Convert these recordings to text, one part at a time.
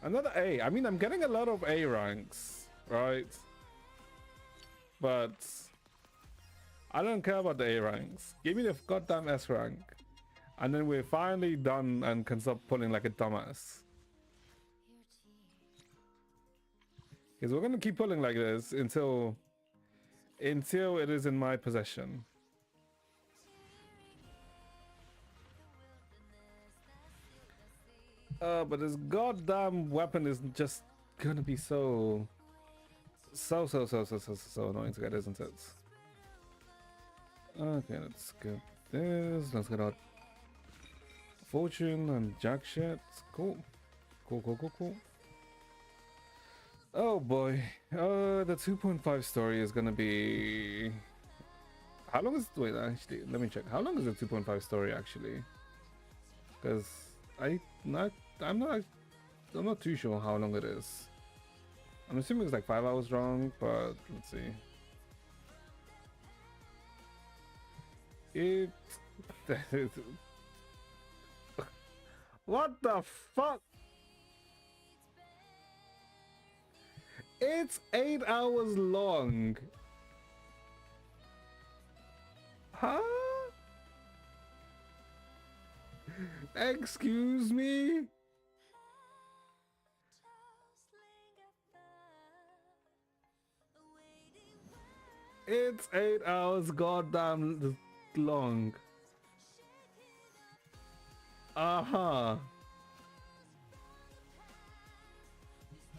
Another A. I mean, I'm getting a lot of A ranks, right? But I don't care about the A ranks. Give me the goddamn S rank. And then we're finally done and can stop pulling like a dumbass. Because we're going to keep pulling like this until it is in my possession. But this goddamn weapon is just gonna be so annoying to get, isn't it? Okay, let's get this. Let's get our fortune and jack shit. Cool. Cool. Oh boy. The 2.5 story is gonna be... How long is... Wait, actually, let me check. How long is the 2.5 story actually? Because I'm not too sure how long it is. I'm assuming it's like 5 hours long, but let's see. It... What the fuck? It's 8 hours long. Huh? Excuse me? It's 8 hours goddamn long. Uh-huh.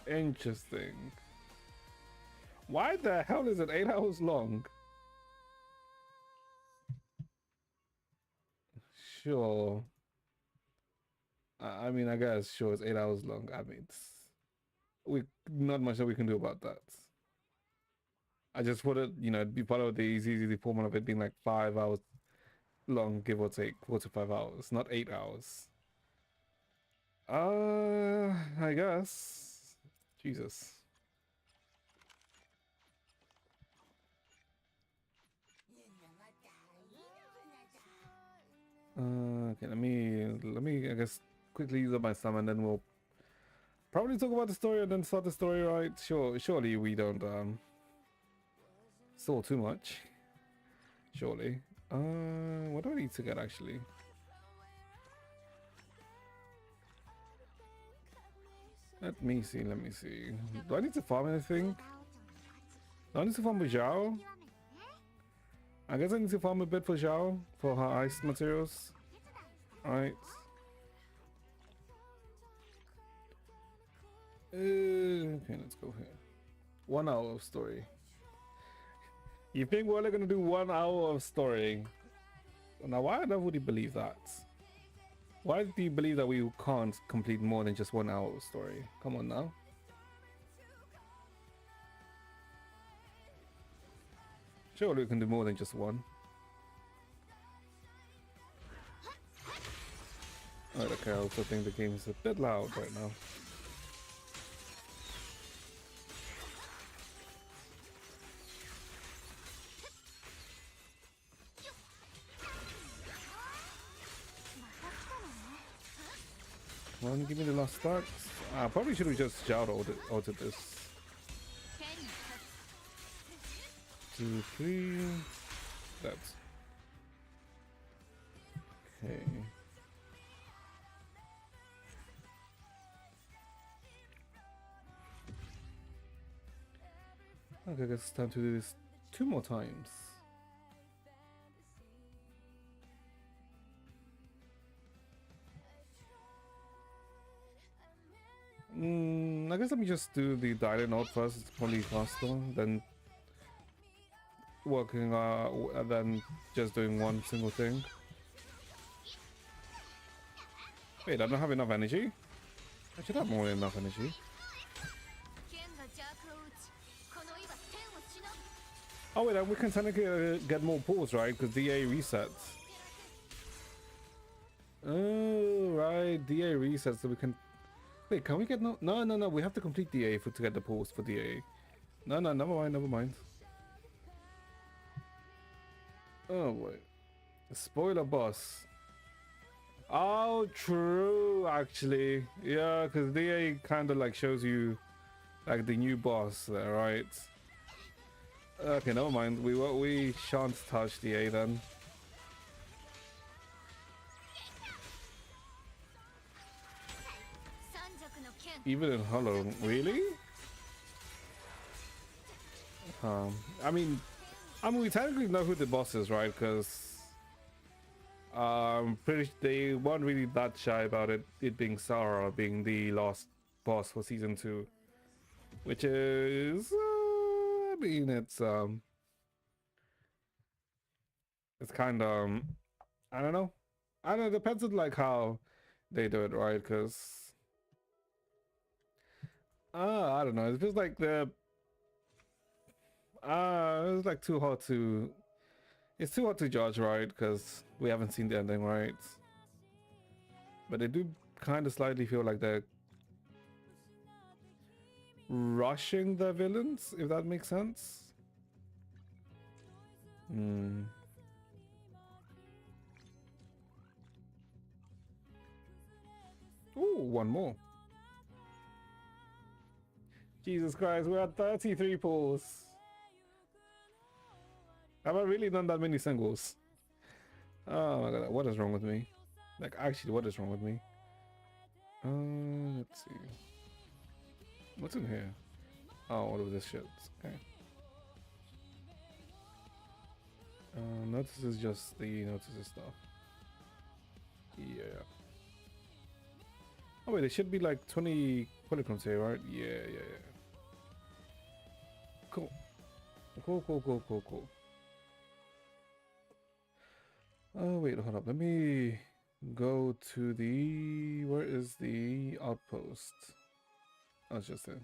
Interesting. Why the hell is it 8 hours long? Sure. I mean, I guess, sure, it's 8 hours long. I mean, not much that we can do about that. I just would it, be part of the easy format of it being like 5 hours long, give or take 4 to 5 hours, not 8 hours. I guess. Jesus. Okay, let me I guess quickly use up my sum and then we'll probably talk about the story and then start the story, right? Surely we don't stall too much. Surely. What do I need to get actually? Let me see. Do I need to farm anything? Do I need to farm with Zhao? I guess I need to farm a bit for Zhao for her ice materials. Alright. Okay, let's go here. 1 hour of story. You think we're only gonna do 1 hour of story? Now, why on earth would you believe that? Why do you believe that we can't complete more than just 1 hour of story? Come on now. Surely we can do more than just one. Alright, okay, I also think the game is a bit loud right now. Come on, give me the last stacks. I probably should have just shouted this. 2, 3. That's okay. Okay, I guess it's time to do this 2 more times. I guess let me just do the dialer node first. It's probably faster than working than just doing one single thing. Wait, I don't have enough energy? I should have more than enough energy. Oh wait, we can technically get more pulls, right? Because DA resets. Oh, right, DA resets, so we can... Wait, can we get no? No. We have to complete DA to get the pulls for DA. No, never mind. Oh wait, spoiler boss. Oh, true, actually. Yeah, because DA kind of like shows you like the new boss there, right? Okay, never mind. We shan't touch DA then. Even in Hollow, really? I mean, we technically know who the boss is, right? Because pretty they weren't really that shy about it being Sarah being the last boss for season 2, which is I mean it's kind of I don't know. I don't know. It depends on like how they do it, right? Because I don't know. It feels like it's like too hard to. It's too hard to judge, right? Because we haven't seen the ending, right? But they do kind of slightly feel like they're rushing the villains, if that makes sense. Hmm. Ooh, one more. Jesus Christ, we're at 33 pulls. Have I really done that many singles? Oh my god, what is wrong with me? Like, actually, what is wrong with me? Let's see. What's in here? Oh, all of this shit. Okay. Notices just the notices stuff. Yeah. Oh wait, there should be like 20 polychromes here, right? Yeah. Cool. Cool. Oh wait, hold up. Let me go to the where is the outpost? Oh, it's just there.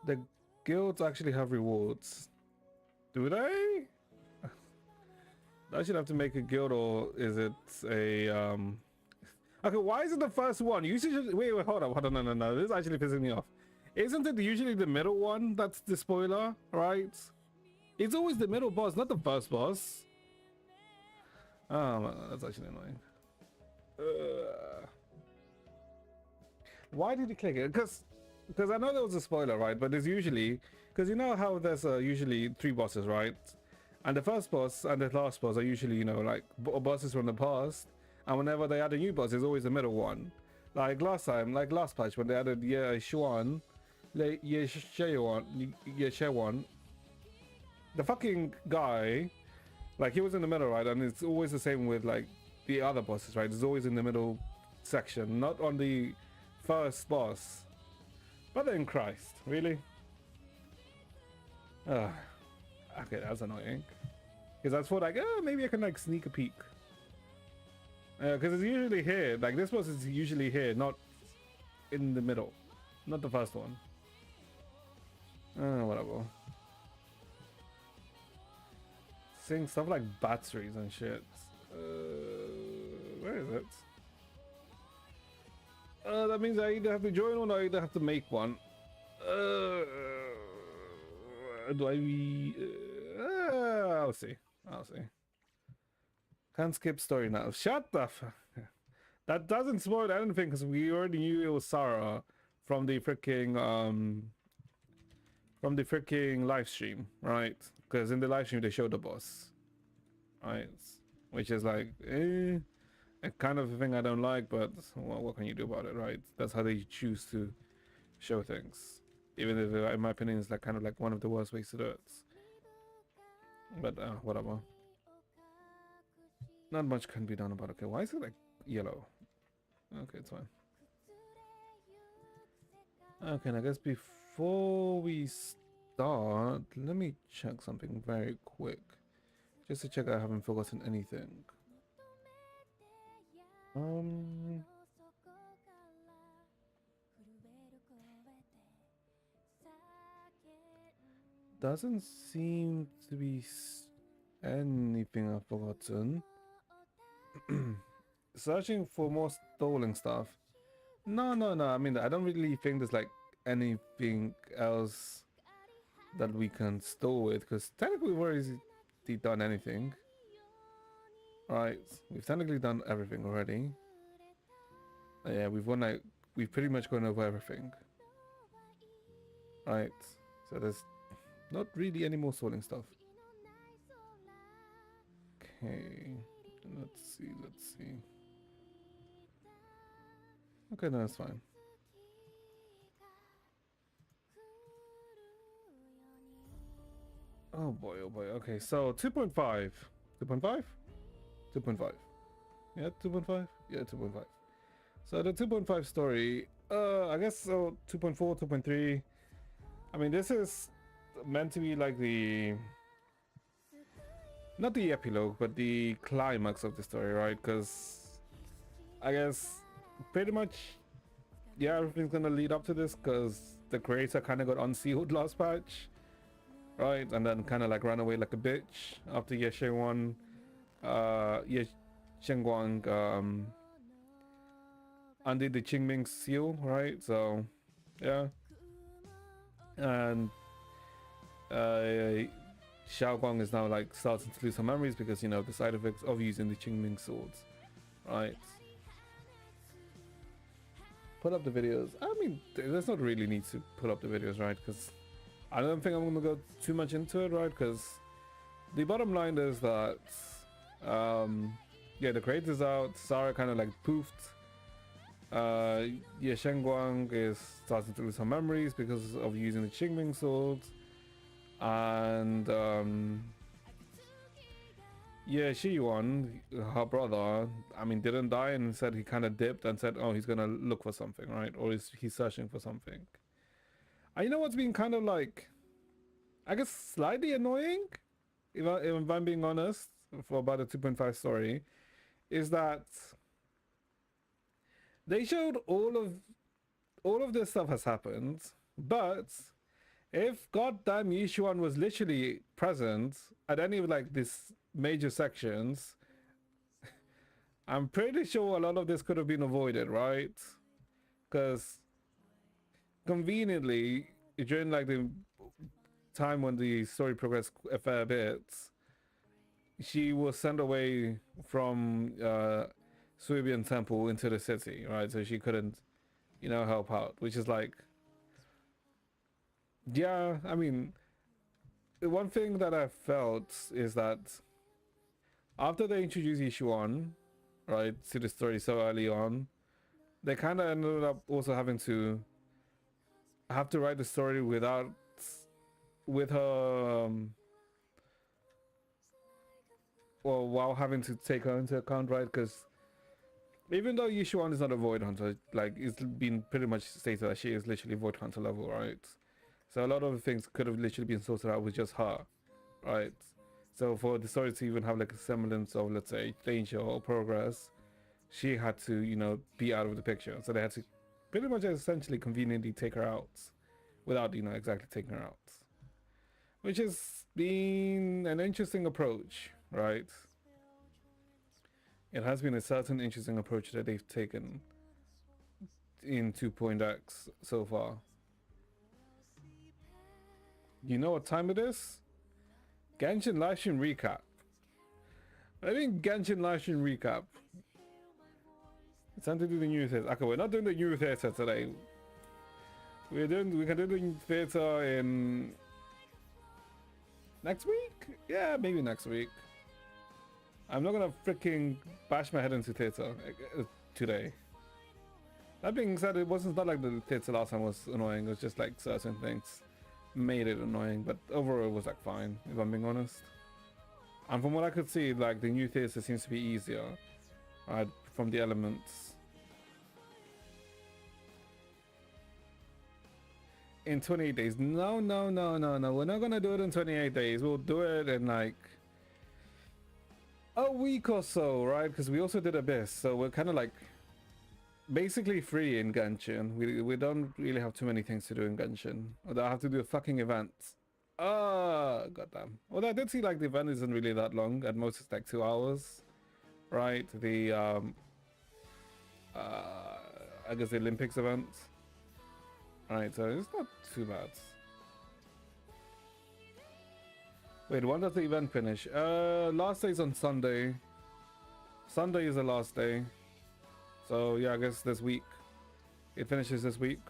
The guilds actually have rewards. Do they? I should have to make a guild, or is it a okay, why is it the first one? Usually wait, hold up, no. This is actually pissing me off. Isn't it usually the middle one that's the spoiler, right? It's always the middle boss, not the first boss. Oh, that's actually annoying. Why did you click it? Because I know there was a spoiler, right? But there's usually, because you know how there's usually 3 bosses, right? And the first boss and the last boss are usually, you know, like bosses from the past. And whenever they add a new boss, there's always the middle one. Like last time, like last patch when they added Xuan, Xuan, the fucking guy, like he was in the middle, right? And it's always the same with like the other bosses, right? It's always in the middle section, not on the first boss. But then Christ, really? Okay, that's annoying. Because I thought like, oh, maybe I can like sneak a peek. Because it's usually here. Like this boss is usually here, not in the middle, not the first one. Whatever. Seeing stuff like batteries and shit. Where is it? That means I either have to join one or I either have to make one. Do I? I'll see. Can't skip story now. Shut the fuck. That doesn't spoil anything because we already knew it was Sarah from the freaking live stream, right? Because in the live stream they showed the boss, right? Which is like, a kind of a thing I don't like, but well, what can you do about it, right? That's how they choose to show things, even if in my opinion it's like kind of like one of the worst ways to do it. But whatever. Not much can be done about it. Okay, why is it like yellow? Okay, it's fine. Okay, and I guess before we start, let me check something very quick, just to check I haven't forgotten anything. Doesn't seem to be anything I've forgotten. Searching for more stolen stuff. No. I mean, I don't really think there's like anything else that we can store with, because technically we've already done anything, Right, we've technically done everything already. Yeah, we've pretty much gone over everything. Right, so there's not really any more sorting stuff. Okay, let's see. Okay, no, that's fine. Oh boy, oh boy. Okay, so 2.5. 2.5? 2.5. Yeah, 2.5? Yeah, 2.5. So the 2.5 story, I guess so 2.4, 2.3. I mean, this is meant to be like not the epilogue, but the climax of the story, right? Because I guess pretty much, yeah, everything's gonna lead up to this because the creator kind of got unsealed last patch, right? And then kind of like ran away like a bitch after Ye Shengguang, Ye Shengguang, undid the Qingming seal, right? So, yeah. And Xiao Guang is now like starting to lose her memories because, you know, the side effects of using the Qingming swords, right? Put up the videos. I mean, there's not really need to put up the videos, right? Because I don't think I'm gonna go too much into it, right? Because the bottom line is that, yeah, the creator's out. Sarah kind of like poofed. Yeah, Shengguang is starting to lose her memories because of using the Qingming swords. And yeah, Shi Yuan, her brother, I mean, didn't die and said he kind of dipped and said, oh, he's gonna look for something, right? Or he's searching for something. And you know what's been kind of like, I guess, slightly annoying, if I'm being honest, for about the 2.5 story, is that they showed all of this stuff has happened, but if goddamn Yishuan was literally present at any of like these major sections, I'm pretty sure a lot of this could have been avoided, right? Because conveniently, during like the time when the story progressed a fair bit, she was sent away from Suibian Temple into the city, right? So she couldn't, you know, help out, which is like, yeah, I mean, the one thing that I felt is that after they introduced Yishuan, right, to the story so early on, they kind of ended up also having to write the story with her, well, while having to take her into account, right? Because even though Yishuan is not a Void Hunter, like it's been pretty much stated that she is literally Void Hunter level, right? So a lot of things could have literally been sorted out with just her, right? So for the story to even have like a semblance of, let's say, danger or progress, she had to, you know, be out of the picture. So they had to pretty much essentially conveniently take her out without, you know, exactly taking her out. Which has been an interesting approach, right? It has been a certain interesting approach that they've taken in 2.x so far. You know what time it is? Genshin livestream recap. I think Genshin livestream recap. It's time to do the new theater. Okay, we're not doing the new theater today. We can do the theater in next week? Yeah, maybe next week. I'm not gonna freaking bash my head into theater today. That being said, it wasn't not like the theater last time was annoying. It was just like certain things made it annoying, but overall it was like fine, if I'm being honest. And from what I could see, like the new theater seems to be easier, right, from the elements. In 28 days. No, we're not gonna do it in 28 days. We'll do it in like a week or so, right? Because we also did Abyss, so we're kind of like basically free in Genshin. We don't really have too many things to do in Genshin. Although I have to do a fucking event. Goddamn. Although I did see like the event isn't really that long. At most it's like 2 hours, right? The I guess the Olympics event. Right, so it's not too bad. Wait, when does the event finish? Last day's on Sunday. Sunday is the last day. So yeah, I guess this week. It finishes this week.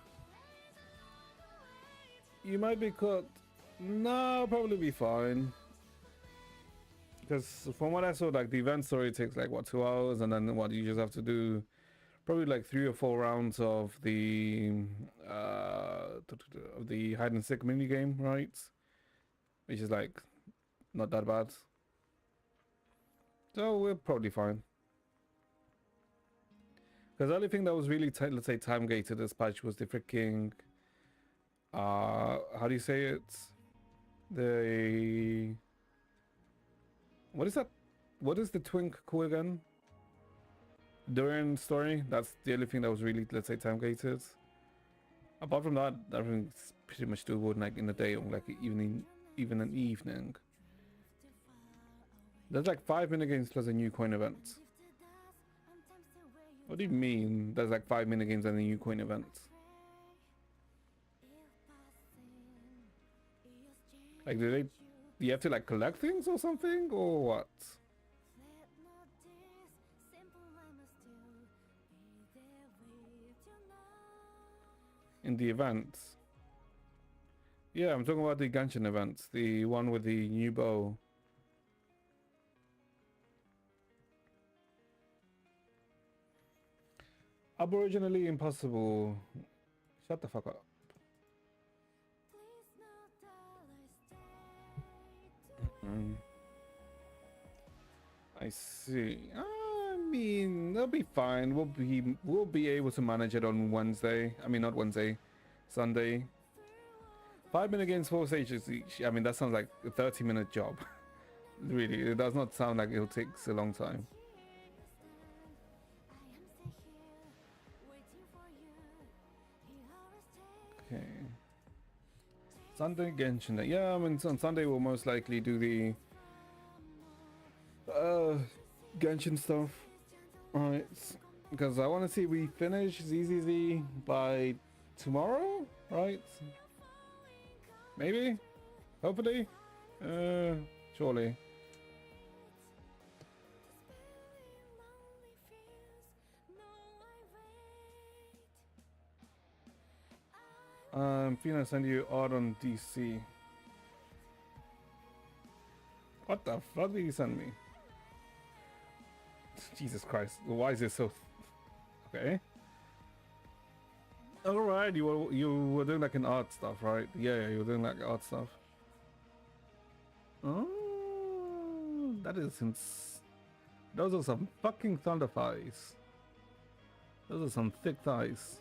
You might be cooked. No, probably be fine. Because from what I saw, like the event story takes like what, 2 hours, and then what you just have to do probably like 3 or 4 rounds of the hide and seek mini game, right? Which is like not that bad. So we're probably fine. Because the only thing that was really, let's say, time gated this patch was the freaking, how do you say it? The, what is that? What is the twink called again? Durian story. That's the only thing that was really, let's say, time gated. Apart from that, everything's pretty much doable like in the day or like even an evening. There's like 5 minigames plus a new coin event. What do you mean there's like 5 minigames and a new coin event? Like do you have to like collect things or something or what? In the events? Yeah, I'm talking about the Genshin events, the one with the new bow. Aboriginally impossible. Shut the fuck up. I see. I mean, they'll be fine. We'll be able to manage it on Wednesday. I mean, not Wednesday, Sunday. 5 minigames, 4 stages each. I mean, that sounds like a 30-minute job. Really, it does not sound like it'll take a long time. Okay. Sunday Genshin. Yeah, I mean, on Sunday we'll most likely do the Genshin stuff. Alright. Because I want to see we finish ZZZ by tomorrow, right? Maybe? Hopefully? Surely. I'm gonna send you art on DC. What the fuck did you send me? Jesus Christ, why is it so... Okay. Alright, you were doing like an art stuff, right? Yeah, you were doing like art stuff. Oh, that is those are some fucking thunder thighs. Those are some thick thighs.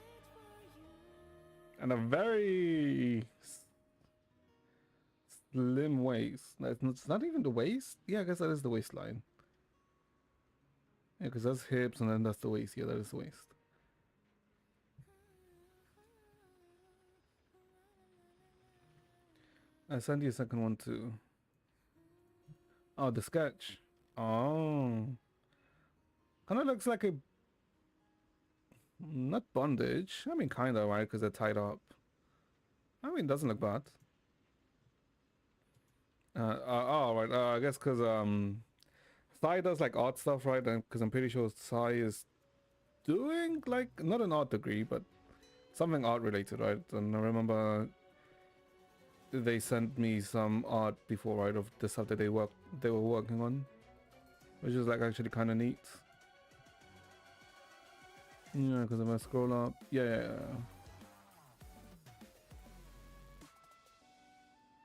And a very slim waist. It's not even the waist. Yeah, I guess that is the waistline. Yeah, because that's hips and then that's the waist. Yeah, that is the waist. I sent you a second one too. Oh, the sketch. Oh. Kind of looks like a... Not bondage. I mean, kind of, right? Because they're tied up. I mean, it doesn't look bad. Oh, right. I guess because Sai does like art stuff, right? Because I'm pretty sure Sai is doing like not an art degree, but something art related, right? And I remember they sent me some art before, right, of the stuff that they were working on, which is like actually kind of neat. Yeah, because if I scroll up, yeah,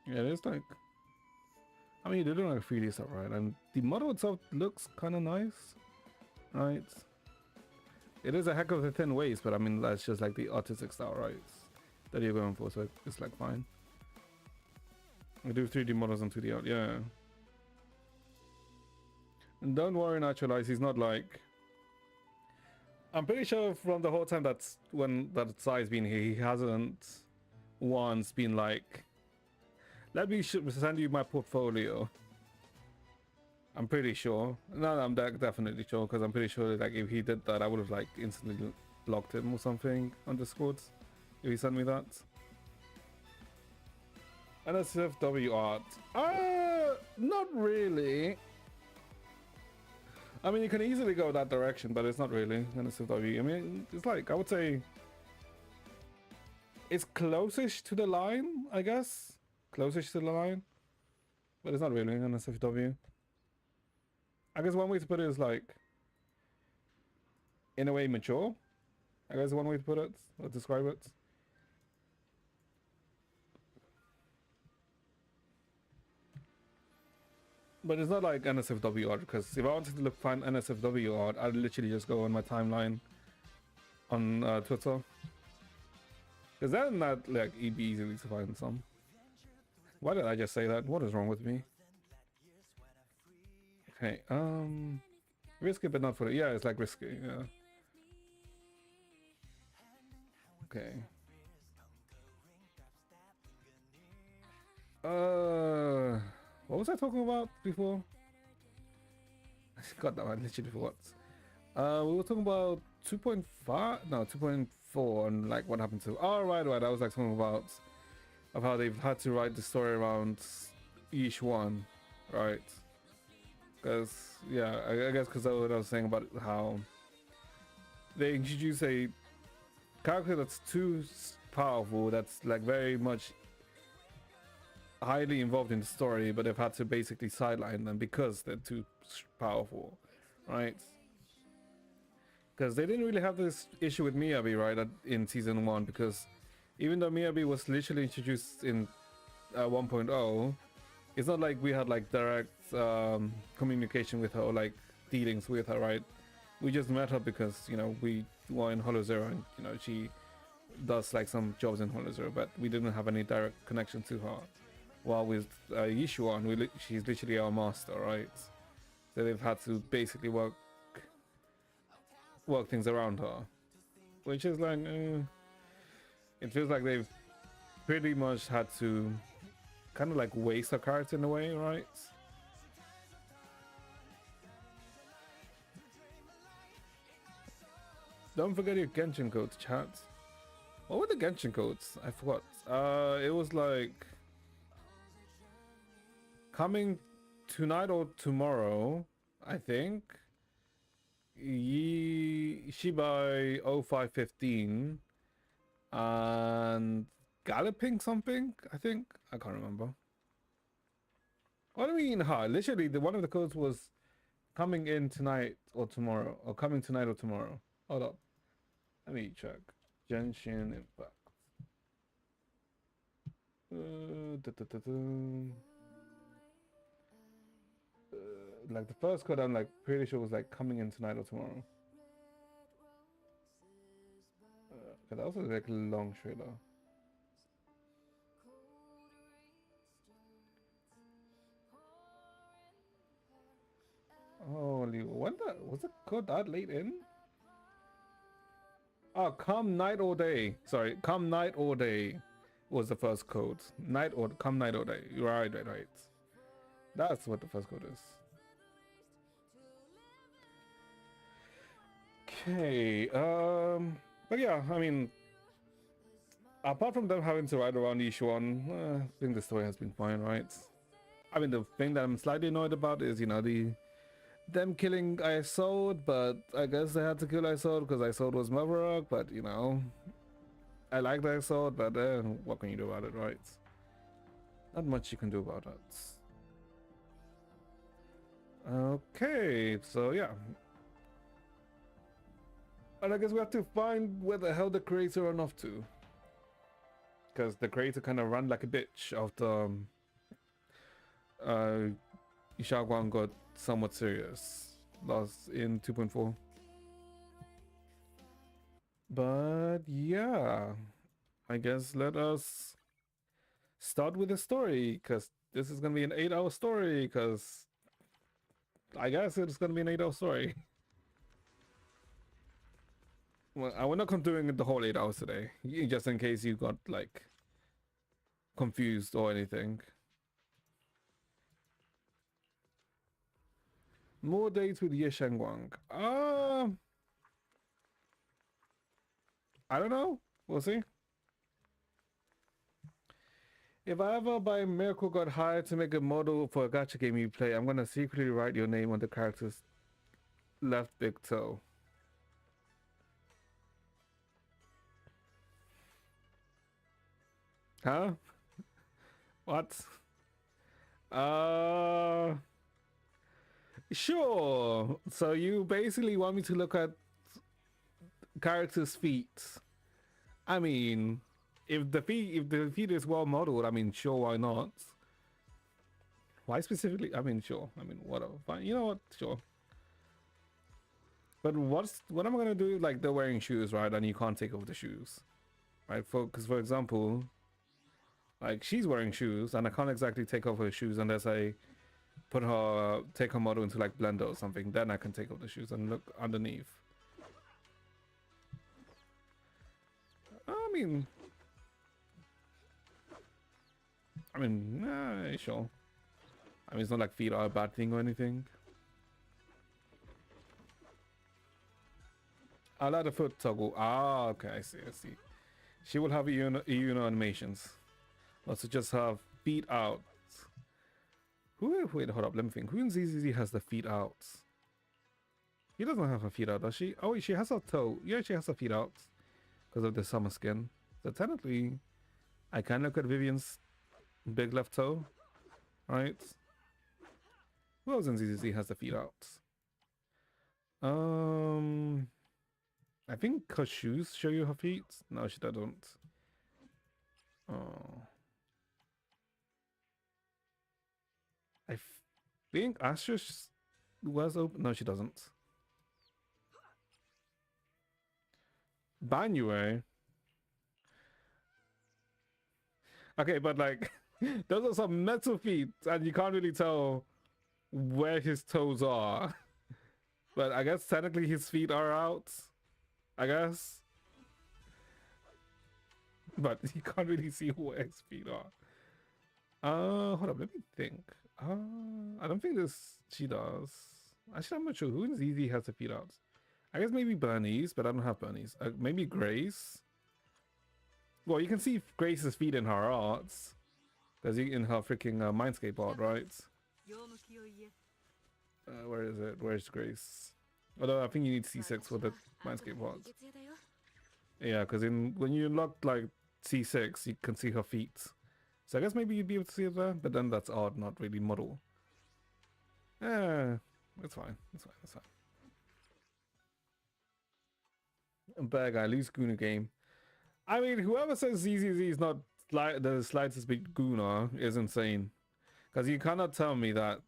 it is like, I mean, they're doing like 3D stuff, right? And the model itself looks kind of nice, right? It is a heck of a thin waist, but I mean, that's just like the artistic style, right? That you're going for, so it's like fine. I do 3D models and 2D art, yeah. And don't worry, Naturalize, he's not like... I'm pretty sure from the whole time that Sai's been here, he hasn't once been like, let me send you my portfolio. I'm pretty sure. No, I'm definitely sure, because I'm pretty sure like if he did that, I would have like instantly blocked him or something on Discord if he sent me that. NSFW art. Not really. I mean, you can easily go that direction, but it's not really NSFW. I mean, it's like, I would say it's closest to the line, I guess. Closest to the line, but it's not really NSFW. I guess one way to put it is like, in a way, mature. I guess one way to put it or describe it. But it's not like NSFW art, because if I wanted to look find NSFW art, I'd literally just go on my timeline on Twitter. Because then that like it'd be easily to find some. Why did I just say that? What is wrong with me? Okay, risky but not for it. Yeah, it's like risky, yeah. Okay. What was I talking about before? God damn, I literally forgot. We were talking about 2.5, no, 2.4, and like what happened to. Oh, right. I was like talking about of how they've had to write the story around each one, right? Because yeah, I guess because that's what I was saying about how they introduce a character that's too powerful, that's like very much highly involved in the story, but they've had to basically sideline them because they're too powerful, right? Because they didn't really have this issue with Miyabi, right, in season 1, because even though Miyabi was literally introduced in 1.0, it's not like we had like direct communication with her or like dealings with her, right? We just met her because, you know, we were in Hollow Zero and, you know, she does like some jobs in Hollow Zero, but we didn't have any direct connection to her. While with Yishuan, she's literally our master, right? So they've had to basically work things around her, which is like, it feels like they've pretty much had to kind of like waste her character in a way, right? Don't forget your Genshin codes, chat. What were the Genshin codes? I forgot. It was like coming tonight or tomorrow, I think. Shibai 0515 and galloping something, I think. I can't remember. What do you mean, huh? Literally, one of the codes was coming in tonight or tomorrow, or coming tonight or tomorrow. Hold up. Let me check. Genshin Impact. Like the first code, I'm like pretty sure was like coming in tonight or tomorrow. That was like a long trailer. Holy, when was the code that late in? Oh, come night or day. Sorry, come night or day was the first code. Come night or day. Right. That's what the first code is. Okay, but yeah, I mean, apart from them having to ride around each one, I think the story has been fine, right? I mean, the thing that I'm slightly annoyed about is, you know, them killing Isolde, but I guess they had to kill Isolde because Isolde was Motherfuck, but you know, I like Isolde, but what can you do about it, right? Not much you can do about it. Okay, so yeah. And I guess we have to find where the hell the creator ran off to. Because the creator kind of ran like a bitch after Ishaguan got somewhat serious last in 2.4. But yeah, I guess let us start with the story, because this is gonna be an 8-hour story, because I guess it's gonna be an 8-hour story. Well, we're not doing the whole 8 hours today, just in case you got like confused or anything. More dates with Ye Shengwang. I don't know. We'll see. If I ever by miracle got hired to make a model for a gacha game you play, I'm gonna secretly write your name on the character's left big toe. Huh? What? Uh, sure. So you basically want me to look at characters' feet. I mean, if the feet is well modeled, I mean, sure, why not? Why specifically? I mean, sure. I mean, whatever. Fine. You know what? Sure. But what am I gonna do? Like they're wearing shoes, right? And you can't take off the shoes, right? Because for example, like she's wearing shoes, and I can't exactly take off her shoes unless I take her model into like Blender or something. Then I can take off the shoes and look underneath. I mean, sure. I mean, it's not like feet are a bad thing or anything. I like the foot toggle. Ah, okay, I see, I see. She will have EU animations. Also just have feet out. Wait, hold up, let me think. Who in ZZZ has the feet out? He doesn't have her feet out, does she? Oh, wait, she has her toe. Yeah, she has her feet out. Because of the summer skin. So technically, I can look at Vivian's big left toe. Right? Who else in ZZZ has the feet out? I think her shoes show you her feet. No, she doesn't. Oh. I think Astra's was open. No, she doesn't. Banyue. Okay, but like, those are some metal feet, and you can't really tell where his toes are. But I guess technically his feet are out. I guess. But you can't really see where his feet are. Hold up, let me think. I don't think she does. Actually, I'm not sure who in ZZ has the feet out. I guess maybe Bernice, but I don't have Bernice. Maybe Grace. Well, you can see Grace's feet in her arts. Because in her freaking Mindscape art, right? Where is it? Where's Grace? Although I think you need C6 for the Mindscape art. Yeah, because when you unlock like C6, you can see her feet. So I guess maybe you'd be able to see it there, but then that's art, not really model. It's fine. It's fine. It's fine. Bad guy, lose Guna game. I mean, whoever says ZZZ is not the slightest bit Guna is insane. Because you cannot tell me that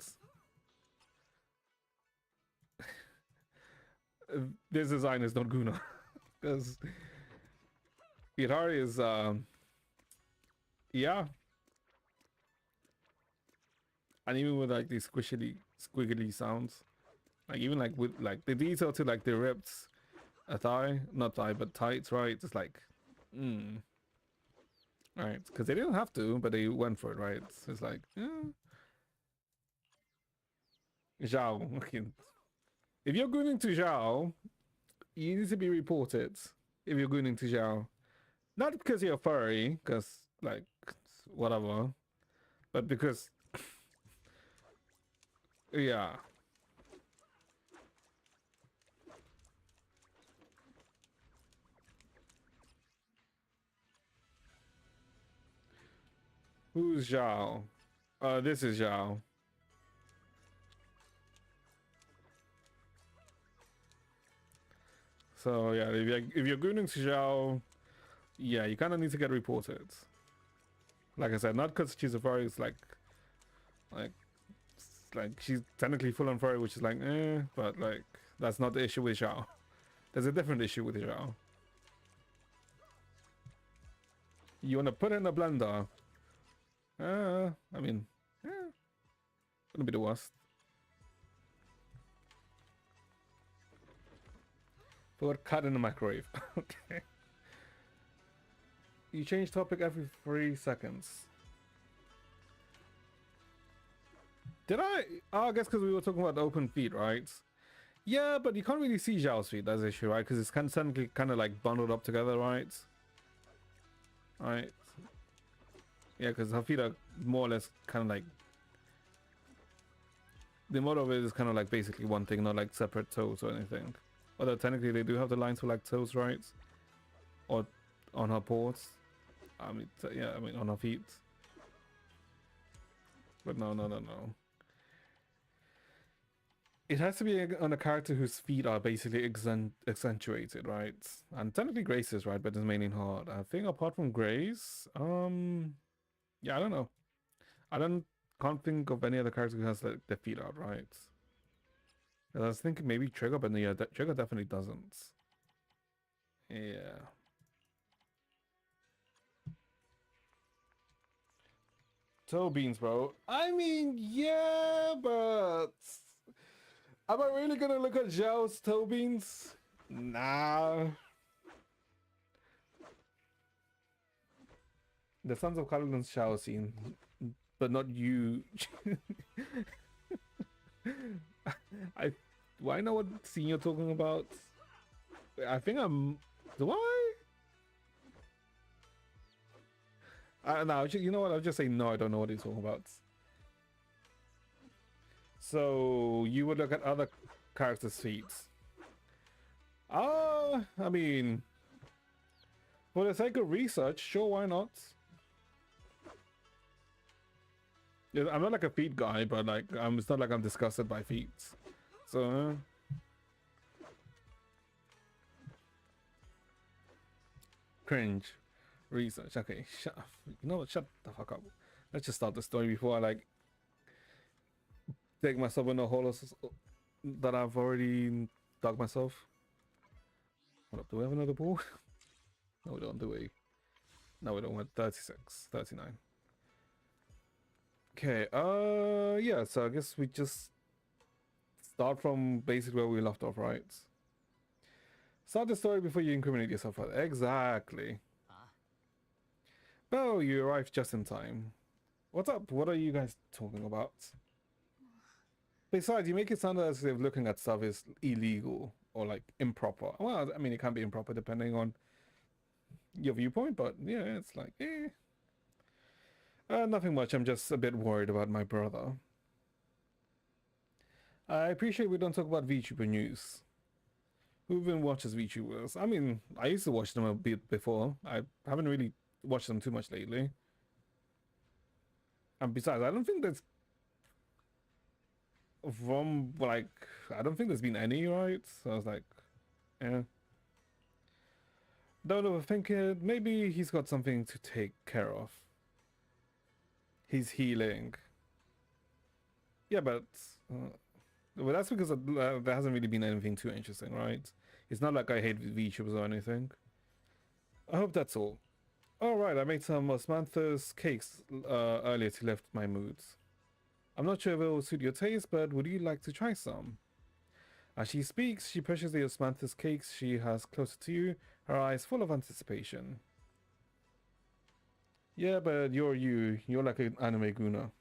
this design is not Guna. Because Itari is, yeah. And even with like these squiggly sounds. Like even like with like the detail to like the ripped thigh, not thigh, but tights, right? It's like, right? Because they didn't have to, but they went for it, right? It's like, Zhao. Okay. If you're going to Zhao, you need to be reported. If you're going to Zhao, not because you're furry, because like whatever, but because, yeah. Who's Zhao? This is Zhao. So yeah, if you're gooning to Zhao, yeah, you kind of need to get reported. Like I said, not because she's a furry, it's like she's technically full on furry, which is like, but like that's not the issue with Zhao. There's a different issue with Zhao. You want to put in a blender? I mean, gonna be the worst. Put cut in the microwave. Okay. You change topic every 3 seconds. Did I? Oh, I guess because we were talking about the open feet, right? Yeah, but you can't really see Zhao's feet. That's the issue, right? Because it's kind of like bundled up together, right? Right. Yeah, because her feet are more or less kind of like the model of it is kind of like basically one thing, not like separate toes or anything. Although technically they do have the lines for like toes, right? Or on her paws. I mean, yeah, I mean on her feet. But no. It has to be on a character whose feet are basically accentuated, right? And technically Grace is right, but it's mainly hard. I think apart from Grace, yeah, I don't know. Can't think of any other character who has like their feet out, right? I was thinking maybe Trigger, but yeah, Trigger definitely doesn't. Yeah. Toe beans, bro. I mean, yeah, but am I really gonna look at Zhao's toe beans? Nah. The Sons of Kaladin's shower scene, but not you. Do I know what scene you're talking about? I think do I? No, you know what? I'll just say no. I don't know what he's talking about. So you would look at other characters' feet. I mean, for the sake of research, sure, why not? I'm not like a feet guy, but like it's not like I'm disgusted by feet. So cringe. Research. Okay, shut up. You know what? Shut the fuck up. Let's just start the story before I like take myself in a hole that I've already dug myself. Hold up, do we have another ball? No, we don't, do we? No, we don't. We're 36, 39. Okay, yeah, so I guess we just start from basically where we left off, right? Start the story before you incriminate yourself further. Exactly. Oh, you arrived just in time. What's up? What are you guys talking about? Besides, you make it sound as if looking at stuff is illegal or like improper. Well, I mean, it can be improper depending on your viewpoint, but yeah, it's like, nothing much. I'm just a bit worried about my brother. I appreciate we don't talk about VTuber news. Who even watches VTubers? I mean, I used to watch them a bit before. I haven't really watched them too much lately. And besides, I don't think there's I don't think there's been any, right? So I was like, yeah. Don't overthink it. Maybe he's got something to take care of. He's healing. Yeah, but well, that's because there hasn't really been anything too interesting, right? It's not like I hate VTubers or anything. I hope that's all. Alright, I made some Samantha's cakes earlier to lift my moods. I'm not sure if it will suit your taste, but would you like to try some? As she speaks, she pushes the Samantha's cakes she has closer to you, her eyes full of anticipation. Yeah, but you're like an anime guna.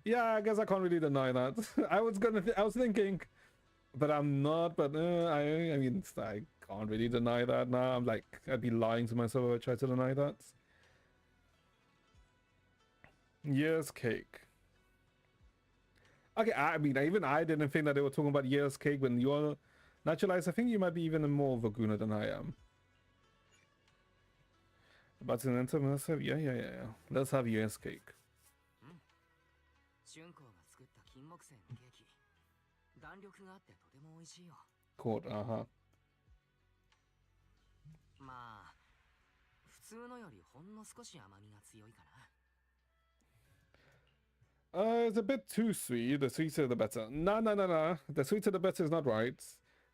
Yeah, I guess I can't really deny that. I was thinking, but I'm not. But I mean, I can't really deny that now. I'm like, I'd be lying to myself if I tried to deny that. Yes, cake. Okay, I mean, even I didn't think that they were talking about yes, cake when you're naturalized. I think you might be even more of a guna than I am. But in intermissive, yeah. Let's have yes, cake. Caught, uh-huh. It's a bit too sweet. The sweeter the better. No. The sweeter the better is not right.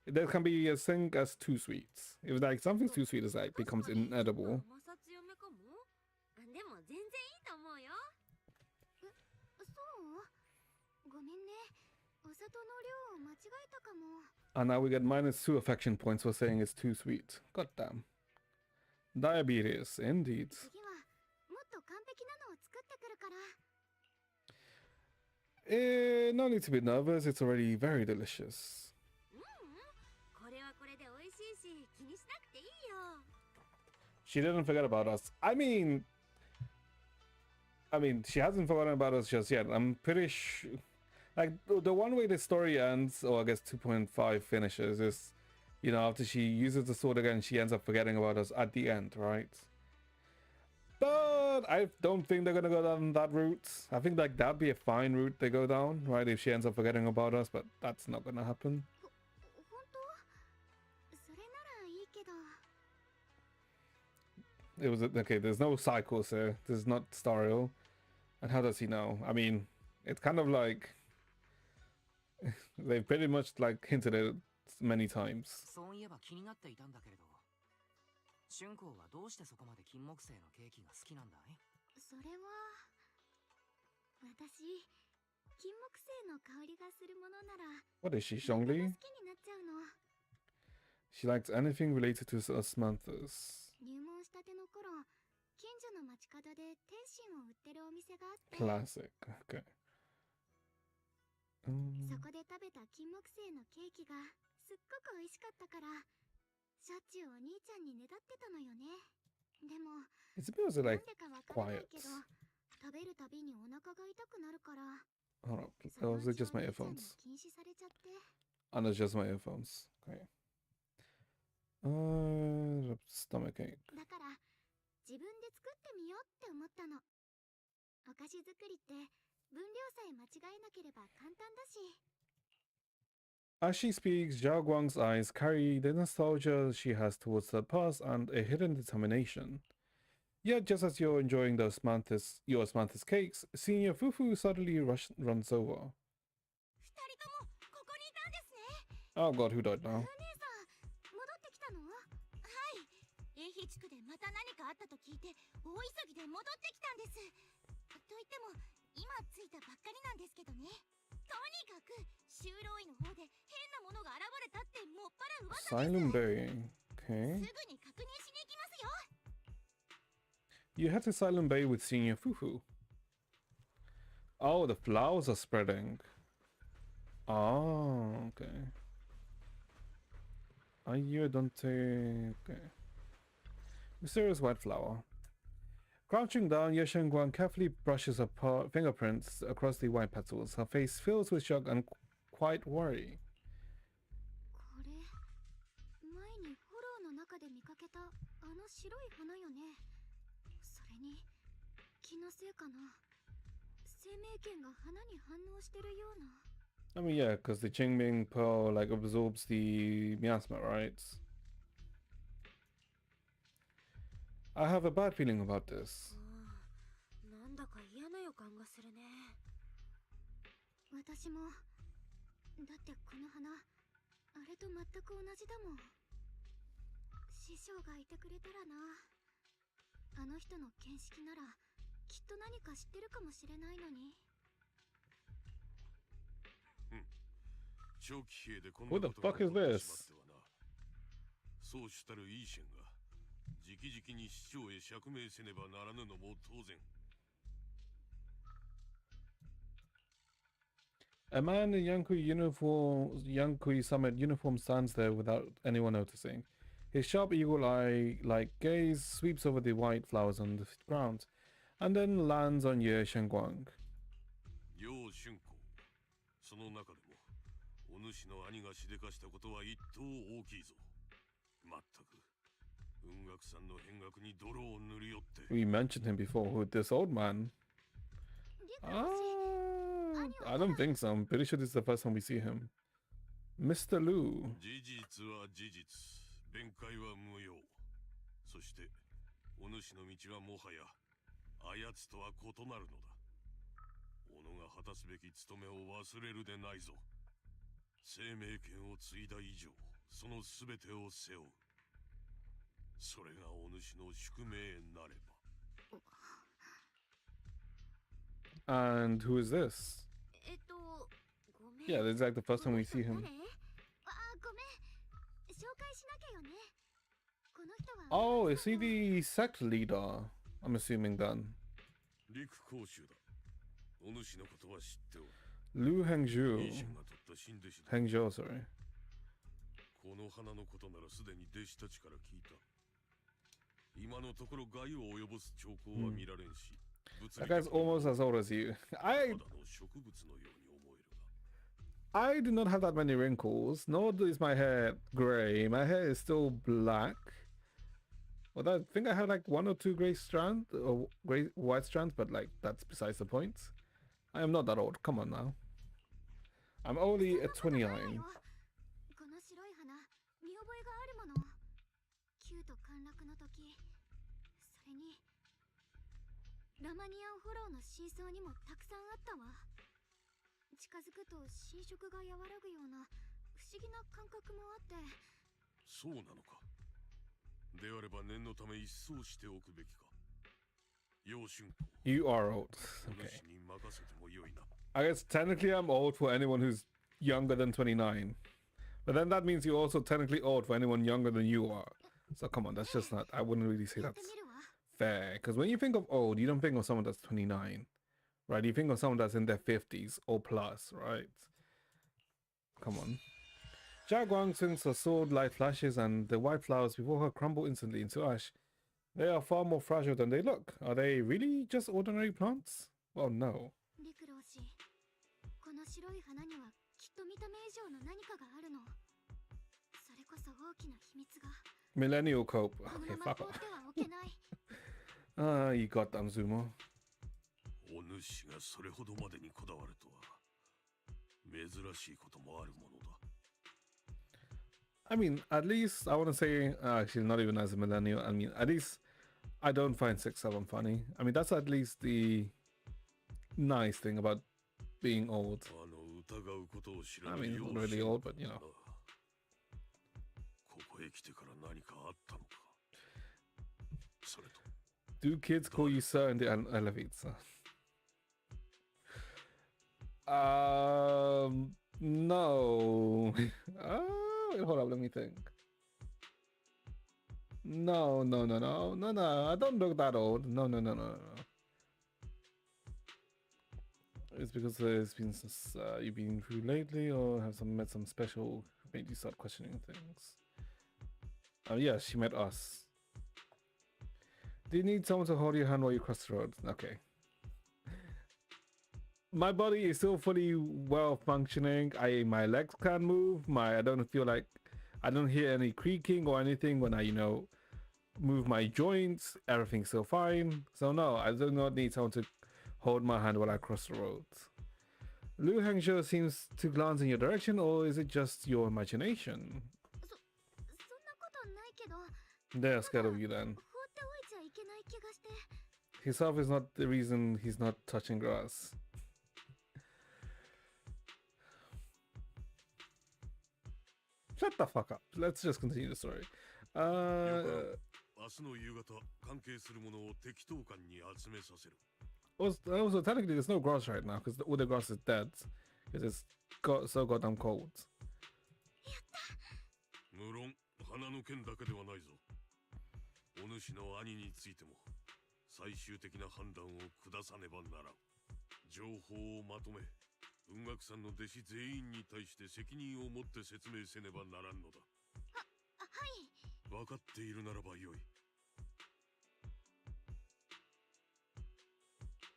There can be a thing as too sweet. If like something's too sweet, it's like becomes inedible. And now we get -2 affection points for saying it's too sweet. God damn. Diabetes, indeed. No need to be nervous, it's already very delicious. She didn't forget about us. I mean, I mean, she hasn't forgotten about us just yet. I'm pretty sure. Like, the one way the story ends, or I guess 2.5 finishes, is, you know, after she uses the sword again, she ends up forgetting about us at the end, right? But I don't think they're gonna go down that route. I think like that'd be a fine route they go down, right? If she ends up forgetting about us, but that's not gonna happen. It was okay. There's no cycles here. There's not Stario. And how does he know? I mean, it's kind of like they've pretty much like hinted at it many times. そういえば気になっていたんだけれど、春光はどうしてそこまで金木犀のケーキが好きなんだい？それは私、金木犀の香りがするものなら What is she, 何でも Zhongli? 好きになっちゃうの。She likes anything related to osmanthus. 入門したての頃、近所の街角で天津を売ってるお店があって、 Classic. Okay. そこで食べた金木犀のケーキがすっごく美味しかったから、しょっちゅうお兄ちゃんにねだってたのよね。でも、 It's because なん like でかわからない quiet. けど、食べるたびにお腹が痛くなるから、 Hold up. その Those う are ち just お my 兄ちゃんに earphones. 禁止されちゃって。 And it's just my earphones. Okay. Stomach ache. だから自分で作ってみようって思ったの。お菓子作りって分量さえ間違えなければ簡単だし。 As she speaks, Zhao Guang's eyes carry the nostalgia she has towards the past and a hidden determination. Yet, just as you're enjoying the your osmanthus cakes, Senior Fufu suddenly runs over. 二人ともここにいたんですね。 Oh god, who died お now? 姉さん、戻ってきたの？はい。永比地区でまた何かあったと聞いて、大急ぎで戻ってきたんです。と言っても、今着いたばっかりなんですけどね。とにかく、修道院の方で変なものが現れたってもっぱら噂です。 Silent Bay. Okay. すぐに確認しに行きますよ。 You head to Silent Bay with Senior Fufu. Oh, the flowers are spreading. Oh, okay. Are Dante? Okay. Mysterious white flower. Crouching down, Ye Guan carefully brushes her fingerprints across the white petals. Her face fills with shock and quite worry. これ、前にフォローの中で見かけたあの白い花よね。それに、気のせいかな。生命圏が花に反応してるような。 I mean, yeah, because the Qingming pearl like absorbs the miasma, right? I have a bad feeling about this. なんだか嫌な予感がするね。私も。だってこの花、あれと全く同じだもん。師匠がいてくれたらな。あの人の見識なら、きっと何か知ってるかもしれないのに。 What the fuck is this? そうしたるイーシェンが直々に市長へ釈明せねばならぬのも当然。 A man in Yankui Summit uniform stands there without anyone noticing. His sharp eagle-eye-like gaze sweeps over the white flowers on the ground, and then lands on Ye Shengguang. 楊春光、その中でもお主の兄がしでかしたことは一等大きいぞ。まったく雲岳さんの変額に泥を塗り寄って。 We mentioned him before. Who this old man? I don't think so. I'm pretty sure this is the first time we see him. Mr. Lu. 事実は事実、弁解は無用。そしてお主の道はもはやあやつとは異なるのだ。己が果たすべき務めを忘れるでないぞ。生命権を継いだ以上、そのすべてを背負う。それがお主の宿命なれば。 And who is this? ごめん。 Yeah, this is like the first time we see him. あ、ごめん。紹介しなきゃよね。この人は。 Oh, is he the sect leader? I'm assuming then. 陸講習だ。お主のことは知っておる。 Lu Hengzhu. イーシェンが取った新弟子だ。 Hengzhou, sorry. この花のことならすでに弟子たちから聞いた。今のところ害を及ぼす兆候は見られんし、That guy's almost as old as you. ただの植物のように思えるが I do not have that many wrinkles, nor is my hair gray. My hair is still black. Well, I think I have like one or two gray strands or gray white strands, but like that's besides the point. I am not that old. Come on now. I'm only at 29. この白い花見覚えがあるもの。キュート陥落の時、それにラマニアンフォローの真相にもたくさんあったわ。近づくと侵食が和らぐような不思議な感覚もあって。そうなのか。であれば念のため一掃しておくべきか。楊春子。 You are old. お Okay. 主に任せてもよいな。 I guess technically I'm old for anyone who's younger than 29. But then that means you're also technically old for anyone younger than you are. So come on, that's just not, I wouldn't really say やって that's みるわ。 fair. Because when you think of old, you don't think of someone that's 29, right? You think of someone that's in their 50s or plus, right? Come on. Jia Guang swings her sword, light flashes, and the white flowers before her crumble instantly into ash. They are far more fragile than they look. Are they really just ordinary plants? Well, no. 陸老師、この白い花にはきっと見た目以上の何かがあるの。それこそ大きな秘密が。 Millennial cope. この Okay, まま fuck 放 off. ってはおけない。Ah, you got them, Zumo. お主がそれほどまでにこだわるとは珍しいこともあるものだ。 I mean, at least I want to say, actually, not even as a millennial. I mean, at least I don't find 6'7" funny. I mean, that's at least the nice thing about being old. あの疑うことを知ら I ない mean, 楊 not really 春 old, 子 but you know. だ。ここへ来てから何かあったのか。それと Do kids call you sir in the elevator? No. Wait, hold up, let me think. No. I don't look that old. No. It's because it's been you've been through lately, or have met some special made you start questioning things. Oh yeah, she met us. Do you need someone to hold your hand while you cross the road? Okay. My body is still fully well functioning. My legs can move. I don't feel like I don't hear any creaking or anything when I move my joints. Everything's still fine. So no, I do not need someone to hold my hand while I cross the road. Liu Hangzhou seems to glance in your direction, or is it just your imagination? そんなことないけど。 They're scared of you then. 放っておいちゃいけない気がして。 Himself is not the reason he's not touching grass. Shut the fuck up. Let's just continue the story. 明日の夕方関係するものを適当感に集めさせる。 Also, technically, there's no grass right now because all the grass is dead because it's got so goddamn cold. 無論花の件だけではないぞ。お主の兄についても最終的な判断を下さねばならん。情報をまとめ、雲岳さんの弟子全員に対して責任を持って説明せねばならんのだ。はい。分かっているならばよい。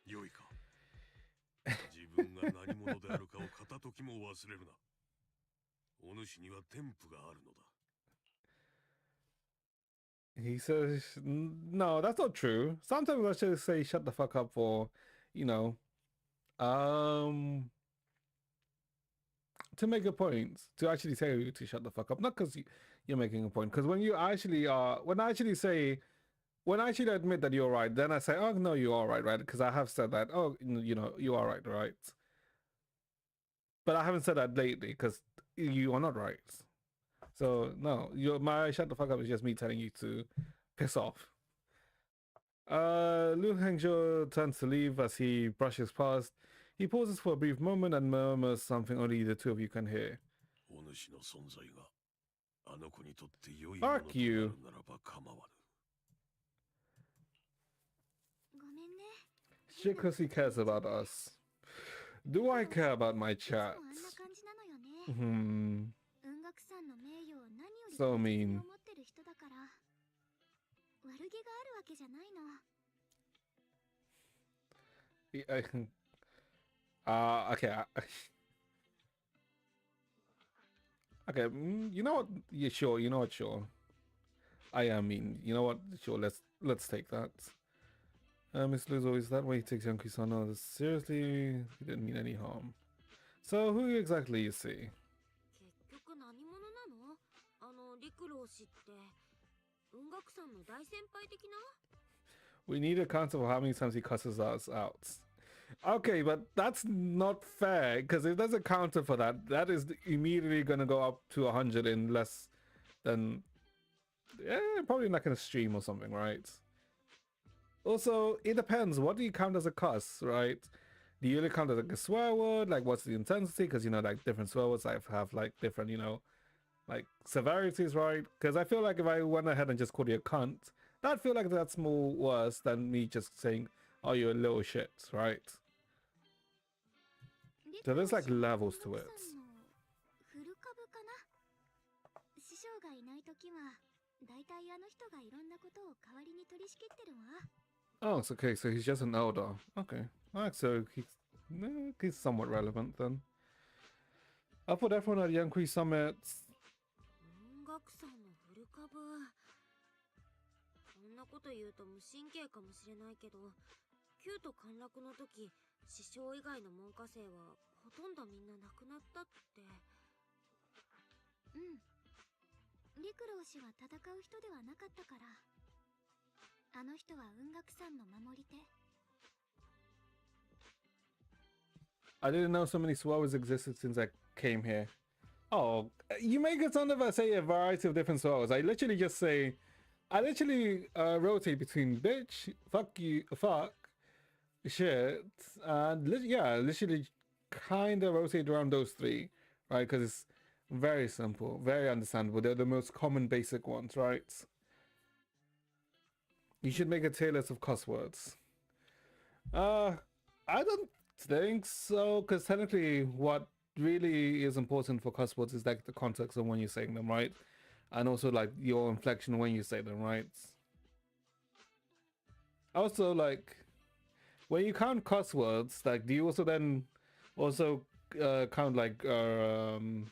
よいか。自分が何者であるかを片時も忘れるな。お主には天賦があるのだ。 He says, no, that's not true. Sometimes I should say shut the fuck up for, to make a point, to actually say to shut the fuck up. Not because you're making a point, because when I actually admit that you're right, then I say, oh, no, you are right? Because I have said that, oh, you are right? But I haven't said that lately, because you are not right. So, no, my shut the fuck up is just me telling you to piss off. Liu Hangzhou turns to leave as he brushes past. He pauses for a brief moment and murmurs something only the two of you can hear. Fuck you. ごめんね。 Shit, because he cares about us. Do I care about my いつもあ chat? んな感じなのよね。 雲岳さんの名誉を何より So 大切 mean. に思ってる人だから。悪気があるわけじゃないの。Okay. Okay. You know what? Yeah, sure. You know what? Sure. I mean, you know what? Sure. Let's take that. Miss Lou's always that way. He takes young Kisano seriously. He didn't mean any harm. So who exactly you see? 結局何者なの？陸老氏って文学さんの大先輩的な？ We need a count of how many times he cusses us out. Okay, but that's not fair because if there's a counter for that, that is immediately going to go up to 100 in less than, yeah, probably like in a stream or something, right? Also, it depends. What do you count as a cuss, right? Do you really count as like a swear word? Like, what's the intensity? Because, you know, like different swear words have like different, you know, like severities, right? Because I feel like if I went ahead and just called you a cunt, I'd feel like that's more worse than me just saying, oh, you're a little shit, right? So there's like levels to it. Oh, it's okay. So he's just an elder. Okay. Alright, so he's somewhat relevant then. I put everyone at Yankee Summit. 文学さんの古株。こんなこと言うと無神経かもしれないけど、旧都陥落の時、師匠以外の門下生はほとんどみんな亡くなったって。うん。陸老氏は戦う人ではなかったから。あの人は雲岳山の守り手。I didn't know so many swears existed since I came here. Oh, you make it sound like I say a variety of different swears. I literally just say, I literally rotate between bitch, fuck you, fuck, shit, and yeah, literally kind of rotate around those three, right? Because it's very simple, very understandable. They're the most common basic ones, right? You should make a tier list of cuss words. I don't think so, because technically what really is important for cuss words is like the context of when you're saying them, right? And also like your inflection when you say them, right? Also, like when you count cuss words, like do you also then also count like kind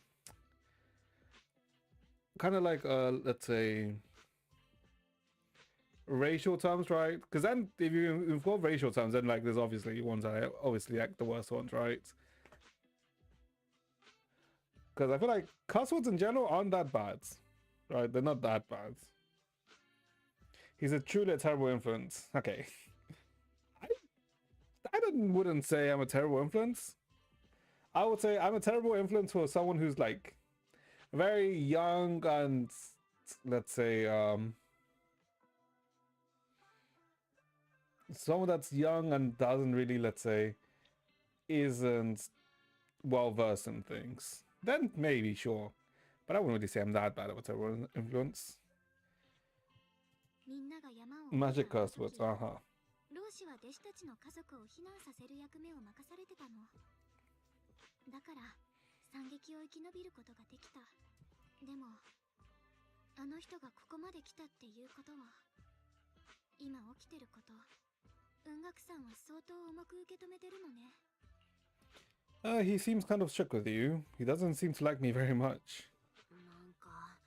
of like let's say racial terms, right? Because then if you involve racial terms, then like there's obviously ones that are obviously like the worst ones, right? Because I feel like cuss words in general aren't that bad, right? They're not that bad. He's a truly terrible influence. Okay. I wouldn't say I'm a terrible influence. I would say I'm a terrible influence for someone who's like very young and let's say someone that's young and doesn't really, let's say, isn't well versed in things. Then maybe, sure. But I wouldn't really say I'm that bad of a terrible influence. Magic curse words, 老子は弟子たちの家族を避難させる役目を任されてたの。だから惨劇を生き延びることができた。でもあの人がここまで来たっていうことは、今起きてること、雲岳さんは相当重く受け止めてるのね。He seems kind of shook with you. He doesn't seem to like me very much. なんか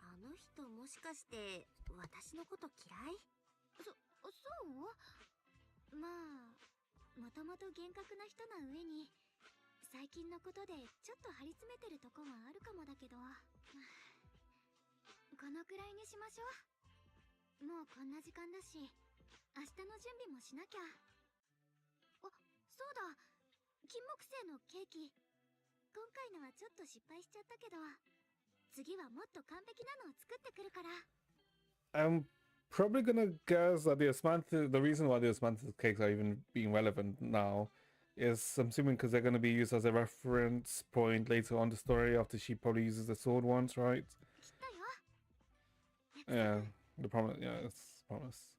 あの人もしかして私のこと嫌い？そうまあ、もともと厳格な人な上に最近のことでちょっと張り詰めてるとこはあるかもだけど、このくらいにしましょう。もうこんな時間だし、明日の準備もしなきゃ。あ、そうだ、金木犀のケーキ。今回のはちょっと失敗しちゃったけど、次はもっと完璧なのを作ってくるから。I'm probably gonna guess that the reason why the osmanthus cakes are even being relevant now is, I'm assuming, because they're going to be used as a reference point later on the story after she probably uses the sword once, right? Yeah, the promise. Yeah, it's promise.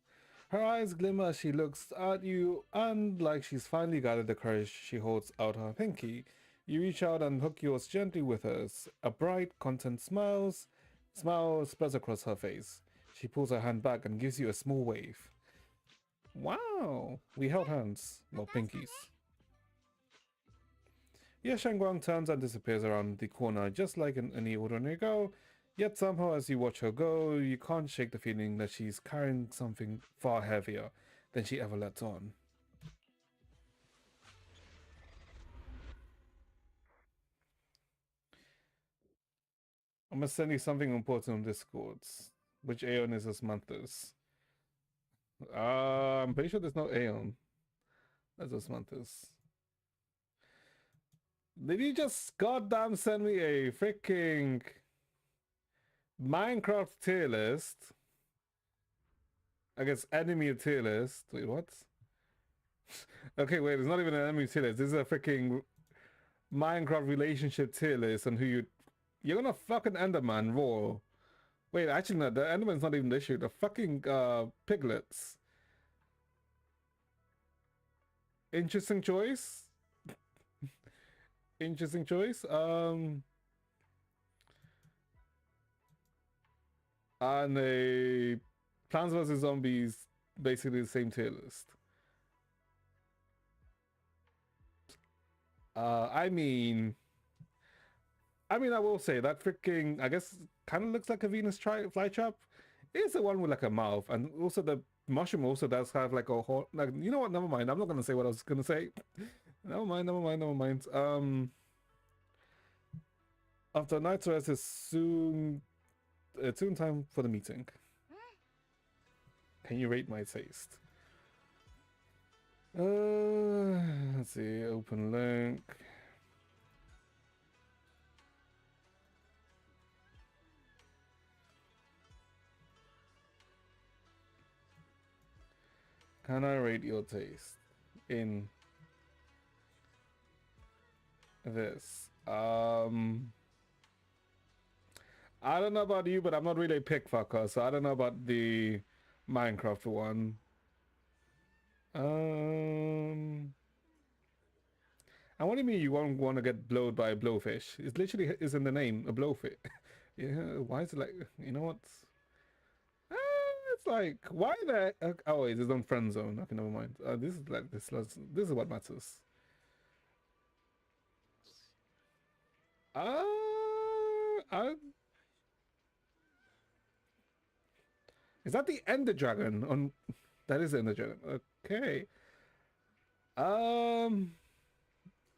Her eyes glimmer as she looks at you, and like she's finally gathered the courage, she holds out her pinky. You reach out and hook yours gently with hers. A bright, content smile spreads across her face. She pulls her hand back and gives you a small wave. Wow, we held hands. Well, pinkies. Yeah, Shangguang turns and disappears around the corner, just like in any ordinary girl. Yet somehow, as you watch her go, you can't shake the feeling that she's carrying something far heavier than she ever lets on. I'm gonna send you something important on Discord. Which Aeon is this month's? I'm pretty sure there's no Aeon as this month's. Did you just goddamn send me a freaking Minecraft tier list? I guess enemy tier list. Wait, what? Okay, wait, it's not even an enemy tier list. This is a freaking Minecraft relationship tier list on who you're gonna fucking Enderman raw. Wait, actually no, the Enderman's not even the issue. The fucking piglets. Interesting choice. Interesting choice. And a Plants vs Zombies, basically the same tier list. I mean, I will say that freaking, I guess, kind of looks like a Venus flytrap. It's the one with like a mouth, and also the mushroom also does have like a whole, like, you know what? Never mind. I'm not gonna say what I was gonna say. Never mind. After night's rest is soon time for the meeting. Can you rate my taste? Let's see. Open link. Can I rate your taste in this? I don't know about you, but I'm not really a pick fucker, so I don't know about the Minecraft one. And what do you mean you won't want to get blowed by a blowfish? It literally is in the name, a blowfish. Yeah, why is it like, you know what? It's like, why the, oh wait, it's on friend zone. Okay, never mind. This is like, this is what matters. Is that the Ender Dragon? On that is the Ender Dragon. Okay. I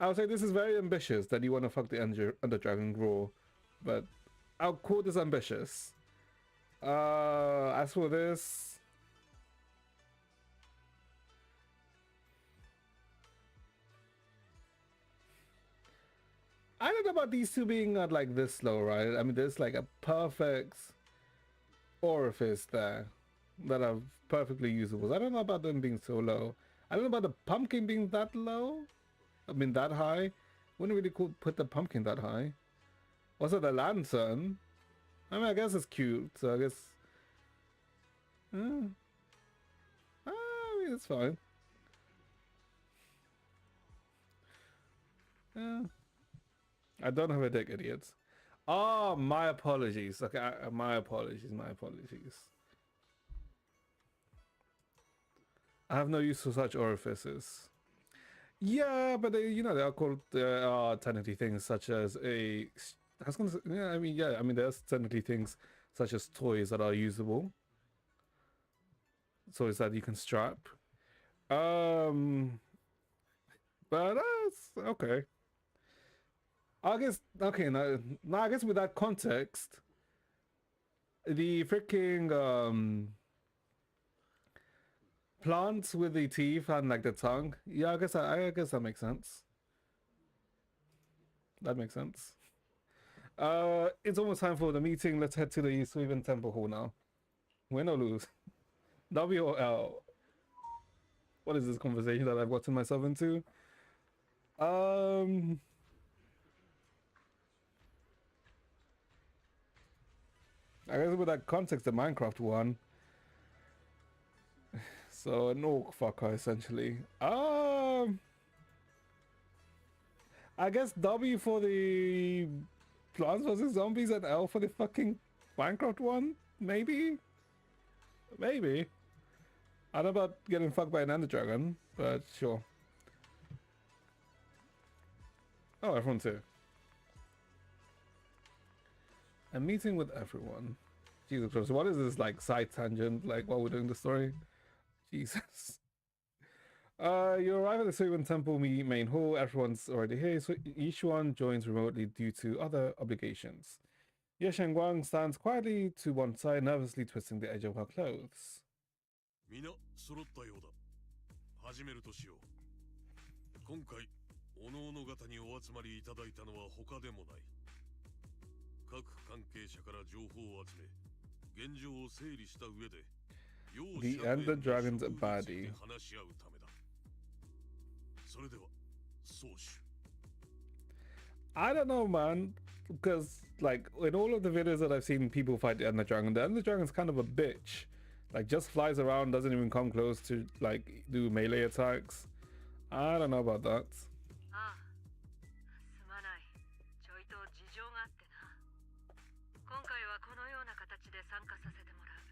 would say this is very ambitious that you want to fuck the Ender Dragon raw, but I'll call this ambitious. As for this, I don't know about these two being at like this low, right? I mean, there's like a perfect orifice there that are perfectly usable. I don't know about them being so low. I don't know about the pumpkin being that low. I mean, that high. Wouldn't really cool put the pumpkin that high. Also, the lantern. I mean, I guess it's cute, so I guess. I mean, it's fine. Yeah. I don't have a dick, idiots. Oh, my apologies. Okay, my apologies. I have no use for such orifices. Yeah, but they, they are called, there are technically things such as I was gonna say, yeah, I mean, there's technically things such as toys that are usable. Toys that you can strap. But that's okay. I guess, okay, now I guess with that context, the freaking, plants with the teeth and like the tongue, yeah, I guess that makes sense. That makes sense. It's almost time for the meeting. Let's head to the Sweven Temple Hall now. Win or lose? W or L? What is this conversation that I've gotten myself into? I guess with that context, the Minecraft one. So an orc fucker, essentially. I guess W for the Plants vs Zombies and L for the fucking Minecraft one? Maybe? Maybe. I don't know about getting fucked by an ender dragon, but sure. Oh, everyone too. A meeting with everyone. Jesus Christ, what is this like side tangent? Like while we're doing the story? Jesus. You arrive at the Suiwon Temple main hall. Everyone's already here, so each one joins remotely due to other obligations. Ye Shengguang stands quietly to one side, nervously twisting the edge of her clothes. みな揃ったようだ。始めるとしよう。今回、おのおの方にお集まりいただいたのは他でもない。各関係者から情報を集め、現状を整理した上で、The Ender Dragon's a baddie. 話し合うためだ。それでは、総主。I don't know, man, because like in all of the videos that I've seen people fight the Ender Dragon's kind of a bitch. Like just flies around, doesn't even come close to like do melee attacks. I don't know about that. ああ、すまない。ちょいと事情があってな。今回はこのような形で参加させてもらう。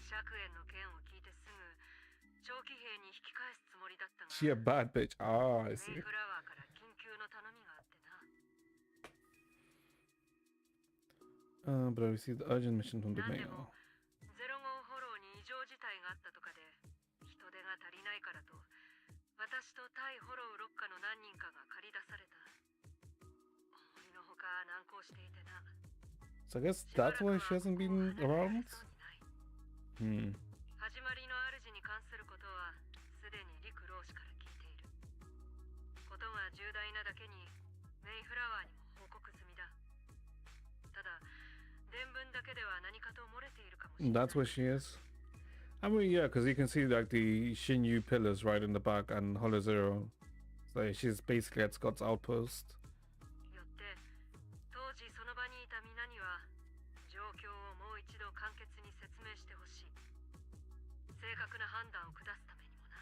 釈炎の件を聞いてすぐ長期兵に引き返すつもりだったが、 She a bad bitch. Ah, I メイ see. フラワーから緊急の頼みがあってな。But I received the urgent mission from the なんで mayor. もゼロ号フォローに異常事態があったとかで人手が足りないからと私と対フォローロッカの何人かが駆り出された。思いのほか難航していてな。 So I guess that's why she hasn't been around. そうにない。 Hmm. 始まりの主に関することはすでに陸老師から聞いている。ことが重大なだけにメイフラワーにも報告済みだ。ただ伝聞だけでは何かと漏れているかもしれない。 That's where she is. I mean, yeah, because you can see like the Shinyu pillars right in the back and Hollow Zero. So she's basically at Scott's outpost. よって当時その場にいた皆には状況をもう一度簡潔に説明してほしい。正確な判断を下すためにもな。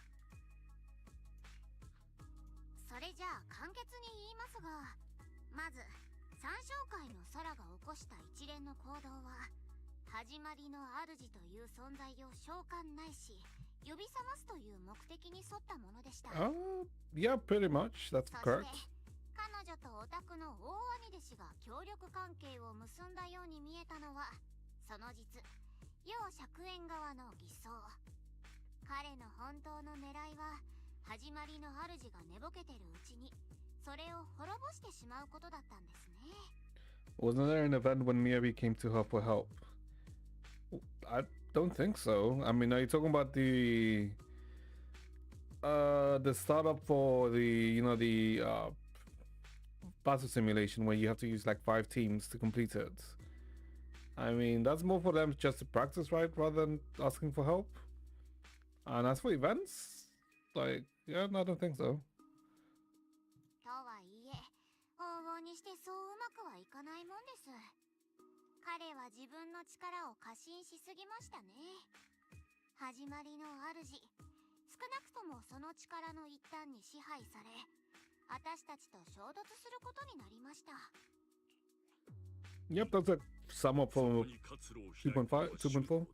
それじゃあ簡潔に言いますが、まず三商会の空が起こした一連の行動は始まりの主という存在を召喚ないし呼び覚ますという目的に沿ったものでした。 Yeah, pretty much. That's そして correct. 彼女とオタクの大兄弟子が協力関係を結んだように見えたのはその実楊釈炎側の偽装。彼の本当の狙いは始まりの主が寝ぼけてるうちにそれを滅ぼしてしまうことだったんですね。 Wasn't there an event when Miyabi came to her for help? I don't think so. I mean, are you talking about the startup for the battle simulation where you have to use like 5 teams to complete it? I mean, that's more for them just to practice, right, rather than asking for help. And as for events, like, yeah, no, I don't think so. とはいえ往々にしてそううまくはいかないもんです。彼は自分の力を過信しすぎましたね。始まりの主、少なくともその力の一端に支配され私たちと衝突することになりました。 Yep, that's a somewhat for 2.5, 2.4.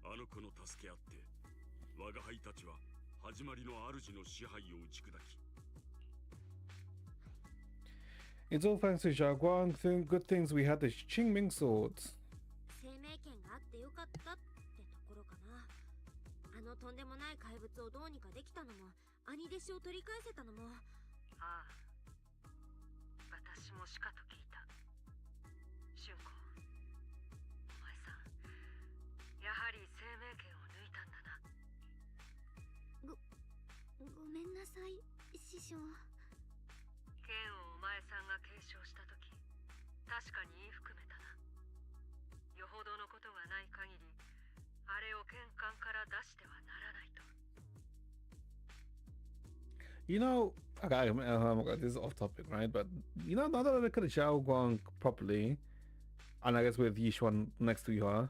あの子の助けあって我が輩たちは始まりの主の支配を打ち砕き It's all thanks to Xiaoguang. Good things we had the Qingming swords. 生命権があってよかったってところかな。あのとんでもない怪物をどうにかできたのも兄弟子を取り返せたのも。ああ、私もしかと聞いた。春子、お前さん、やはり生命権を抜いたんだな。ごめんなさい師匠。剣をお前さんが継承したとき、確かに言い含めたな。よほどのことがない限り、あれを剣関から出してはならないと。You know, okay, this is off topic, right? But you know, now that I look at Xiaoguang properly, and I guess with Yishuan next to her,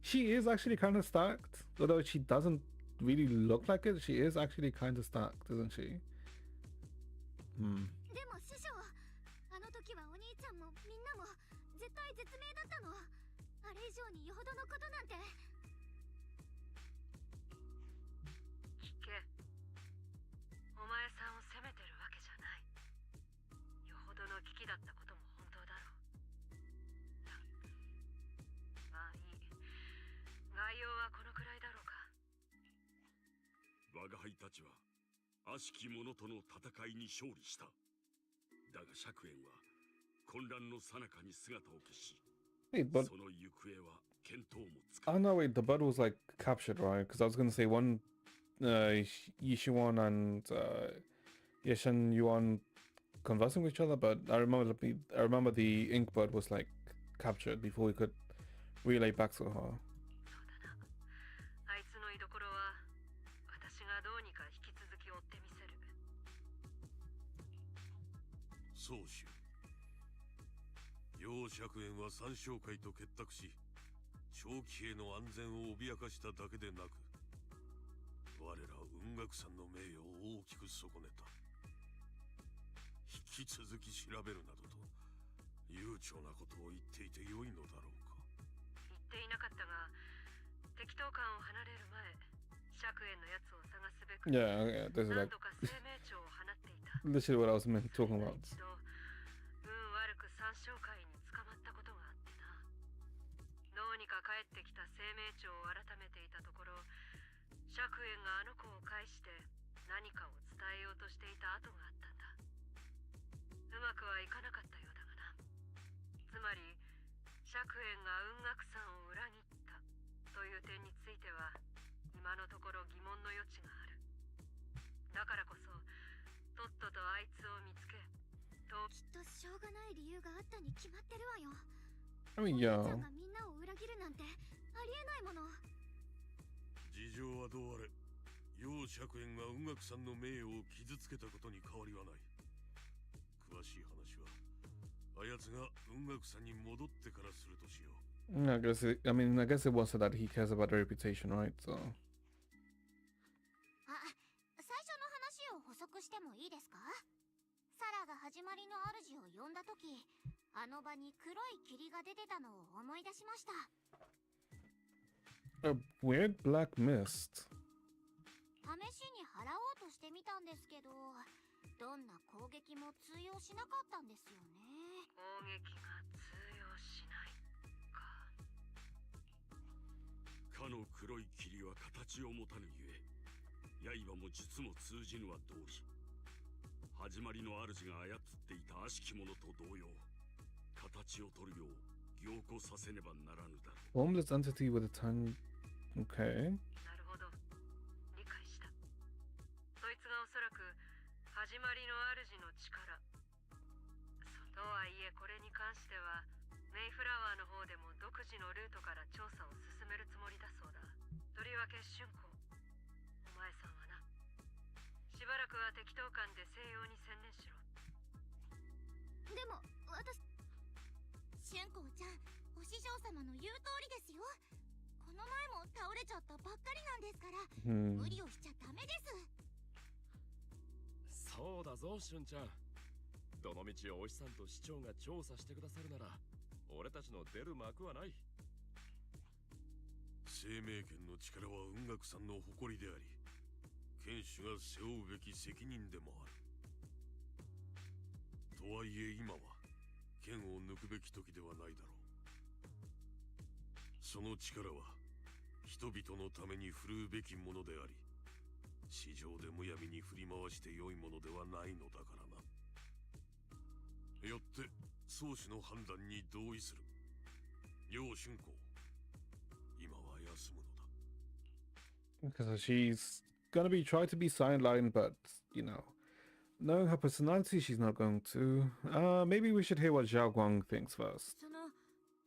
she is actually kind of stacked. Although she doesn't really look like it, she is actually kind of stacked, isn't she? でも師匠、あの時はお兄ちゃんもみんなも絶対絶命だったの。あれ以上によほどのことなんて。聞け。お前さんを責めてるわけじゃない。よほどの危機だったことも本当だろう。まあいい。概要はこのくらいだろうか。我が輩たちは悪しき者との戦いに勝利した。だが釈炎は混乱の最中に姿を消し、 Wait, but その行方は見当もつか oh ない。 no, wait, the bud was like captured, right? Because I was gonna say one, Yishuan and Yeshen Yuan conversing with each other, but I remember the ink bud was like captured before we could relay back to her. そうだな。あいつの居所は私がどうにか引き続き追ってみせる。宗主、楊釈炎は三将会と結託し、長期兵の安全を脅かしただけでなく、我ら雲岳山の名誉を大きく損ねた。引き続き調べるなどと悠長なことを言っていてよいのだろうか。言っていなかったが、適当感を離れる前、釈炎のやつを探すべく Yeah, this is 何 like 度か生命帳を放っていた。 literally what I was talking about. 一度運悪く三将会に捕まったことがあってな。どうにか帰ってきた生命帳を改めていたところ、釈炎があの子を介して何かを伝えようとしていた跡があったんだ。うまくはいかなかったようだがな。つまり釈炎が雲岳山を裏切ったという点については今のところ疑問の余地がある。だからこそとっととあいつを見つけ、きっとしょうがない理由があったに決まってるわよ。 I mean, お姉ちゃ yeah. んがみんなを裏切るなんてありえないもの。事情はどうあれ、楊釈炎が雲岳山の名誉を傷つけたことに変わりはない。詳しい話はあやつが雲岳山に戻ってからするとしよう。 I guess I guess it was so that he cares about the reputation, right? So あ、最初の話を補足してもいいですか？サラが始まりの主を呼んだ時、あの場に黒い霧が出てたのを思い出しました。 a weird black mist. 試しに払おうとしてみたんですけど、どんな攻撃も通用しなかったんですよね。攻撃が通用しないか。かの黒い霧は形を持たぬゆえ、刃も術も通じぬは道理。始まりの主が操っていた悪しき者と同様、形を取るよう凝固させねばならぬだろう。 Formless entity with a tongue. Okay. なるほど、理解した。そいつがおそらく始まりの主の力。とはいえこれに関してはメイフラワーの方でも独自のルートから調査を進めるつもりだそうだ。とりわけ春光、お前さんはな、しばらくは適当感で西洋に専念しろ。でも私、春光ちゃん、お師匠様の言う通りですよ。この前も倒れちゃったばっかりなんですから、無理をしちゃダメです。そうだぞ、しゅんちゃん。どのみちお師さんと市長が調査してくださるなら、俺たちの出る幕はない。生命権の力は雲岳山の誇りであり、剣主が背負うべき責任でもある。とはいえ今は剣を抜くべき時ではないだろう。その力は人々のために振るうべきものであり、市場でむやみに振り回して良いものではないのだからな。よって宗主の判断に同意する。楊春光、今は休むのだ。 Because she's gonna be try to be sidelined, but knowing her personality, she's not going to. Maybe we should hear what Zhao Guang thinks first. その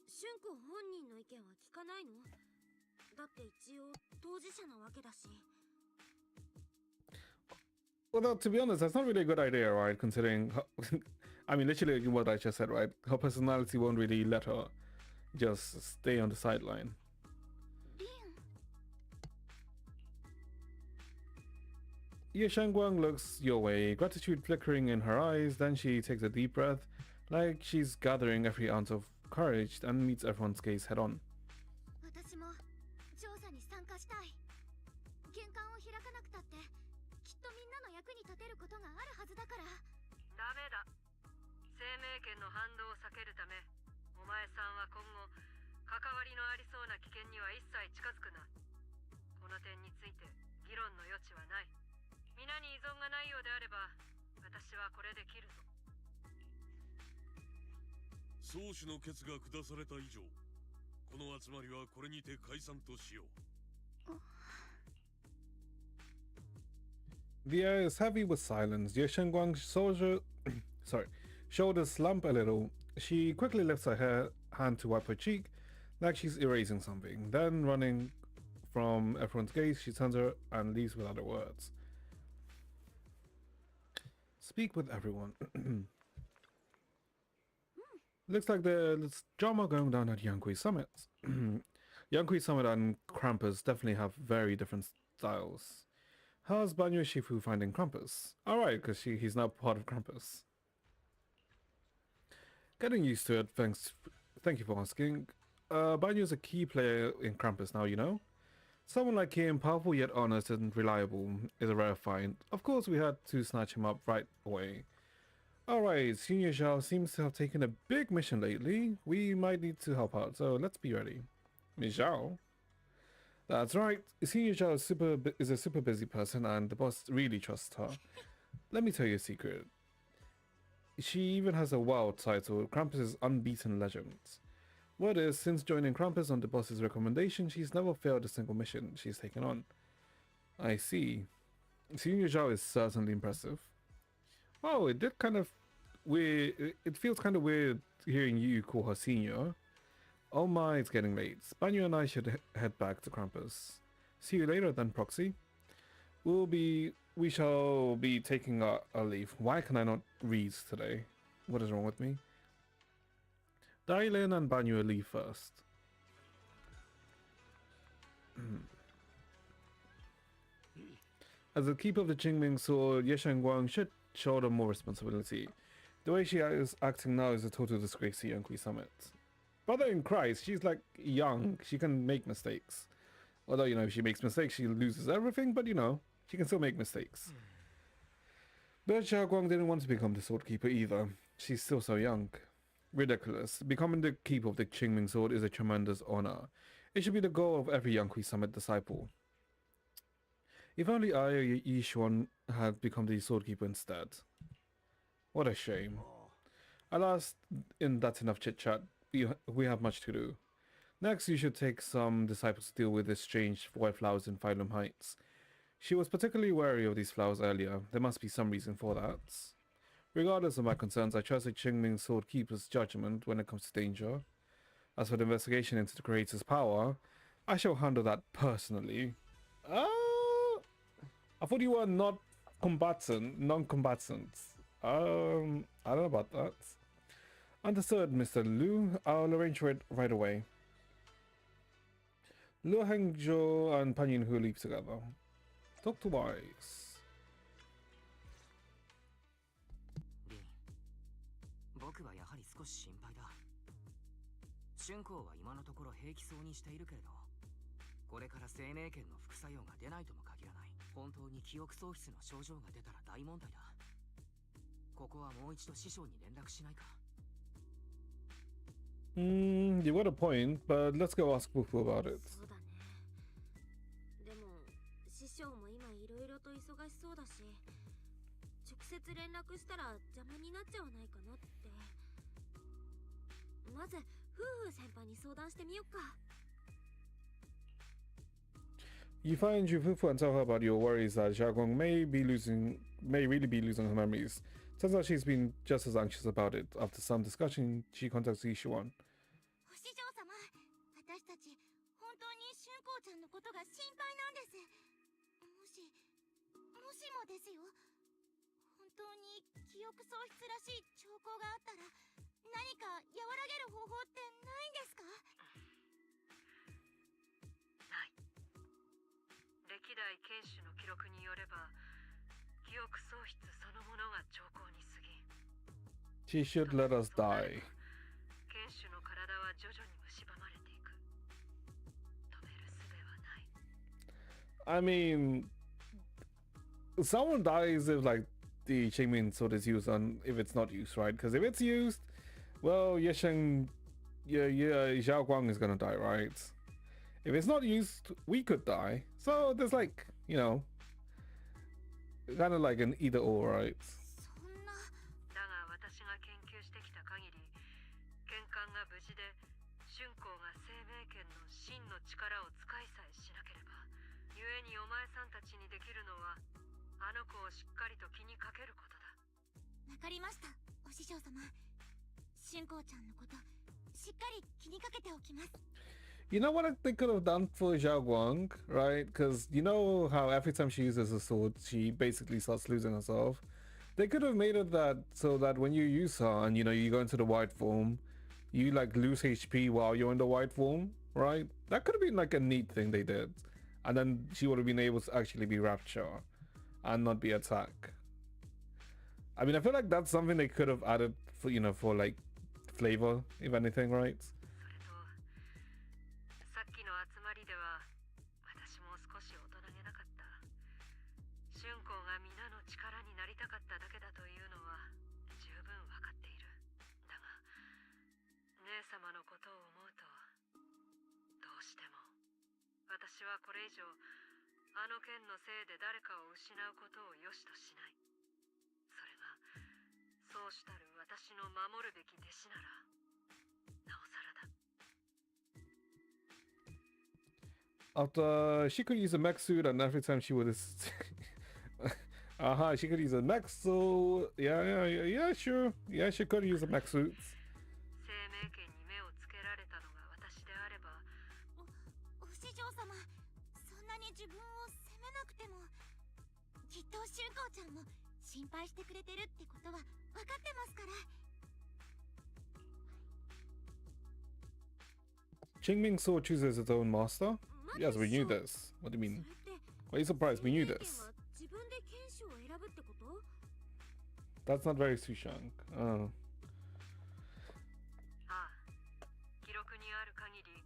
春子本人の意見は聞かないの？だって一応当事者なわけだし。 Well, to be honest, that's not really a good idea, right? Considering, I mean, literally what I just said, right? Her personality won't really let her just stay on the sideline. リン、 Ye Shangguang looks your way, gratitude flickering in her eyes, then she takes a deep breath, like she's gathering every ounce of courage and meets everyone's gaze head on. したい。玄関を開かなくたってきっとみんなの役に立てることがあるはずだから。ダメだ。生命圏の反動を避けるため、お前さんは今後関わりのありそうな危険には一切近づくな。この点について議論の余地はない。皆に依存がないようであれば、私はこれで切るぞ。宗主の決が下された以上、この集まりはこれにて解散としよう。The air is heavy with silence. Ye Shengguang's shoulders slump a little. She quickly lifts her hand to wipe her cheek, like she's erasing something. Then, running from everyone's gaze, she turns her and leaves without a word. Speak with everyone. Looks like there's drama going down at Yankui Summit. Yankui Summit and Krampus definitely have very different styles. How's Banyu Shifu finding Krampus? Alright, because he's now part of Krampus. Getting used to it, thank you for asking. Banyu is a key player in Krampus now, you know? Someone like him, powerful yet honest and reliable, is a rare find. Of course, we had to snatch him up right away. Alright, Senior Zhao seems to have taken a big mission lately. We might need to help out, so let's be ready. Miss Zhao? That's right. Senior Zhao is a super busy person and the boss really trusts her. Let me tell you a secret. She even has a wild title, Krampus' Unbeaten Legend. Word is, since joining Krampus on the boss's recommendation, she's never failed a single mission she's taken on. I see. Senior Zhao is certainly impressive. Oh, it did kind of weird. It feels kind of weird hearing you call her senior. Oh my, it's getting late. Banyu and I should head back to Krampus. See you later then, Proxy. We shall be taking our leave. Why can I not read today? What is wrong with me? Dailin and Banyu leave first. As the keeper of the Qingming sword, Ye Shengguang should shoulder more responsibility. The way she is acting now is a total disgrace to Yankui Summit. Brother in Christ, she's like young. She can make mistakes. Although, you know, if she makes mistakes, she loses everything, but you know, she can still make mistakes. But Xiaoguang didn't want to become the sword keeper either. She's still so young. Ridiculous. Becoming the keeper of the Qingming sword is a tremendous honor. It should be the goal of every Yankui Summit disciple. If only I or Yishuan had become the sword keeper instead. What a shame. Alas, that's enough chit-chat. We have much to do. Next, you should take some disciples to deal with the strange white flowers in Phylum Heights. She was particularly wary of these flowers earlier. There must be some reason for that. Regardless of my concerns, I trust the Qingming Sword Keeper's judgment when it comes to danger. As for the investigation into the creator's power, I shall handle that personally. I thought you were not non-combatant. I don't know about that. Understood, Mr. Liu. I'll arrange for it right away. Liu Hengzhou and Pan Yinhu leave together. Talk to Wise. リン、僕はやはり少し心配だ。春光は今のところ平気そうにしているけれど、これから生命圏の副作用が出ないとも限らない。本当に記憶喪失の症状が出たら大問題だ。ここはもう一度師匠に連絡しないか。You got a point, but let's go ask Fufu about it. そうだね。でも師匠も今いろいろと忙しそうだし、直接連絡したら邪魔になっちゃわないかなって。まず夫婦先輩に相談してみよっか。You find Fufu and tell her about your worries that Xiaoguang may really be losing her memories. Turns out she's been just as anxious about it. After some discussion, she contacts Yishuan. お師匠様、私たち本当に春光ちゃんのことが心配なんです。もしもですよ。本当に記憶喪失らしい兆候があったら、何か和らげる方法ってないんですか？ない。歴代剣士の記録によれば、記憶喪失そのものが兆候に過ぎん。 She should let us die. 剣士の体は徐々に蝕まれていく。止める術はない。I mean, someone dies if like the Qingming sword is used on if it's not used, right? Because if it's used, well, Yesheng, Zhao Guang is gonna die, right? If it's not used, we could die. So there's like, you know, kind of like an either or, right? そんな。だが私が研究してきた限り、剣艦が無事で春光が生命圏の真の力を使いさえしなければ、故にお前さんたちにできるのはあの子をしっかりと気にかけることだ。わかりました、お師匠様。春光ちゃんのこと、しっかり気にかけておきます。You know what they could have done for Zhao Guang, right? Because you know how every time she uses a sword, she basically starts losing herself. They could have made it that so that when you use her and you know you go into the white form, you like lose HP while you're in the white form, right? That could have been like a neat thing they did, and then she would have been able to actually be Rapture and not be Attack. I mean, I feel like that's something they could have added for, you know, for like flavor, if anything, right? さっきの集まりでは私も少し大人げなかった。春光が皆の力になりたかっただけだというのは十分わかっている。だが姉様のことを思うとどうしても私はこれ以上あの剣のせいで誰かを失うことを良しとしない。それがそうしたる私の守るべき弟子ならなおさらだ。After she could use a mech suit, and every time she would, she could use a mech suit. Yeah, sure. Yeah, she could use a mech suit. 生命圏に目をつけられたのが私であれば、お師匠様、そんなに自分を責めなくても、きっと春光ちゃんも心配してくれてるってことは分かってますから。Qingming sword chooses its own master? Yes, we knew this. What do you mean? Why are you surprised? We knew this. 自分で剣士を選ぶってこと？ That's not very Sushang. Oh. ああ、記録にある限り、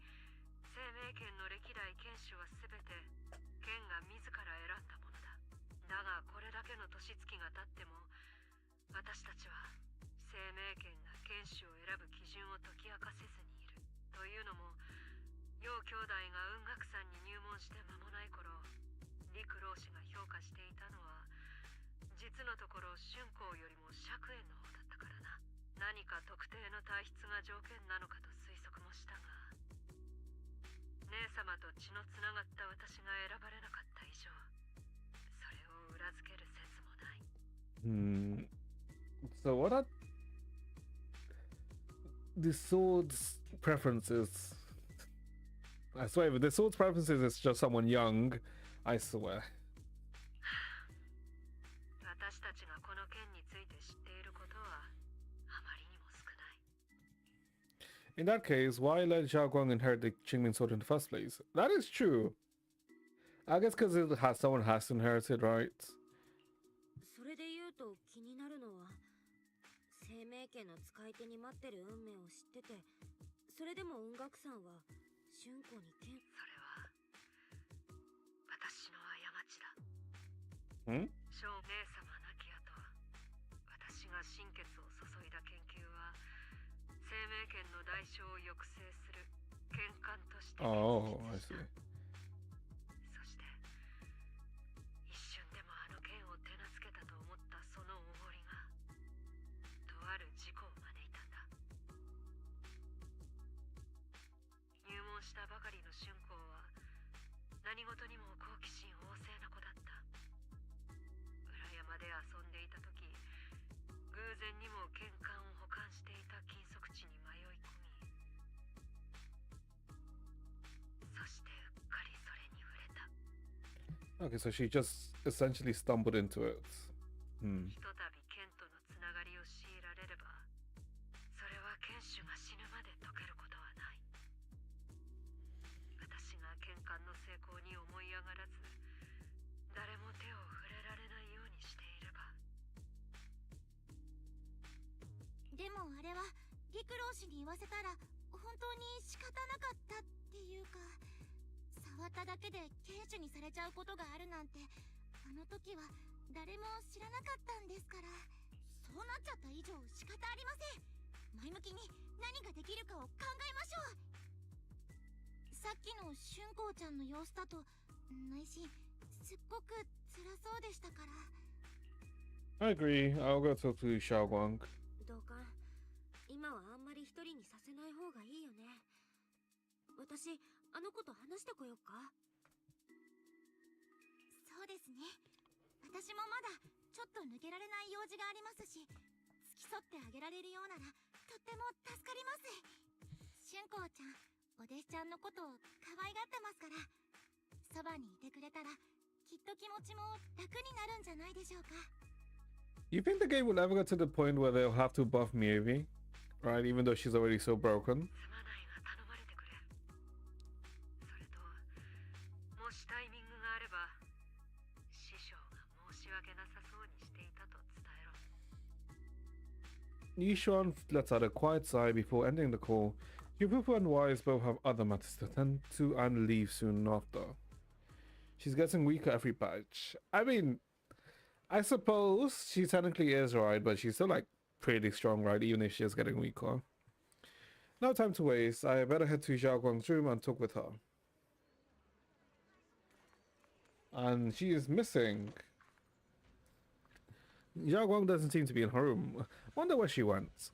生命圏の歴代剣士はすべて剣が自ら選んだものだ。だがこれだけの年月が経っても、私たちは生命圏が剣士を選ぶ基準を解き明かせずにいる。というのも、楊兄弟が雲岳山に入門して間もない頃、陸老師が評価していたのは、実のところ春光よりも釈炎の方だったからな。何か特定の体質が条件なのかと推測もしたが、姉様と血のつながった私が選ばれなかった以上、それを裏付ける説もない。So what are the sword's preferences? I swear, if the sword's preferences is just someone young, I swear. 私たちがこの件について知っていることはあまりにも少ない。In that case, why let Zhao Guang inherit the Qingming sword in the first place? That is true. I guess because someone has to inherit it, right? それで言うと気になるのは、生命圏の使い手に待ってる運命を知ってて、それでも雲岳さんは春光に剣。それは私の過ちだ。少姉様亡き後、私が心血を注いだ研究は生命圏の代償を抑制する剣艦として Oh, I see. そして一瞬でもあの剣を手なずけたと思ったその重りがとある事故を招いたんだ。入門したばかりの春光は何事にも好奇心旺盛な子だった。裏山で遊んでいた時、偶然にも剣艦を保管していた禁足地に迷い込み、そしてうっかりそれに触れた。 Okay, so she just essentially stumbled into it. ひとたび剣とのつながりを強いられれば、それは剣手が死ぬまで解けることはない。私が剣艦の成功に思い上がらず、誰も手を触れられないようにしていれば。でもあれは陸老師に言わせたら本当に仕方なかったっていうか、騒わっただけで刑事にされちゃうことがあるなんて、あの時は誰も知らなかったんですから。そうなっちゃった以上仕方ありません。前向きに何ができるかを考えましょう。さっきの春光ちゃんの様子だと、内心すっごく辛そうでしたから。 I agree. I'll go talk to Xiaoguang. 同感。今はあんまり一人にさせない方がいいよね。私、あの子と話してこようか。そうですね。私もまだちょっと抜けられない用事がありますし、付き添ってあげられるようならとっても助かります。春光ちゃん、お弟子ちゃんのことを可愛がってますから、そばにいてくれたらきっと気持ちも楽になるんじゃないでしょうか。 You think the game will ever get to the point where they'll have to buff Miyavi? Right, even though she's already so broken? すまないが頼まれてくれ。それと、もしタイミングがあれば、師匠が申し訳なさそうにしていたと伝えろ。 Yishuan lets out a quiet sigh before ending the call. Yufufu and Wise both have other matters to attend to and leave soon after. She's getting weaker every patch. I mean, I suppose she technically is right, but she's still like pretty strong, right? Even if she is getting weaker. No time to waste. I better head to Xiao Guang's room and talk with her. And she is missing. Xiao Guang doesn't seem to be in her room. Wonder where she went.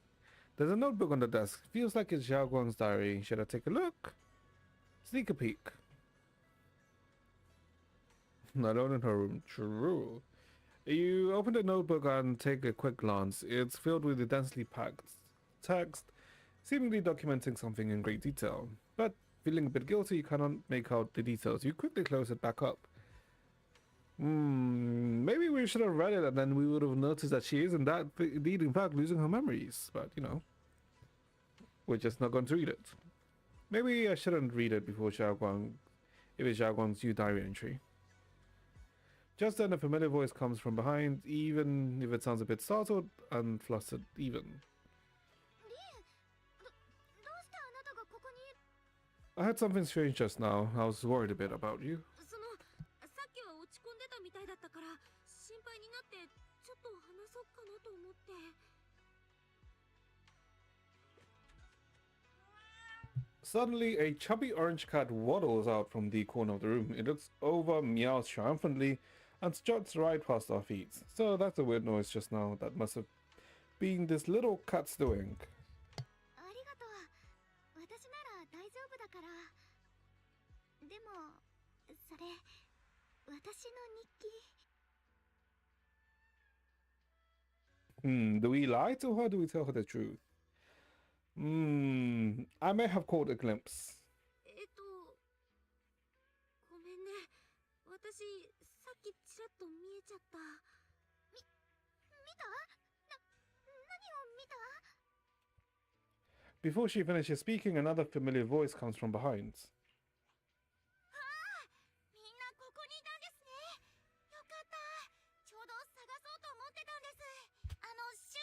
There's a notebook on the desk. Feels like it's Xiao Guang's diary. Should I take a look? Sneak a peek. Alone in her room. True. You open the notebook and take a quick glance. It's filled with a densely packed text, seemingly documenting something in great detail. But feeling a bit guilty, you cannot make out the details. You quickly close it back up. Maybe we should have read it and then we would have noticed that she is indeed in fact losing her memories. But, you know, we're just not going to read it. Maybe I shouldn't read it before Xiao Guang, if it's Xiao Guang's new diary entry. Just then a familiar voice comes from behind, even if it sounds a bit startled and flustered even. I heard something strange just now. I was worried a bit about you. さっきは落ち込んでたみたいだったから、心配になってちょっと話そうかなと思って。Suddenly, a chubby orange cat waddles out from the corner of the room. It looks over, meows triumphantly, and struts right past our feet. So that's a weird noise just now. That must have been this little cat's doing. ありがとう。私なら大丈夫だから。でも、それ、私の日記。Do we lie to her or do we tell her the truth? I may have caught a glimpse. ごめんね。私、さっきちらっと見えちゃった。見た？何を見た？ Before she finishes speaking, another familiar voice comes from behind. みんなここにいたんですね。よかった。ちょうど探そうと思ってたんです。春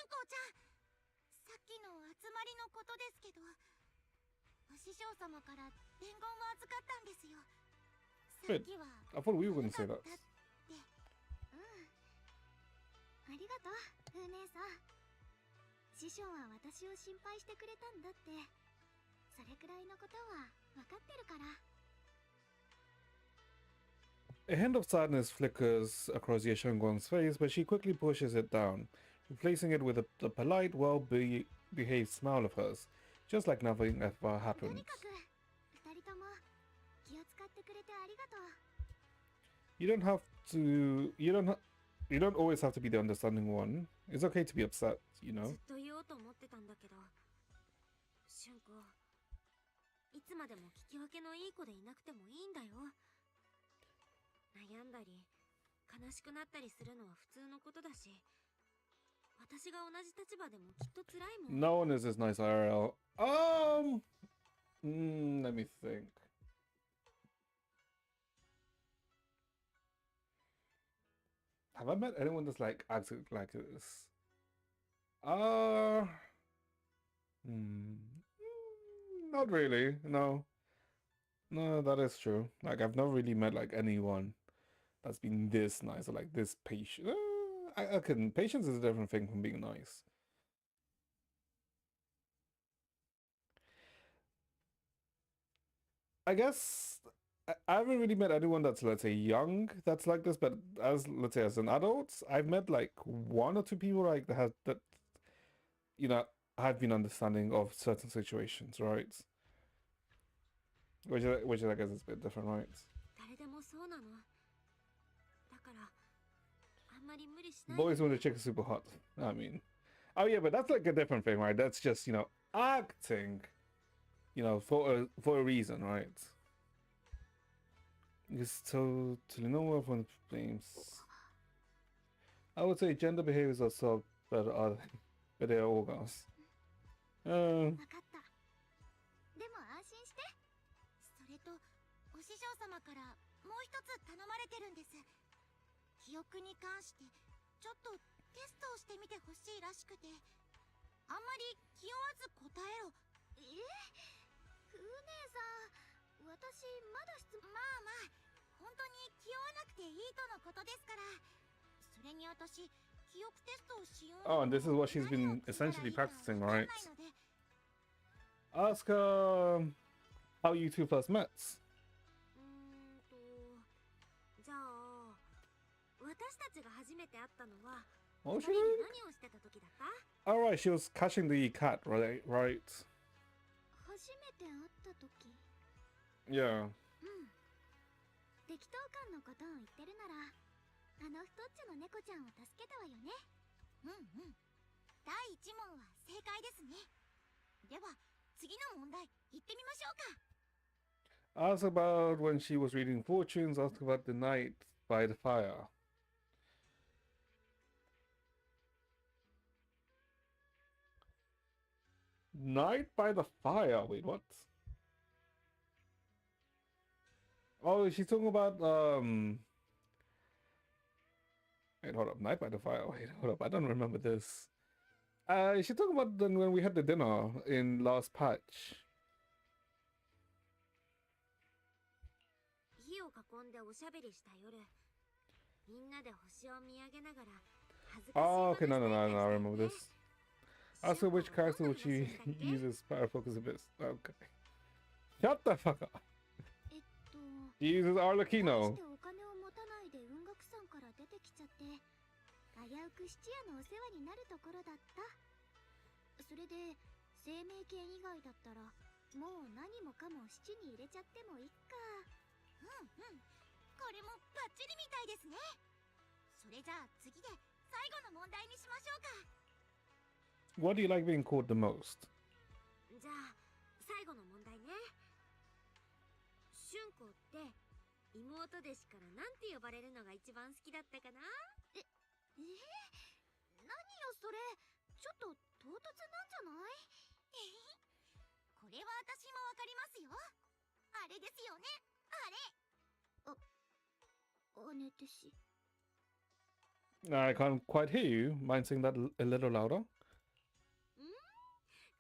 光ちゃん。さっきの集まりのことですけど、お師匠様から伝言を預かったんですよ。さっ Wait, きは I thought we were going to say that. ありがとう、風姉さん。師匠は私を心配してくれたんだって。それくらいのことは分かってるから。A hint of sadness flickers across Ye Shengguang's face, but she quickly pushes it down, replacing it with a polite, well-behaved smile of hers, just like nothing ever と happened. にかく、二人とも気を使ってくれてありがとう。You don't have to. You don't always have to be the understanding one. It's okay to be upset, you ず know. っと言おうと思ってたんだけど、春子、いつまでも聞き分けのいい子でいなくてもいいんだよ。悩んだり、悲しくなったりするのは普通のことだし、私が同じ立場でもきっと辛いもん。 No one is as nice IRL. Let me think. Have I met anyone that's like acted like this? Not really. No. No, that is true. Like I've never really met like anyone that's been this nice or like this patient. I can patience is a different thing from being nice. I guess I haven't really met anyone that's, let's say, young that's like this, but as, let's say, as an adult, I've met like one or two people like that have that, you know, have been understanding of certain situations, right? Which I guess is a bit different, right? 誰でもそうなの。だから、あんまり無理しないで Boys when the chick is super hot. I mean, oh yeah, but that's like a different thing, right? That's just, acting, for a reason, right? Just to know from flames. I would say gender behaviors are so but they're organs. 分かった。でも安心して。それとお師匠様からもう一つ頼まれてるんです。記憶に関してちょっとテストをしてみてほしいらしくて、あんまり気負わず答えろ。クー姉さん、私まだまあまあ、本当に気負わなくていいとのことですから。それに私、記憶テストをしよう。 Oh, and this is what she's been essentially practicing, right? Ask how you two first met. じゃあ、私たちが初めて会ったのは、 Oh, 二 she 人で何をしてた時だった？ Alright, she was catching the cat, right? 初めて会った時。 Yeah. 適当感のことを言ってるなら、あの太っちょの猫ちゃんを助けたわよね。第一問は正解ですね。では次の問題行ってみましょうか。 Ask about when she was reading fortunes. Ask about the night by the fire. Night by the fire? Wait, what? Oh, she's talking about Wait, hold up. Night by the fire. Wait, hold up. I don't remember this. She's talking about when we had the dinner in last patch. 火を囲んでおしゃべりした夜、みんなで星を見上げながら恥ずかしい Oh, 話 okay, no, した no, り no, し no, た I よ remember ね。 this. Ask her which character would she uses parafocus a bit. Okay. Shut the fuck up. She uses どう Arlecchino. してお金を持たないで雲岳山から出てきちゃって、危うく質屋のお世話になるところだった。それで生命剣以外だったらもう何もかも質に入れちゃってもいいか。これもバッチリみたいですね。それじゃあ次で最後の問題にしましょうか。 What do you like being called the most? じゃあ、最後の問題ね。春子って妹弟子からなんて呼ばれるのが一番好きだったかな？何よそれ、ちょっと唐突なんじゃない？これは私もわかりますよ。あれですよね、あれ。姉弟子。 I can't quite hear you. Mind saying that a little louder?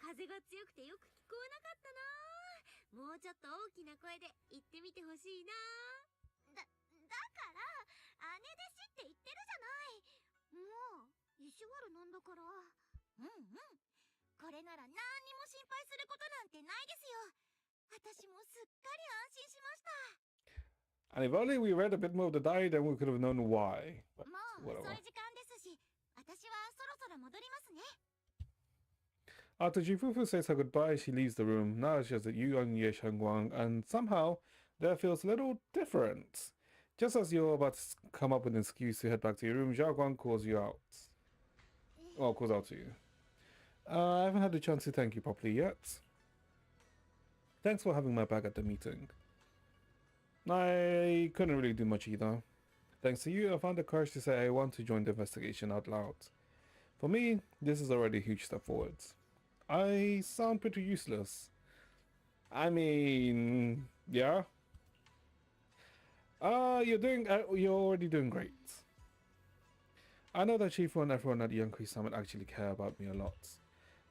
風が強くてよく聞こえなかったな。もうちょっと大きな声で言ってみてほしいな。だから姉弟子って言ってるじゃない。もう意地悪なんだから。これなら何にも心配することなんてないですよ。私もすっかり安心しました。 And if only we read a bit more of the diary, then we could have known why. But もう遅 whatever. い時間ですし、私はそろそろ戻りますね。 After Jifufu says her goodbye, she leaves the room. Now it's just Yu and Ye Shengguang, and somehow there feels a little different. Just as you're about to come up with an excuse to head back to your room, Zhao Guang calls you out. Well, calls out to you. I haven't had the chance to thank you properly yet. Thanks for having my back at the meeting. I couldn't really do much either. Thanks to you, I found the courage to say I want to join the investigation out loud. For me, this is already a huge step forward. I sound pretty useless. I mean, yeah. You're already doing great. I know that Chifu and everyone at the Young Kree Summit actually care about me a lot.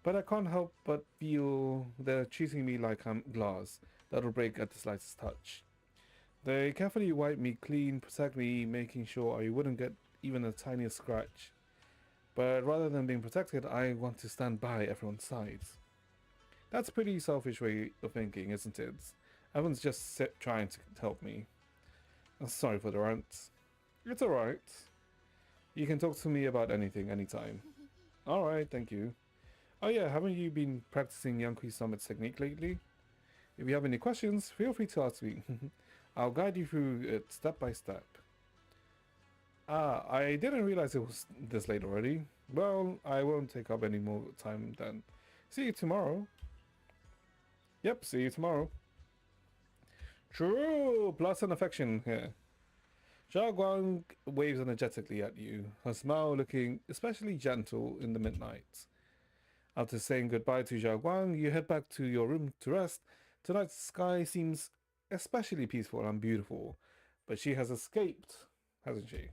But I can't help but feel they're treating me like I'm glass. that'll break at the slightest touch. They carefully wipe me clean, protect me, making sure I wouldn't get even the tiniest scratch. But rather than being protected, I want to stand by everyone's sides. That's a pretty selfish way of thinking, isn't it? Everyone's just trying to help me. I'm sorry for the rant. It's alright. You can talk to me about anything, anytime. Alright, thank you. Oh yeah, haven't you been practicing Yankee Summit's technique lately? If you have any questions, feel free to ask me. I'll guide you through it step by step. Ah, I didn't realize it was this late already. Well, I won't take up any more time then. See you tomorrow. Yep, see you tomorrow. True! Plus an affection here. Zhao Guang waves energetically at you, her smile looking especially gentle in the midnight. After saying goodbye to Zhao Guang, you head back to your room to rest. Tonight's sky seems especially peaceful and beautiful, but she has escaped, hasn't she?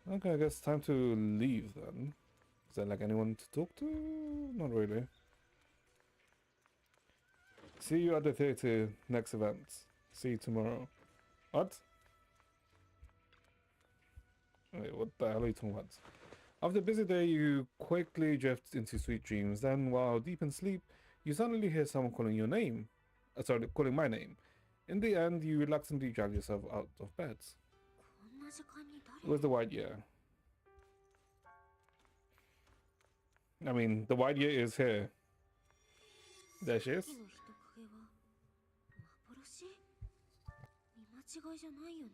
Okay, I guess time to leave then. Is there like anyone to talk to? Not really. See you at the theater next event. See you tomorrow. What? Wait, what the hell are you talking about? After a busy day, you quickly drift into sweet dreams. Then, while deep in sleep, you suddenly hear someone calling your name. Sorry, calling my name. In the end, you reluctantly drag yourself out of bed. It was the white year. I mean, the white year is here. There she is. 見間違いじゃないよね。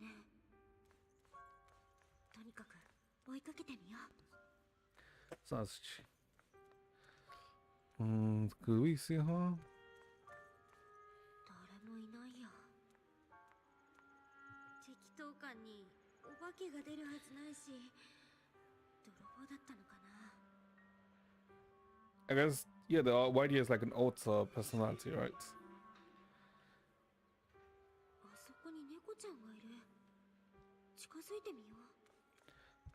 とにかく追いかけてみよう。Sausage. Could we see her? 誰もいないや。適当感にお化けが出るはずないし、泥棒だったのかな。I guess, yeah, the white year is like an alter personality, right? あそこに猫ちゃんがいる。近づいてみよ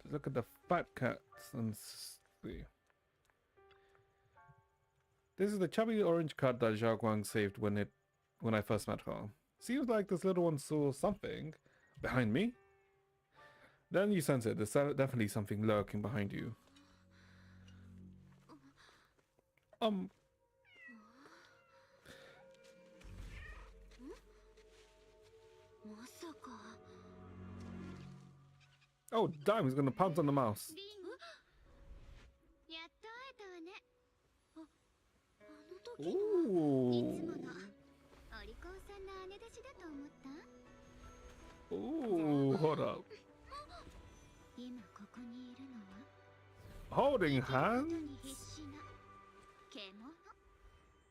う。 Look at the fat cat and see. This is the chubby orange cat that Zhao Guang saved when I first met her. Seems like this little one saw something behind me. Then you sense it. There's definitely something lurking behind you. まさか。 Oh, damn, he's gonna pounce on the mouse. やっと会えたわね。あの時の。いつ Ooh. ものお利口さんな姉弟子だと思った。 Ooh, hold up. 今ここにいるのは Holding 生きること hands? に必死な獣。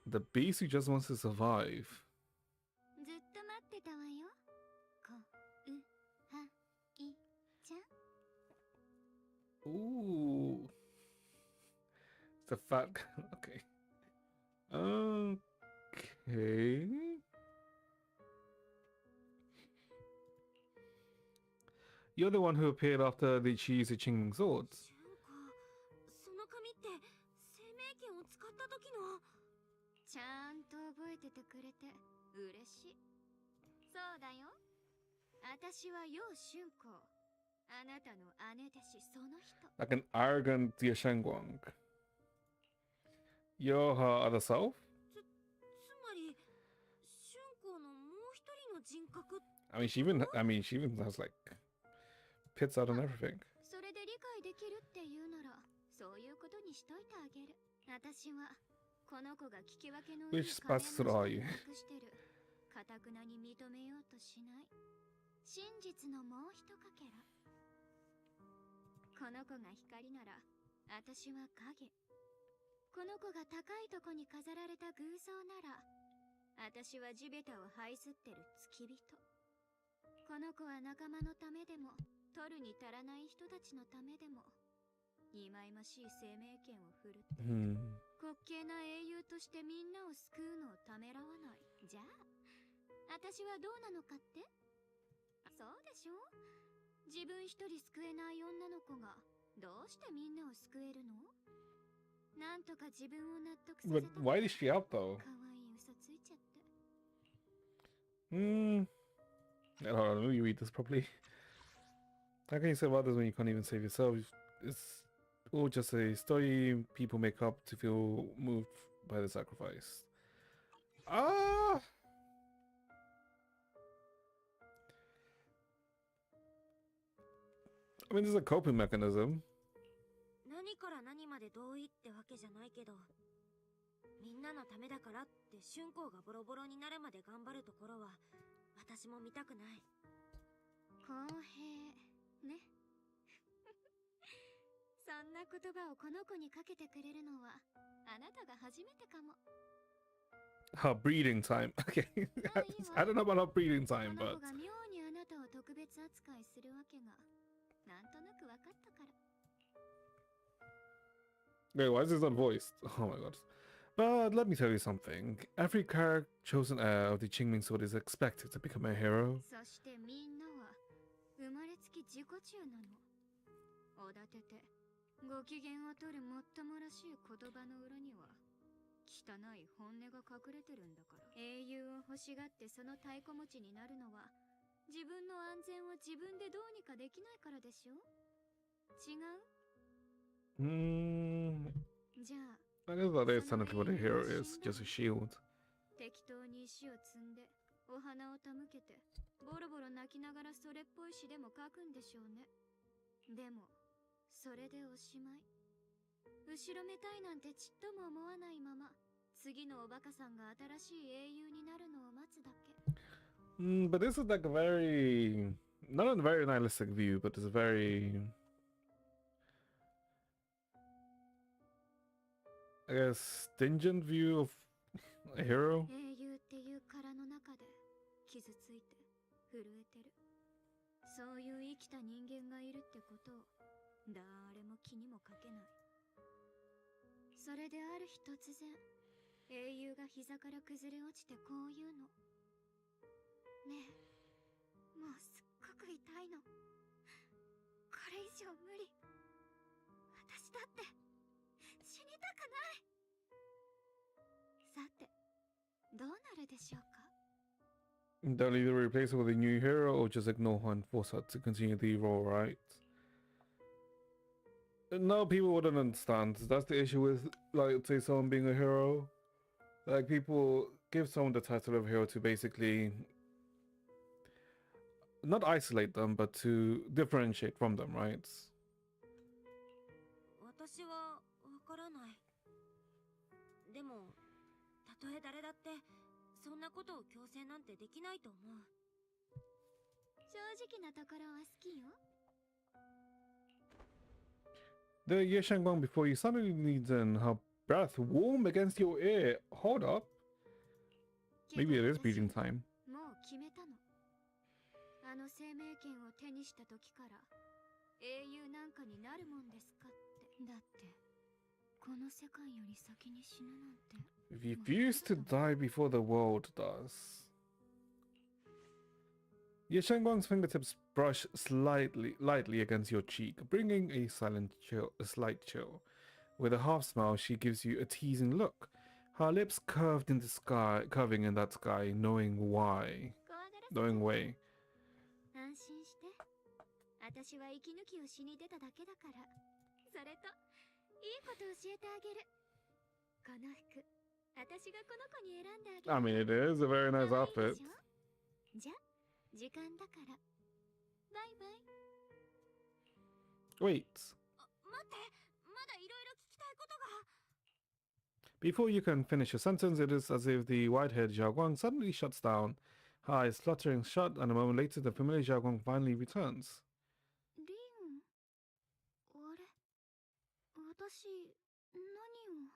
The beast who just wants to survive. ずっと待ってたわよ。こうはいちゃん。 Ooh. It's a fat okay. Okay. You're the one who appeared after the cheese Qing swords. その紙って生命剣を使った時の。ちゃんと覚えててくれて嬉しい。そうだよ。私は楊春光。あなたの姉弟子その人。 Like an arrogant Ye Shengguang. You're her other self? つまり春光のもう一人の人格。 I mean, she even has like pits out and everything. それで理解できるって言うならそういうことにしといてあげる。私はこの子が聞き分けのいい Which 仮面の bastard are you? 人を隠してる。かたくなに認めようとしない。真実のもう一かけら。この子が光なら私は影。この子が高いとこに飾られた偶像なら私は地べたを這いずってる付き人。この子は仲間のためでも取るに足らない人たちのためでも忌々しい生命権を振るっている。滑稽な英雄としてみんなを救うのをためらわない。じゃあ私はどうなのかって。そうでしょ。自分一人救えない女の子がどうしてみんなを救えるの。なんとか自分を納得させ But た why is she out though? 可愛い嘘ついちゃって。 I don't know, let me read this properly. How can you save others when you can't even save yourself? It's all just a story people make up to feel moved by the sacrifice. Ah! I mean, this is a coping mechanism. 何から何まで同意ってわけじゃないけど、みんなのためだからって春光がボロボロになるまで頑張るところは私も見たくない。公平ね。そんな言葉をこの子にかけてくれるのはあなたが初めてかも。Her breeding time. Okay. I don't know about her breeding time, この but 子が妙にあなたを特別扱いするわけがなんとなく分かったから。 wait, why is this unvoiced? Oh my god. But let me tell you something. Every character chosen heir of the Qingming Sword is expected to become a hero. そしてみんなは生まれつき自己中なの。おだててご機嫌を取るもっともらしい言葉の裏には汚い本音が隠れてるんだから。英雄を欲しがってその太鼓持ちになるのは自分の安全を自分でどうにかできないからでしょ。違う？ じゃあ I guess that is technically what a hero is, just a shield. 適当に石を積んでお花を手向けてボロボロ泣きながらそれっぽい詩でも書くんでしょうね。でもそれでおしまい。後ろめたいなんてちっとも思わないまま次のおバカさんが新しい英雄になるのを待つだけ。 But this is like a very, not a very nihilistic view, but it's a very, I guess, stingent view of a hero. 英雄っていう殻の中で傷ついて震えてる。そういう生きた人間がいるってことを誰も気にもかけない。それである日突然英雄が膝から崩れ落ちてこう言うの。ねえ、もうすっごく痛いの。これ以上無理。私だって死にたくない。さてどうなるでしょうか。 They'll either replace her with a new hero or just ignore her and force her to continue the role, right? No, people wouldn't understand. That's the issue with, like, say, someone being a hero. Like, people give someone the title of hero to basically not isolate them, but to differentiate from them, right? 私はわからない。でもたとえ誰だってそんなことを強制なんてできないと思う。正直なところは好きよ。 The Ye Shangguang before you suddenly needs in her breath warm against your ear. Hold up. Maybe it is breathing time. もう決めたの。あの生命権を手にした時から英雄なんかになるもんですかって。だってこの世界より先に死ぬなんて。 If you refuse to die before the world does. Ye Shangguang's fingertips brush lightly against your cheek, bringing a slight chill. With a half smile, she gives you a teasing look. Her lips curving in that sky, knowing way. 安心して。私は息抜きをしに出ただけだから。それといいこと教えてあげる。この服、私がこの子に選んであげる。 I mean, it is a very nice outfit. じゃ、時間だから。バイバイ。 Wait. 待って、まだいろいろ聞きたいことが。 Before you can finish your sentence, it is as if the white-haired Xiaoguang suddenly shuts down, her eyes fluttering shut, and a moment later the familiar Xiaoguang finally returns. リン、あれ、私、何を。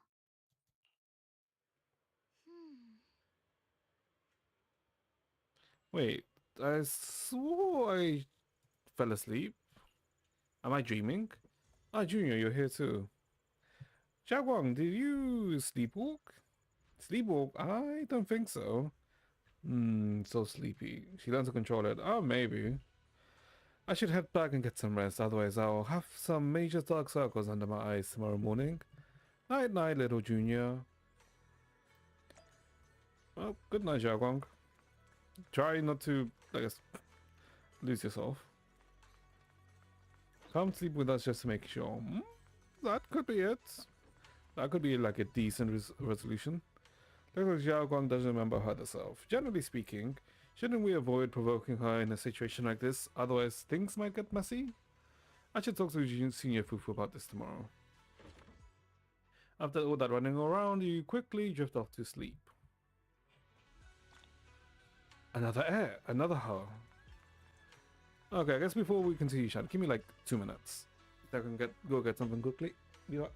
Wait, I swore I fell asleep. Am I dreaming? Ah, Junior, you're here too. Xiaoguang, did you sleepwalk? Sleepwalk? I don't think so. So sleepy. She learned to control it. Oh, maybe. I should head back and get some rest, otherwise I'll have some major dark circles under my eyes tomorrow morning. Night night, little junior. Well, good night, Xiaoguang. Try not to, I guess, lose yourself. Come sleep with us just to make sure. That could be it. That could be like a decent resolution. Looks like Xiao Guang doesn't remember her herself. Generally speaking, shouldn't we avoid provoking her in a situation like this? Otherwise, things might get messy. I should talk to Senior Fufu about this tomorrow. After all that running around, you quickly drift off to sleep. Another air, another her. Okay, I guess before we continue, Shan, give me like 2 minutes. I can go get something quickly. Be right.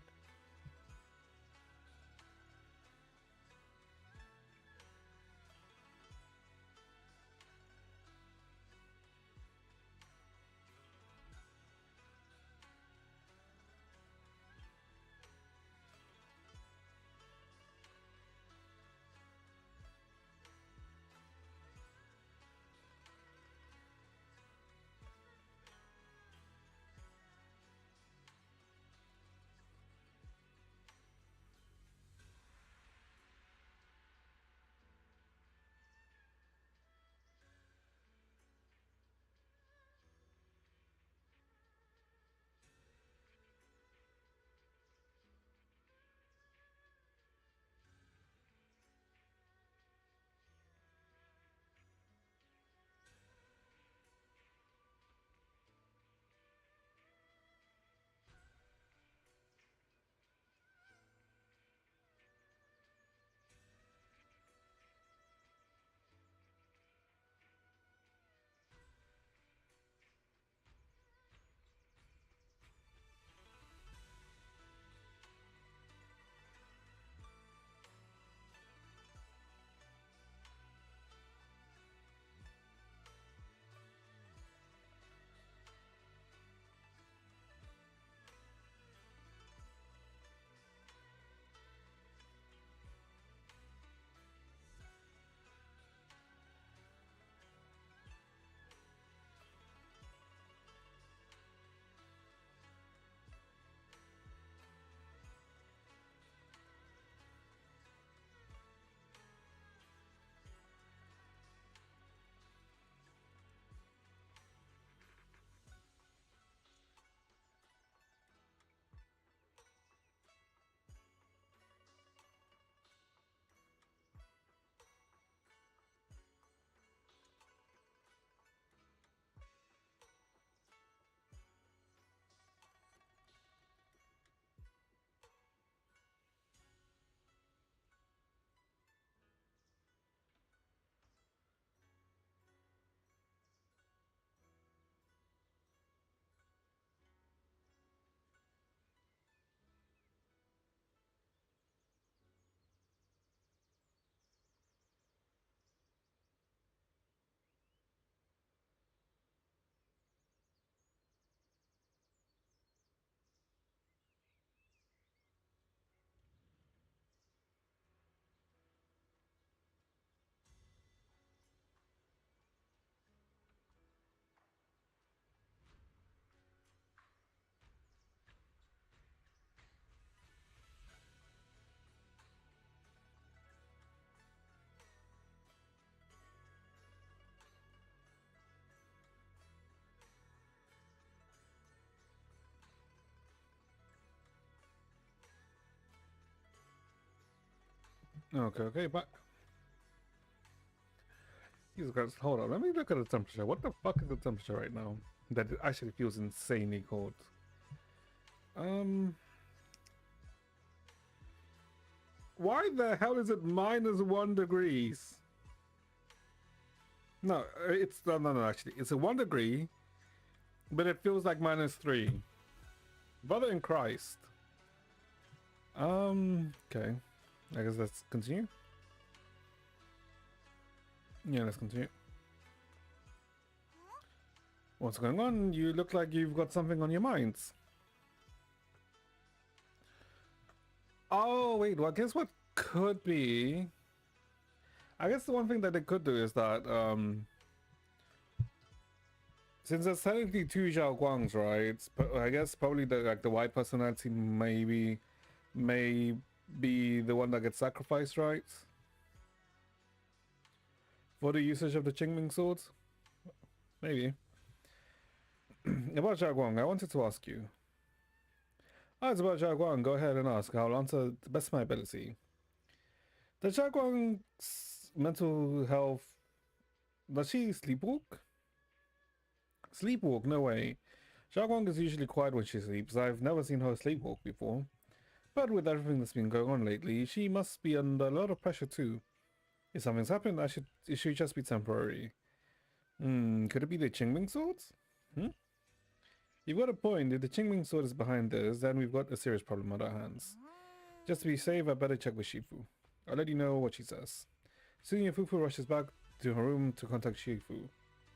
Okay, but Jesus Christ, hold on. Let me look at the temperature. What the fuck is the temperature right now? That it actually feels insanely cold. Why the hell is it -1 degrees? No, it's no, actually, it's a 1 degree, but it feels like -3. Brother in Christ. Okay. I guess let's continue. Yeah, let's continue. What's going on? You look like you've got something on your minds. Oh, wait, well, I guess what could be... I guess the one thing that they could do is that, since there's technically 2 Xiao Guangs, right? I guess probably the white personality maybe may be the one that gets sacrificed, right? For the usage of the Qingming swords? Maybe. About Jaguang, I wanted to ask you. Oh, it's about Jaguang. Go ahead and ask. I'll answer to the best of my ability. Does Jaguang's mental health... Does she sleepwalk? Sleepwalk? No way. Jaguang is usually quiet when she sleeps. I've never seen her sleepwalk before. But with everything that's been going on lately, she must be under a lot of pressure too. If something's happened, it should just be temporary. Could it be the Qingming swords? You've got a point. If the Qingming sword is behind this, then we've got a serious problem on our hands. Just to be safe, I better check with Shifu. I'll let you know what she says. Soon Fufu rushes back to her room to contact Shifu,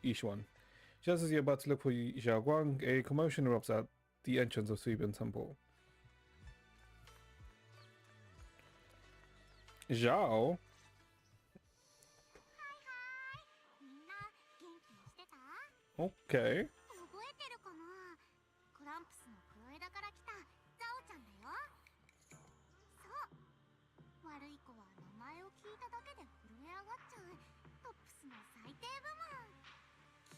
Ishuan. Just as you're about to look for Xiaoguang, a commotion erupts at the entrance of Suibin Temple. Zhao? Okay. 覚えてるかな。クランプスの黒枝から来たザオちゃんだよ。そう。悪い子は名前を聞いただけで震え上がっちゃうトップスの最低部門。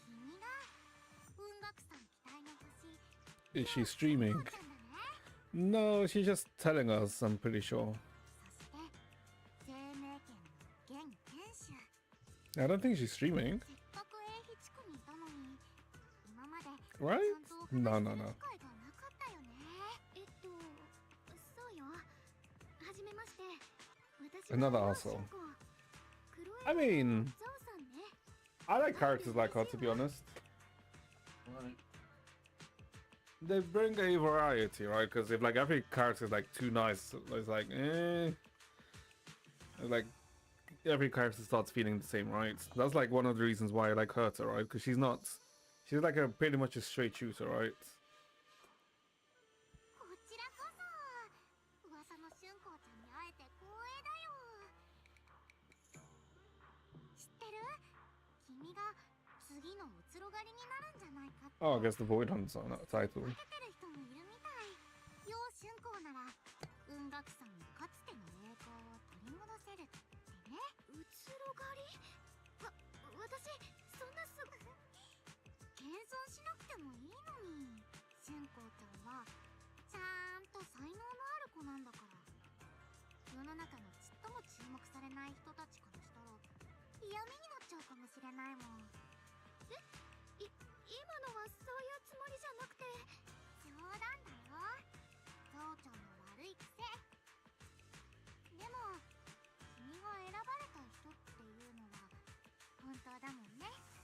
君が文学さん期待の星。Is she streaming? No, she's just telling us, I'm pretty sure. I don't think she's streaming. Right? No, no, no. Another asshole. I mean, I like characters like her, to be honest. They bring a variety, right? Because if like every character is like too nice, it's like, like every character starts feeling the same, right? That's like one of the reasons why I like Herta, right? Because she's like a pretty much a straight shooter, right? Oh, I guess the Void Hunt's on that title.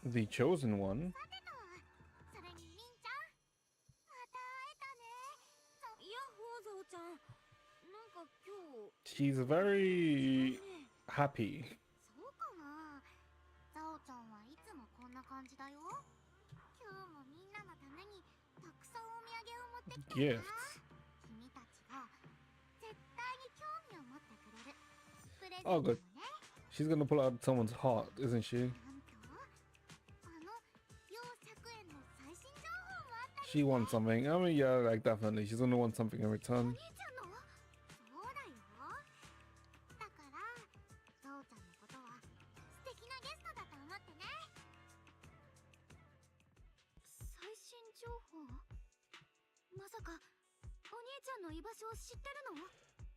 The chosen one. She's very happy. Gifts. Oh, good. She's gonna pull out someone's heart, isn't she? She wants something. I mean, yeah, like definitely. She's gonna want something in return.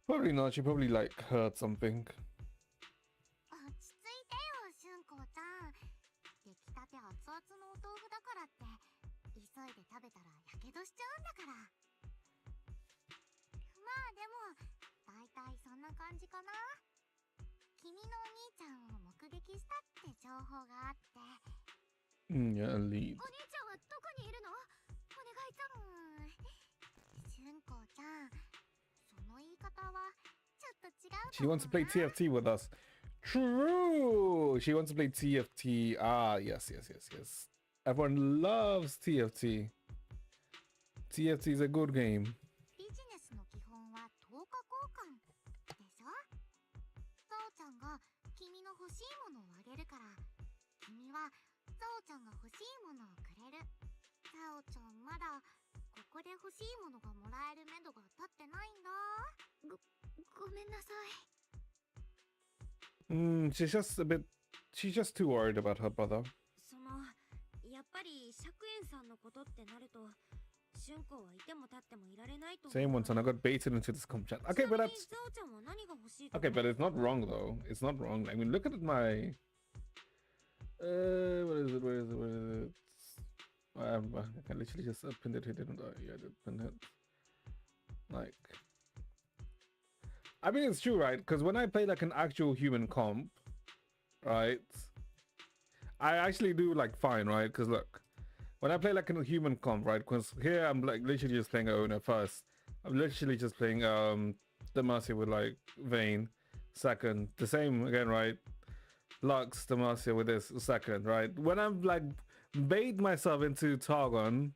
Probably not. She probably like heard something. Yeah, lead. She wants to play TFT with us. True! She wants to play TFT. Ah, yes. Everyone loves TFT. TFT is a good game. ごめんなさい。She's just a bit. She's just too worried about her brother. そのやっぱり釈園さんのことってなると春子はいても立ってもいられないと思う。 Same one, son. I got baited into this comp chat. Okay, but that's ザオちゃんは何が欲しいと okay, but it's not wrong though. It's not wrong. I mean, look at my. What is it? Where is it? Where is it? I can literally just pinned it here, didn't I? Yeah, I did pin it. Like, I mean, it's true, right? Because when I play like an actual human comp, right, I actually do like fine, right? Because look, when I play like a human comp, right? Because here I'm like literally just playing owner first. I'm literally just playing the Mercy with like Vayne second. The same again, right? Lux, the Mercy with this second, right? When I'm like bait myself into Targon,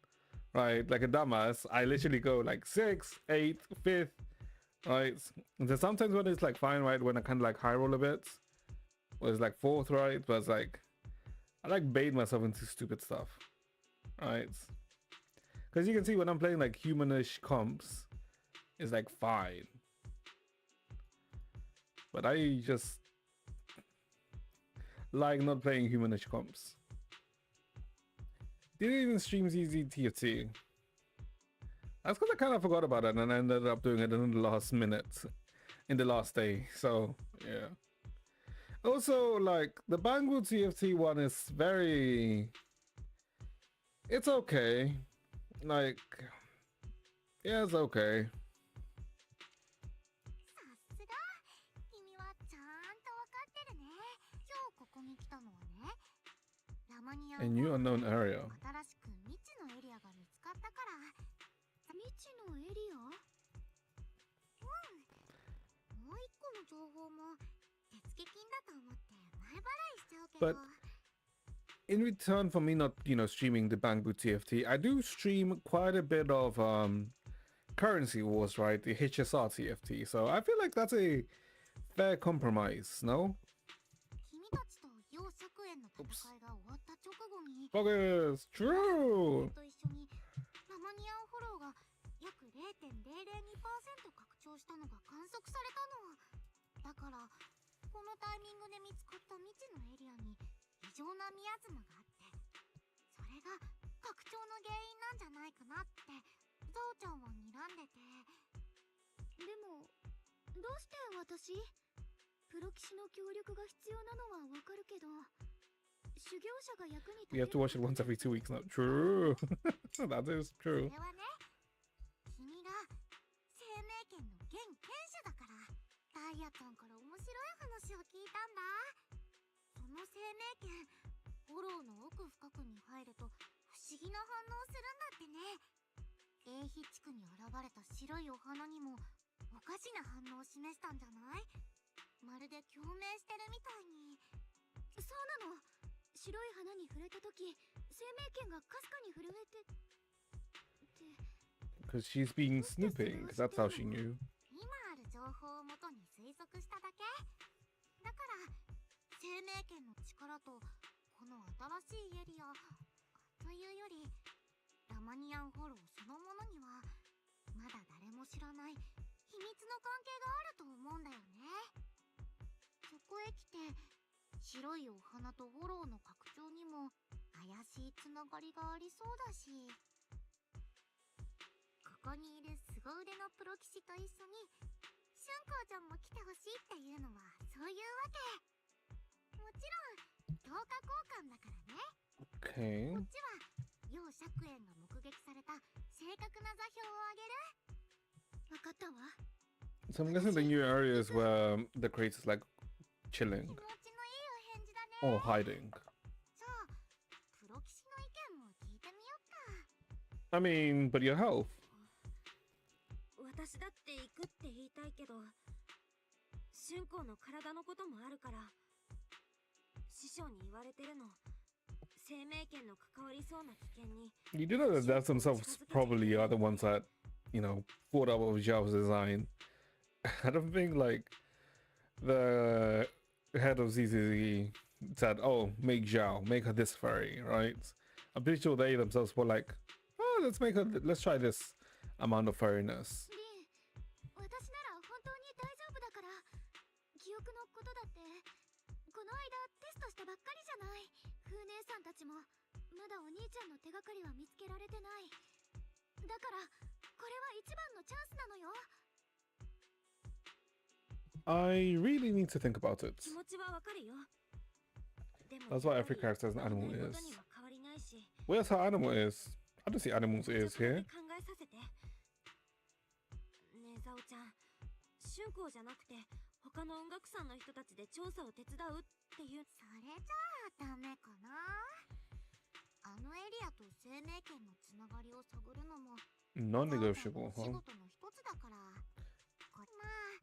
right, like a dumbass, I literally go like 6th, 8th, 5th, right? And then sometimes when it's like fine, right, when I kind of like high roll a bit, where it's like 4th, right, but it's like I like bait myself into stupid stuff, right? Because you can see when I'm playing like humanish comps, it's like fine, but I just like not playing humanish comps. Didn't even stream ZZTFT. That's because I kind of forgot about it and I ended up doing it in the last minute, in the last day. So yeah. Also, like the Banggood TFT one is very. It's okay. Like, yeah, it's okay. さすが君はちゃんと分かってるね。今日ここに来たのはね、ラマニア A new unknown area. 新しく未知のエリアが見つかったから。未知のエリア？もう一個の情報も手付金だと思って前払いしちゃうけど。 But in return for me not, streaming the Banggood TFT, I do stream quite a bit of currency wars, right? The HSR TFT. So I feel like that's a fair compromise, no? 君たちと楊釈園の戦いが終わった直後に Focus! True! と一緒にラマニアンフォローが約 0.002% 拡張したのが観測されたの。だからこのタイミングで見つかった未知のエリアに異常なミアズマがあって、それが拡張の原因なんじゃないかなってゾウちゃんは睨んでて。でもどうして私？プロ騎士の協力が必要なのはわかるけど、修行者が役に立てる。 We have to watch it once every 2 weeks now. True. That is そ true. れはね、君が生命圏の現権者だから。ダイヤちゃんから面白い話を聞いたんだ。その生命圏、フォローの奥深くに入ると不思議な反応するんだってね。英ヒ地区に現れた白いお花にもおかしな反応を示したんじゃない？まるで共鳴してるみたいに。そうなの。白い花に触れた時、生命圏がかすかに震えて。 Because she's been snooping. That's how she knew. 今ある情報をもとに推測しただけだから、生命圏の力とこの新しいエリアというよりラマニアンフォローそのものにはまだ誰も知らない秘密の関係があると思うんだよね。そこへ来て白いお花とフォローの拡張にも怪しいつながりがありそうだし、ここにいる凄腕のプロ騎士と一緒に春光ちゃんも来てほしいっていうのはそういうわけ。もちろん10日交換だからね。 Okay. こっちは楊釈園が目撃された正確な座標をあげる。わかったわ。 So I'm guessing the new area is where the creator's like chilling 気持ちのいいお返事だね。 or hiding. じゃあプロ騎士の意見も聞いてみよっか。 I mean, but your health. 私だって行くって言いたいけど、春光の体のこともあるから。師匠に言われてるの。生命圏の関わりそうな危険に。 You do know that devs themselves probably are the ones that, thought up of Zhao's design. I don't think like the head of ZZZ said, "Oh, make Zhao, make her this furry," right? I'm pretty sure they themselves were like, "Oh, let's try this amount of furriness." リン、私なら本この間テストしたばっかりじゃない。風姉さんたちもまだお兄ちゃんの手がかりは見つけられてない。だからこれは一番のチャンスなのよ。 I really need to think about it. 気持ちはわかるよ。でも That's what every character has an animal 危ないこ is. とには変わりないし、 Where's her animal is? I don't see animals ears 考 here. えさせて。ねえザオちゃん、春光じゃなくて他の音楽さんの人たちで調査を手伝うっていう。それじゃあダメかな。あのエリアと生命圏のつながりを探るのも Non-negotiable, 仕 huh? 事の一つだから。まあ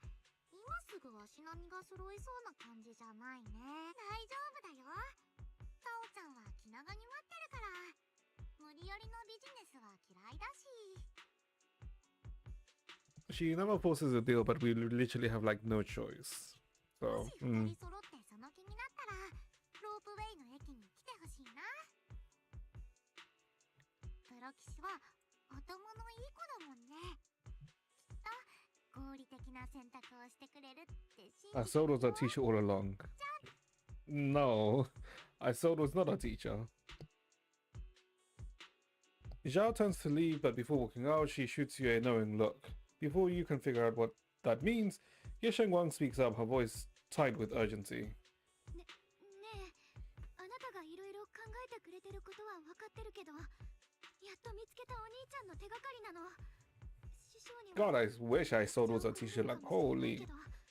今すぐ足並みが揃いそうな感じじゃないね。大丈夫だよ。タオちゃんは気長に待ってるから。無理やりのビジネスは嫌いだし。 She never forces a deal, but we literally have like no choice. も So, し二人揃ってその気になったらロープウェイの駅に来てほしいな。プロ騎士は頭のいい子だもんね。きっと合理的な選択をしてくれるって信じてるよ。 I sold was our teacher all along. No, I sold was not our teacher. Zhao turns to leave, but before walking out, she shoots you a knowing look. Before you can figure out what that means, Ye Shengwang speaks up, her voice tied with urgency. ねえ、あなたがいろいろ考えてくれてることは分かってるけど、やっと見つけたお兄ちゃんの手がかりなの。師匠に God, I wish I sold was a teacher. Like, holy.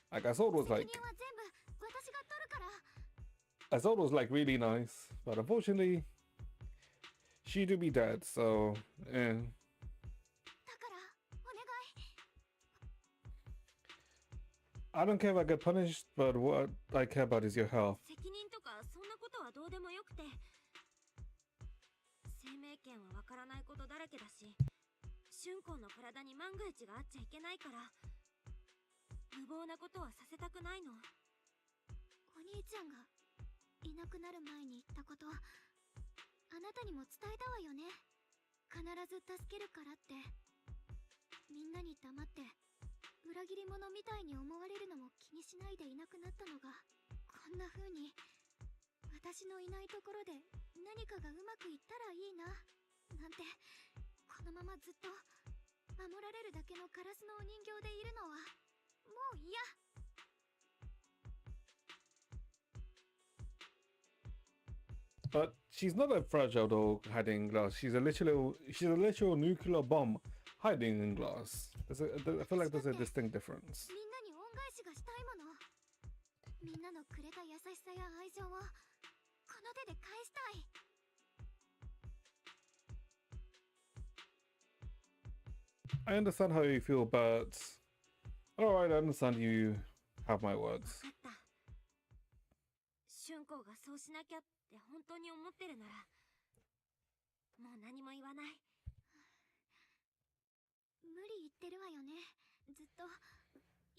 Like, I sold was 責 like, 任は全部私が取るから。 I sold was like really nice, but unfortunately, she do be dead, so, eh. だからお願い。 I don't care if I get punished, but what I care about is your health. 責任とかそんなことはどうでもよくて、生命圏はわからないことだらけだし、春光の体に万が一があっちゃいけないから、無謀なことはさせたくないの。お兄ちゃんがいなくなる前に言ったこと、あなたにも伝えたわよね。必ず助けるからって。みんなに黙って裏切り者みたいに思われるのも気にしないでいなくなったのが、こんな風に私のいないところで何かがうまくいったらいいななんて、このままずっと守られるだけのカラスのお人形でいるのはもう嫌。 But she's not a fragile doll hiding in glass. She's a literal nuclear bomb hiding in glass. I feel like there's a distinct difference. みんなに恩返しがしたいもの。みんなのくれた優しさや愛情をこの手で返したい。 I understand how you feel, but alright, I understand you have my words. 分かった。春光がそうしなきゃって本当に思ってるなら、もう何も言わない。無理言ってるわよね。ずっと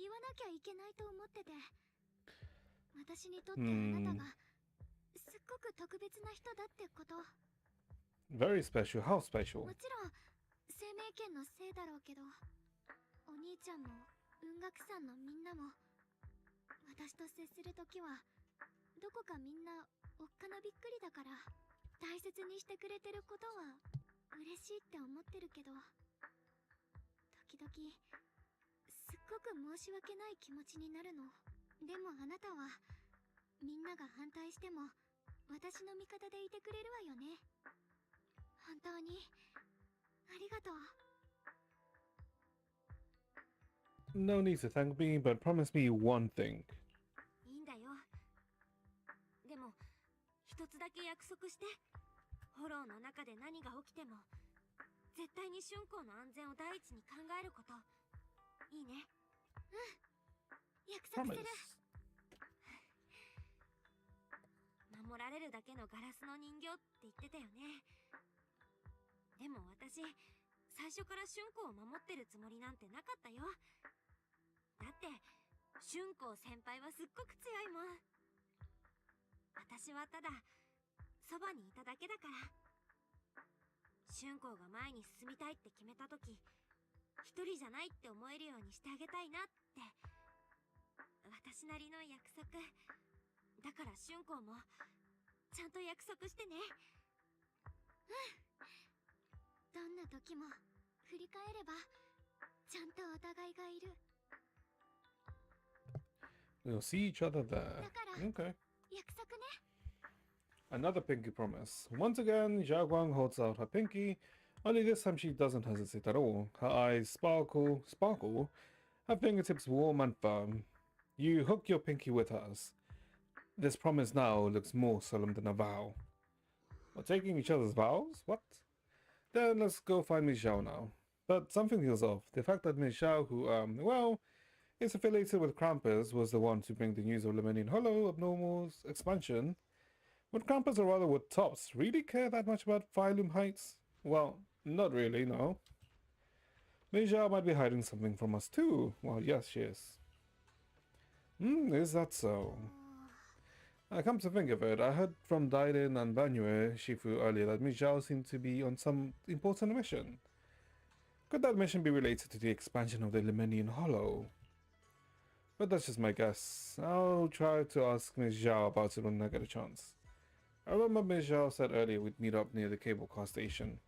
言わなきゃいけないと思ってて。私にとってあなたがすっごく特別な人だってこと。 Very special. How special? もちろん生命圏のせいだろうけど、お兄ちゃんも雲岳さんのみんなも私と接するときはどこかみんなおっかなびっくりだから、大切にしてくれてることは嬉しいって思ってるけど、時々すっごく申し訳ない気持ちになるの。でもあなたはみんなが反対しても私の味方でいてくれるわよね。本当にありがとう。 No need to thank me, but promise me one thing. いいんだよ。でも一つだけ約束して。フォローの中で何が起きても絶対に春光の安全を第一に考えること。いいね。うん、約束する。 守られるだけのガラスの人形って言ってたよね。でも私最初から春光を守ってるつもりなんてなかったよ。だって春光先輩はすっごく強いもん。私はただそばにいただけだから。春光が前に進みたいって決めた時、一人じゃないって思えるようにしてあげたいなって。私なりの約束。だから春光もちゃんと約束してね。どんな時も振り返ればちゃんとお互いがいる。 We'll see each other there. Okay. 約束ね。 Another pinky promise. Once again, Zhao Guang holds out her pinky, only this time she doesn't hesitate at all. Her eyes sparkle, her fingertips warm and firm. You hook your pinky with hers. This promise now looks more solemn than a vow. We're taking each other's vows? What? Then let's go find Miss Zhao now. But something feels off. The fact that Miss Zhao, who, is affiliated with Krampus, was the one to bring the news of Lemonian Hollow Abnormal's expansion. Would Krampus, or rather would Tops, really care that much about Phylum Heights? Well, not really, no. Miss Zhao might be hiding something from us too. Well, yes, she is. Is that so? I come to think of it, I heard from Daiden and Banyue Shifu earlier that Miss Zhao seemed to be on some important mission. Could that mission be related to the expansion of the Lemonian Hollow? But that's just my guess. I'll try to ask Miss Zhao about it when I get a chance. I remember Miss Zhao said earlier we'd meet up near the cable car station.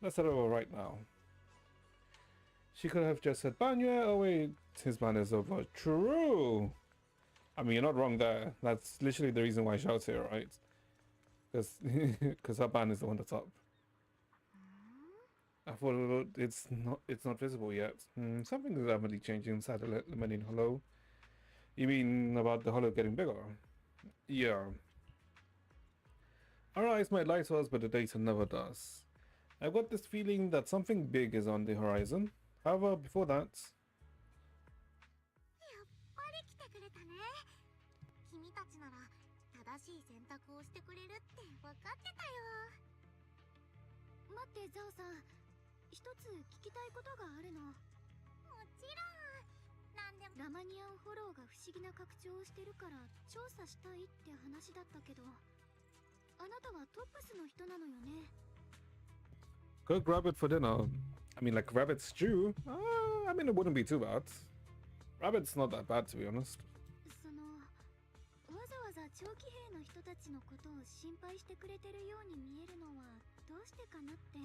Let's head over right now. She could have just said Banyue. Oh wait, his ban is over. True! I mean, you're not wrong there. That's literally the reason why Zhao's here, right? Because her ban is the one that's up. I thought it's not visible yet. Something is definitely changing inside the Lemonian Hollow. You mean about the hollow getting bigger? Yeah. Our eyes might lie to us, but the data never does. I've got this feeling that something big is on the horizon. However, before that... やっぱり来てくれたね。君たちなら正しい選択をしてくれるって分かってたよ。待ってザオさん、一つ聞きたいことがあるの。もちろん。なんでも。ラマニアンフォローが不思議な拡張をしてるから調査したいって話だったけど、あなたはトップスの人なのよね。Cook rabbit for dinner. I mean, like rabbit stew? I mean, it wouldn't be too bad. Rabbit's not that bad, to be honest. その、わざわざ長期兵の人たちのことを心配してくれてるように見えるのはどうしてかなって。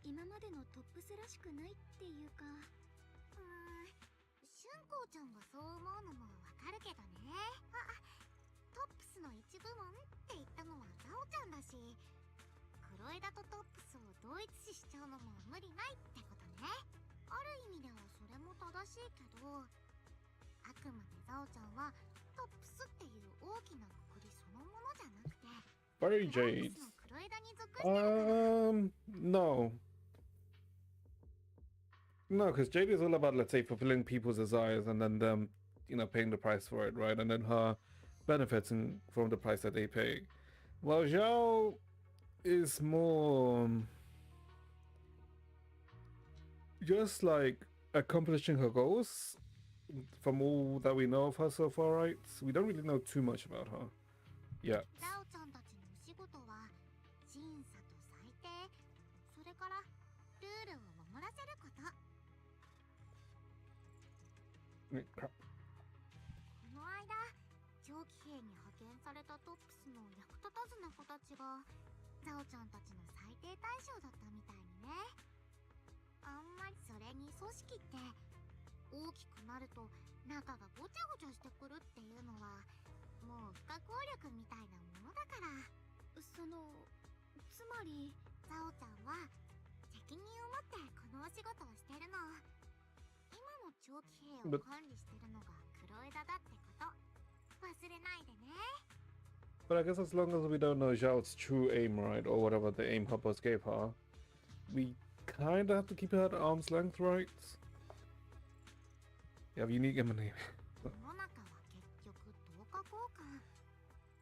今までのトップスらしくないっていうか。春光ちゃんがそう思うのもわかるけどね。トップスの一部門って言ったのはザオちゃんだし、黒枝とトップスを同一視しちゃうのも無理ないってことね。ある意味ではそれも正しいけど、あくまでザオちゃんはトップスっていう大きなくくりそのものじゃなくて、 Very Jade. 黒枝に属してる。No. No, because Jade is all about, let's say, fulfilling people's desires and then them, paying the price for it, right? And then her benefiting from the price that they pay. Well, Zhao is more just like accomplishing her goals from all that we know of her so far, right? We don't really know too much about her yet. ザオちゃんたちのお仕事は審査と裁定、それからルールを守らせること。Crap. この間、長期兵に派遣されたトップスの役立たずな子たちがザオちゃんたちの裁定対象だったみたいにね。あんまりそれに組織って大きくなると中がごちゃごちゃしてくるっていうのはもう不可抗力みたいなものだから。その、つまりザオちゃんは責任を持ってこのお仕事をしてるの。今も長期兵を管理してるのが黒枝だってこと忘れないでね。 But I guess as long as we don't know Zhao's true aim, right, or whatever the aim Hubbos gave her, we kind of have to keep her at arm's length, right? You have unique emanation. 世の中は結局等価交換。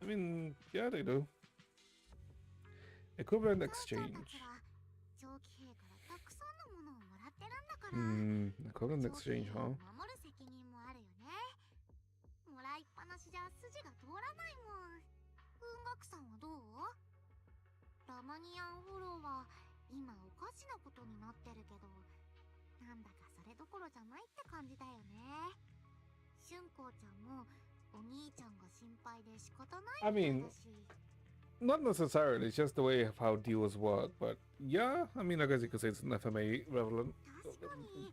I mean, yeah, they do. Equivalent exchange. 長期兵からたくさんのものをもらってるんだから。Equivalent exchange, huh? 守る責任もあるよね。もらいっぱなしじゃ筋が通らないもん。文学さんはどう？ラマニアンフォローは今おかしなことになってるけど、なんだかそれどころじゃないって感じだよね。春光ちゃんもお兄ちゃんが心配で仕方ない I みたい mean, だし。 not necessarily, it's just the way of how deals work. But yeah, I mean, I guess you could say it's an FMA relevant 確かに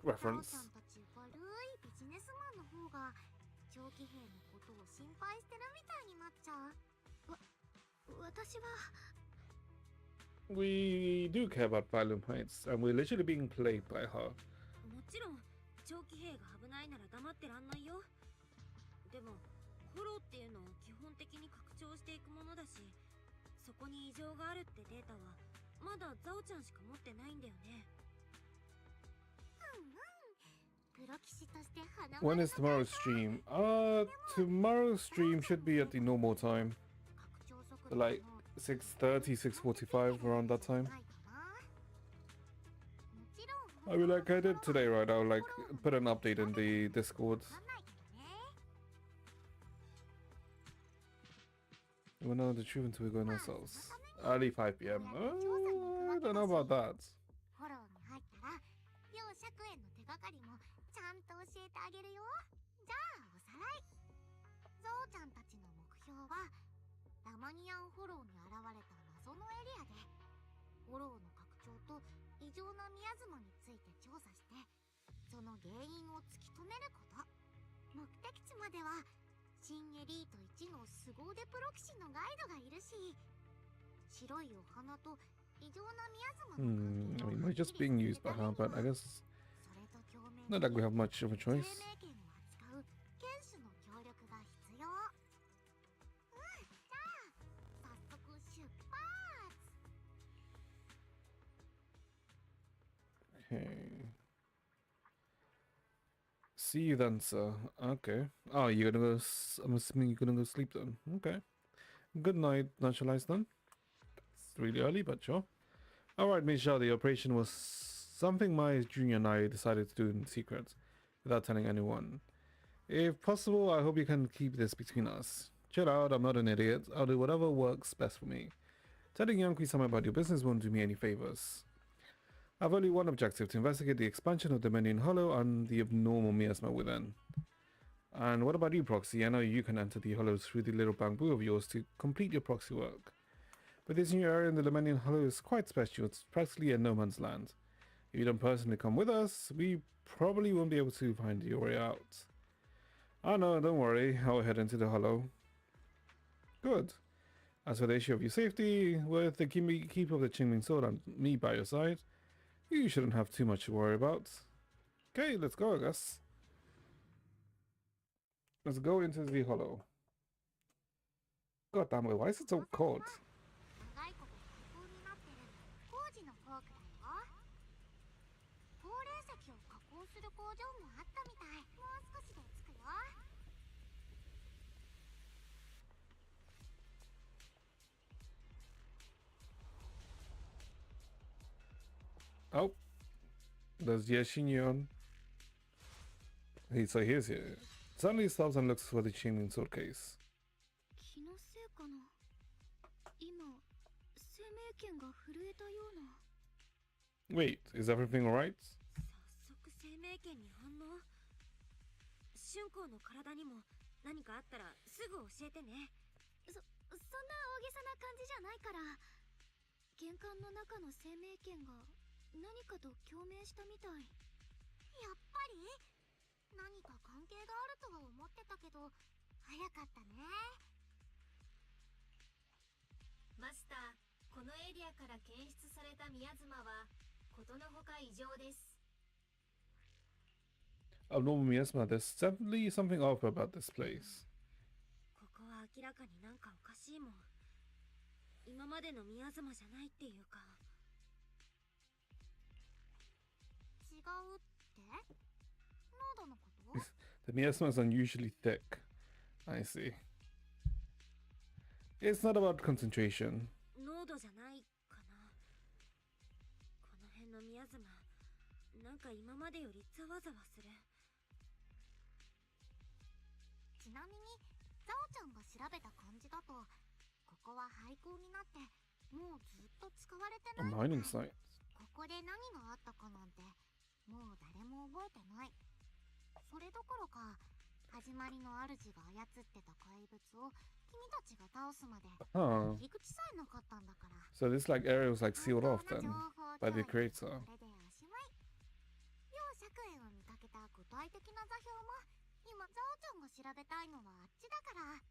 ザオちゃ reference. んたち悪いビジネスマンの方が長期兵のことを心配してるみたいになっちゃう。私は We do care about Violent Heights, and we're literally being played by her. もちろん長期兵が危ないなら黙ってらんないよ。でもフォローっていうのを基本的に拡張していくものだし、そこに異常があるってデータはまだザオちゃんしか持ってないんだよね。プロ騎士として花 When is tomorrow's stream? Tomorrow's stream should be at the normal time, 拡張速度 like 6:30, 6:45, around that time. もちろん I mean, like I did today, right? I'll like put an update in the Discord. わかんないけどね。 We'll know the truth until we go in ourselves. Early 5 p.m. I don't know about that. フォローに入ったら両爵園の手がかりもちゃんと教えてあげるよ。じゃあおさらい。ゾウちゃんたちの目標はラマニアンフォローに現れた謎のエリアでフォローの拡張と異常なミヤズマについて調査してその原因を突き止めること。目的地までは新エリート1の凄腕プロ騎士のガイドがいるし、白いお花と異常なミヤズマの I mean, we're just being used by her, but I guess not like we have much of a choice. 生命権を扱う剣士の協力が必要。じゃあ早速出発。 Okay. See you then, sir. Okay. Oh, you're gonna go. I'm assuming you're gonna go sleep then. Okay. Good night, Naturalize then. It's really early, but sure. Alright, Michelle, the operation was something my junior and I decided to do in secret, without telling anyone. If possible, I hope you can keep this between us. Chill out, I'm not an idiot. I'll do whatever works best for me. Telling Yankee something about your business won't do me any favors. I've only one objective, to investigate the expansion of Dominion Hollow and the abnormal miasma within. And what about you, Proxy? I know you can enter the Hollow through the little bamboo of yours to complete your proxy work. But this new area in the Dominion Hollow is quite special. It's practically a no man's land. If you don't personally come with us, we probably won't be able to find your way out. Oh no, don't worry. I'll head into the Hollow. Good. As for the issue of your safety, with the keeper of the Qingming Sword and me by your side, you shouldn't have too much to worry about. Okay, let's go, I guess. Let's go into the Hollow. God damn it, why is it so cold? 長いこと空港になってる工事のフォークだよ。高齢石を加工する工場もあったみたい。もう少しで着くよ。 Oh, there's Yashinyon. So here's here. Suddenly stops and looks for the Qingming Sword case. 気のせいかな。今、生命権が震えたような。 Wait, is everything alright? 早速生命権に反応。春光の体にも何かあったらすぐ教えてね。そんな大げさな感じじゃないから。玄関の中の生命権が何かと共鳴したみたい。やっぱり何か関係があるとは思ってたけど早かったね。マスター、このエリアから検出されたミヤズマはことのほか異常です。 Abnormal miasma, there's definitely something off about this place. ここは明らかになんかおかしいもん。今までのミヤズマじゃないっていうか。違うって？濃度のこと？ The miasma is unusually thick. I see. It's not about concentration. 濃度じゃないかな。この辺のミヤズマ、なんか今までよりざわざわする。ちなみにザオちゃんが調べた感じだとここは廃校になってもうずっと使われて A ないみ mining たい。 site. ここで何があったかなんてもう誰も覚えてない。それどころか始まりの主が操ってた怪物を君たちが倒すまで Huh. 入り口さえなかったんだから。 So this like area was like sealed off then 本当の情報 by the 共有 creator. これでおしまい。両釈縁を見かけた具体的な座標も今ザオちゃんが調べたいのはあっちだから、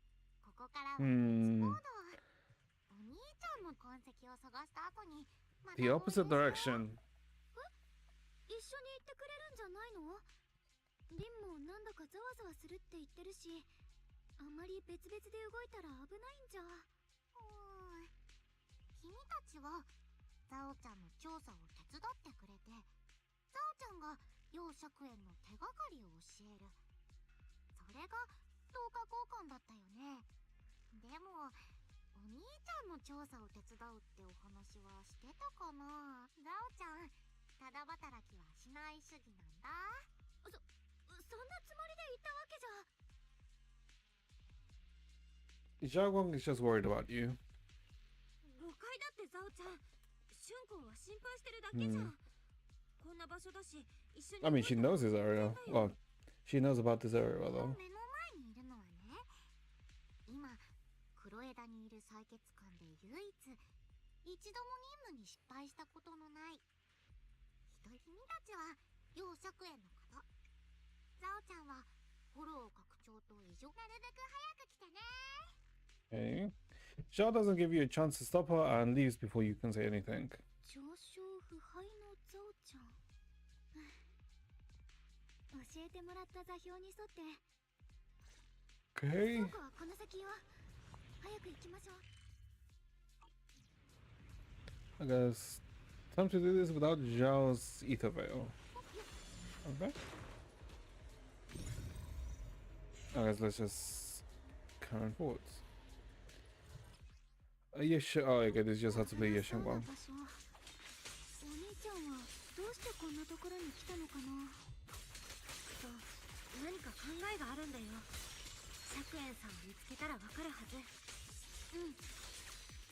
ここからは別行動。お兄ちゃんの痕跡を探した後にまた The opposite 合流しよう。 direction. 一緒に行ってくれるんじゃないの？リンもなんだかざわざわするって言ってるし、あんまり別々で動いたら危ないんじゃ。君たちはザオちゃんの調査を手伝ってくれて、ザオちゃんが両釈縁の手がかりを教える。それが10日交換だったよね。でもお兄ちゃんの調査を手伝うってお話はしてたかな。ザオちゃんただ働きはしない主義なんだ。そんなつもりで言ったわけじゃ。Xiaoguang is just worried about you. 誤解だってザオちゃん。シュン君は心配してるだけじゃん。こんな場所だし、一緒に。I mean, she knows this area. Well, she knows about this area though. 目の前にいるのはね、今黒枝にいる採血官で唯一一度も任務に失敗したことのない君たちは両釈縁のこと。ザオちゃんはフォロー拡張と異常。なるべく早く来てね。Okay. Xiao doesn't give you a chance to stop her and leaves before you can say anything. 上昇腐敗のザオちゃん。教えてもらった座標に沿って。Okay. 僕はこの先よ。早く行きましょう。 I guess time to do this without Zhao's ether veil. Okay. I guess let's just carry on forwards. Yeah, sure. Oh, okay. This just has to be Yeshengwang. お兄ちゃんはどうしてこんなところに来たのかな。と何か考えがあるんだよ。釈縁さんを見つけたらわかるはず。うん。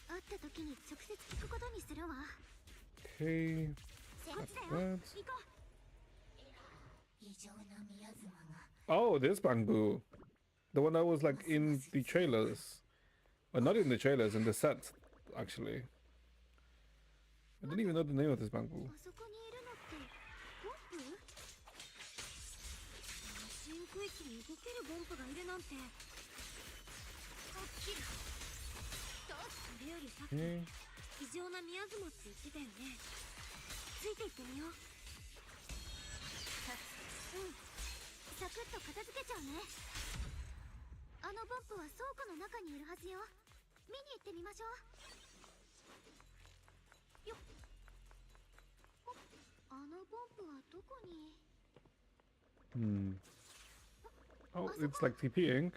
会った時に直接聞くことにするわ。 Okay. こっちだよ。 That. 行こう。 Oh, this bamboo. The one that was like in the trailers. Well, not in the trailers, in the set, actually. I didn't even know the name of this bamboo. あそこにいるのってボンプ？新区域に動けるボンプがいるなんて。それよりさっき Okay. 異常なミヤズマって言ってたよね。ついていってみよう。サクッと片付けちゃうね。あのボンプは倉庫の中にいるはずよ。見に行ってみましょう。よっ。あのボンプはどこに。 Hmm. Oh, it's like TPing.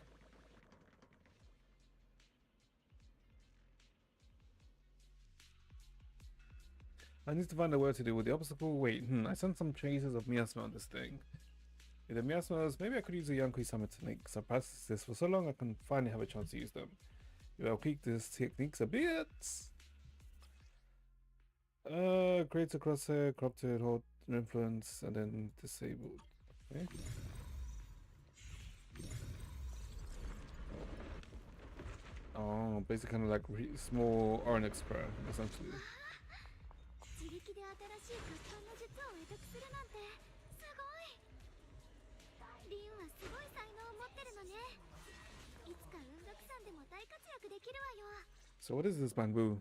I need to find a way to deal with the obstacle. Wait, I sent some traces of miasma on this thing. With the miasmas, maybe I could use the Yankee Summit techniques. I've practiced this for so long I can finally have a chance to use them. If I'll tweak these techniques a bit. Create a crosshair, corrupted, hold influence, and then disabled. Okay. Oh, basically kind of like small Ornix prayer, essentially. 自力で新しい活動の術を得得するなんてすごい。リンはすごい才能を持ってるのね。いつか雲岳山でも大活躍できるわよ。 So what is this bamboo?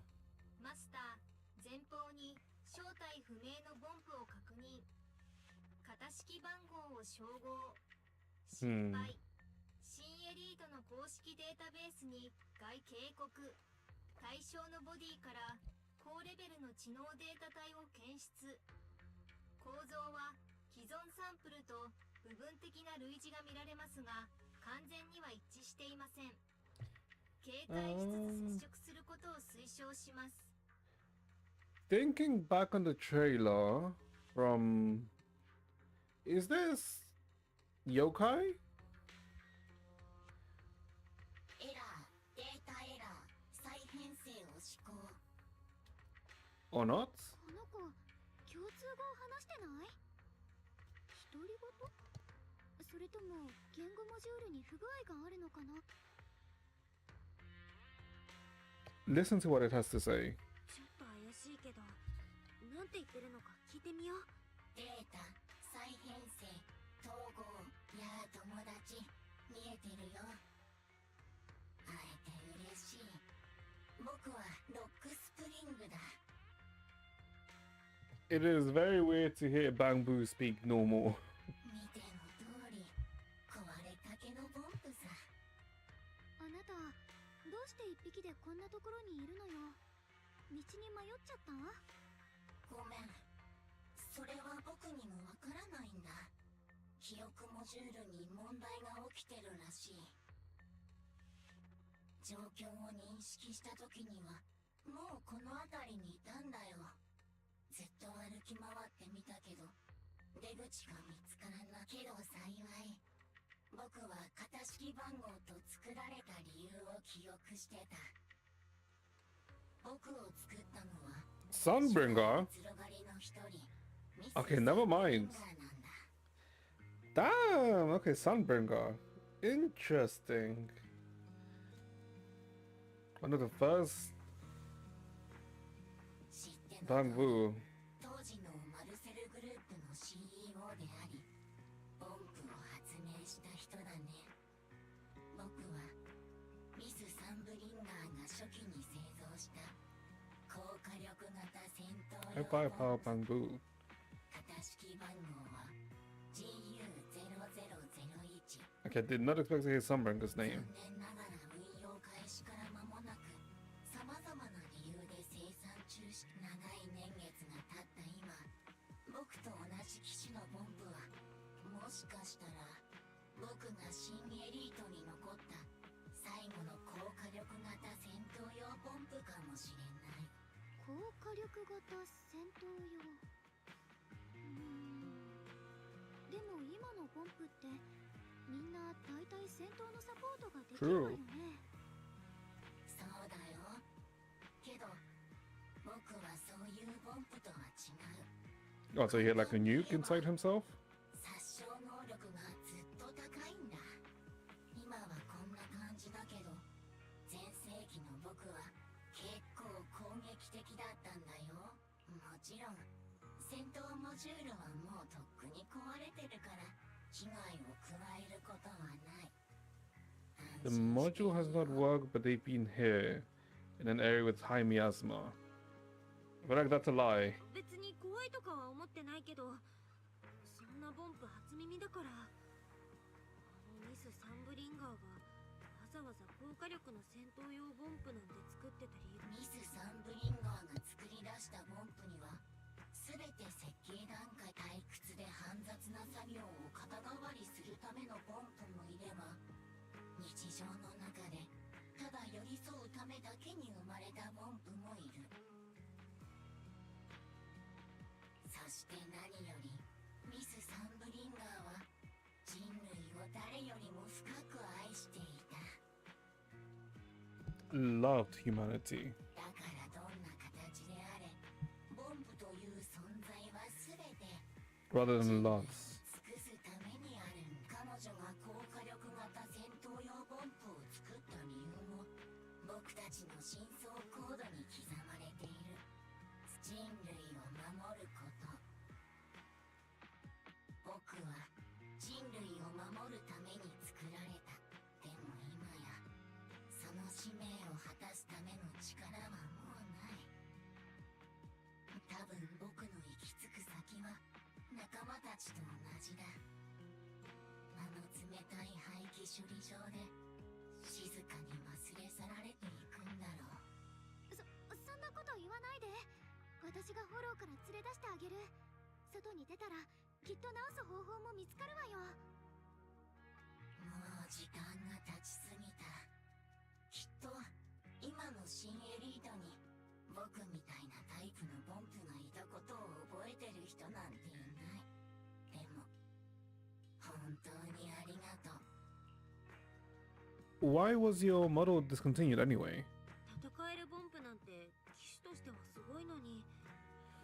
マスター、前方に正体不明のボンプを確認。型式番号を照合。心配。新エリートの公式データベースに外警告。対象のボディから高レベルの知能データ体を検出。構造は既存サンプルと部分的な類似が見られますが、完全には一致していません。携帯しつつ接触することを推奨します。 Thinking back on the trailer from... Is this yokai? エラー、データエラー、再編成を試行。 Or not? この子、共通語を話してない？独り言？そそれとも言語モジュールに不具合があるのかな。 Listen to what it has to say. ちょっと怪しいけど、なんて言ってるのか聞いてみよう。データ再編成統合や友達見えてるよ。会えて嬉しい。僕はロックスプリングだ。 It is very weird to hear Bamboo speak normal. 見ての通り壊れかけのボンプさ。あなたどうして一匹でこんなところにいるのよ。道に迷っちゃった？ごめん、それは僕にもわからないんだ。記憶モジュールに問題が起きてるらしい。状況を認識した時にはもうこの辺りにいたんだよ。ずっと歩き回ってみたけど出口が見つからなけど幸い僕は型式番号と作られた理由を記憶してた。僕を作ったのは Sunbringer? 鶴狩りの一人。 Okay, never mind. Damn, okay, Sunbringer. Interesting. One of the first Bamboo. 当時のマルセルグループの CEO でありボンプを発明した人だね。僕はミス・サンブリンガーが初期に製造した高火力型戦闘 I 用 buy ボ Power ンプ。 Bamboo. 型式番号は GU0001。 Okay, did not expect to hear Sunbringer's name. 残念ながら運用開始から間もなく様々な理由で生産中止。長い年月が経った今、僕と同じ機種のボンプはもしかしたら僕が新エリートに残った最後の高火力型戦闘用ボンプかもしれない。高火力型戦闘用。でも今のボンプってみんな大体戦闘のサポートができるわよね。そうだよ。けど僕はそういうボンプとは違う。 Oh, so he had like a nuke inside himself? 殺傷能力がずっと高いんだ。今はこんな感じだけど全盛期の僕は結構攻撃的だったんだよ。もちろん戦闘モジュールはもうとっくに壊れてるから危害を加えることはない。 The module has not worked, but they've been here in an area with high miasma. I feel like that's a lie. 別に怖いとかは思ってないけど、そんなボンプ初耳だから。ミス・サンブリンガーがわざわざ高火力の戦闘用ボンプなんて作ってた理由。ミス・サンブリンガーが作り出したボンプには全て設計段階。退屈で煩雑な作業を肩代わりするためのボンプもいれば日常の中でただ寄り添うためだけに生まれたボンプもいる。そして何よりミス・サンブリンガーは人類を誰よりも深く愛していた。 Loved humanity. だからどんな形であれボンプという存在は全て Rather than loves. 尽くすためにある。彼女が高火力型戦闘用ボンプを作った理由も僕たちの深層コードに刻まれている。人類を守ること。僕は人類を守るために作られた。でも今やその使命を果たすための力はもうない。多分僕の行き着く先は仲間たちと同じだ。あの冷たい廃棄処理場で静かに忘れ去られていくんだろう。そんなこと言わないで。私がフォローから連れ出してあげる。外に出たらきっと直す方法も見つかるわよ。もう時間が経ちすぎた。きっと今の新エリートに僕みたいなタイプのボンプがいたことを覚えてる人なんていない。でも本当にありがとう。 Why was your model discontinued anyway? 戦えるボンプなんて機種としてはすごいのに、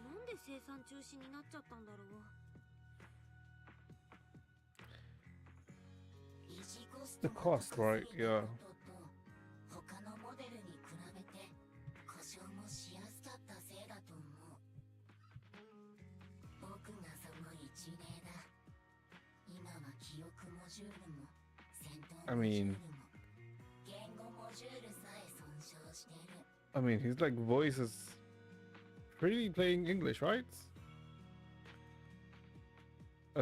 なんで生産中止になっちゃったんだろう。The cost, right? Yeah. 他のモデルに比べて故障もしやすかったせいだと思う。僕がその一例だ。今は記憶モジュールも戦闘 I モジュー mean, ルも言語モジュールさえ損傷してる。I mean, his like voice is pretty playing English, right?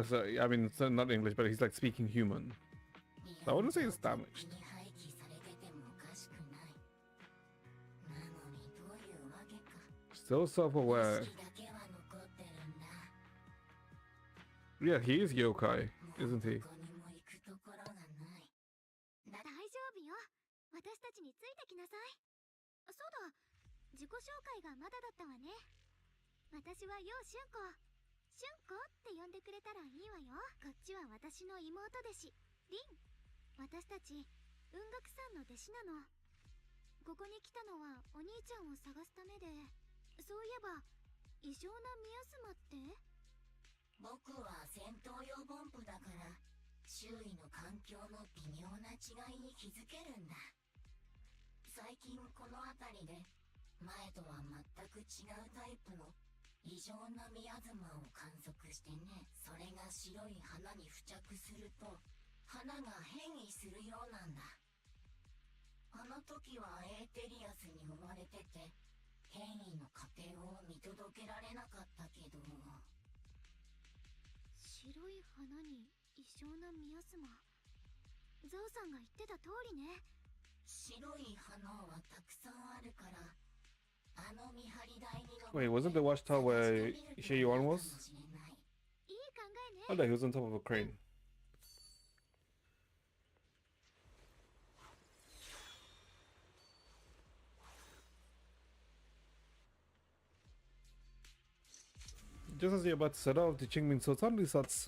So, I mean, it's not English, but he's like speaking human. I wouldn't say it's damaged. に廃棄されててもおかしくない。なのにどういうわけか。 Still self-aware. 意識だけは残ってるんだ。 Yeah, he is yokai, isn't he? どこにも行くところがない。大丈夫よ。私たちについてきなさい。そうだ、自己紹介がまだだったわね。私は陽春子。春子って呼んでくれたらいいわよ。こっちは私の妹弟子、凛。私たち雲岳さんの弟子なの。ここに来たのはお兄ちゃんを探すためで、そういえば異常なミアスマって？僕は戦闘用ボンプだから周囲の環境の微妙な違いに気づけるんだ。最近この辺りで前とは全く違うタイプの異常なミアズマを観測してね。それが白い花に付着すると花が変異するようなんだ。あの時はエーテリアスに追われてて変異の過程を見届けられなかったけど。白い花に異常なミアスマ。ザオさんが言ってた通りね。白い花はたくさんあるから、あの見張り台に登 Wait, wasn't the watchtower where Shiyuan was? いい考えね。 Oh, no, he was on top of a crane. Just as you're about to set off, the Qingming sword suddenly starts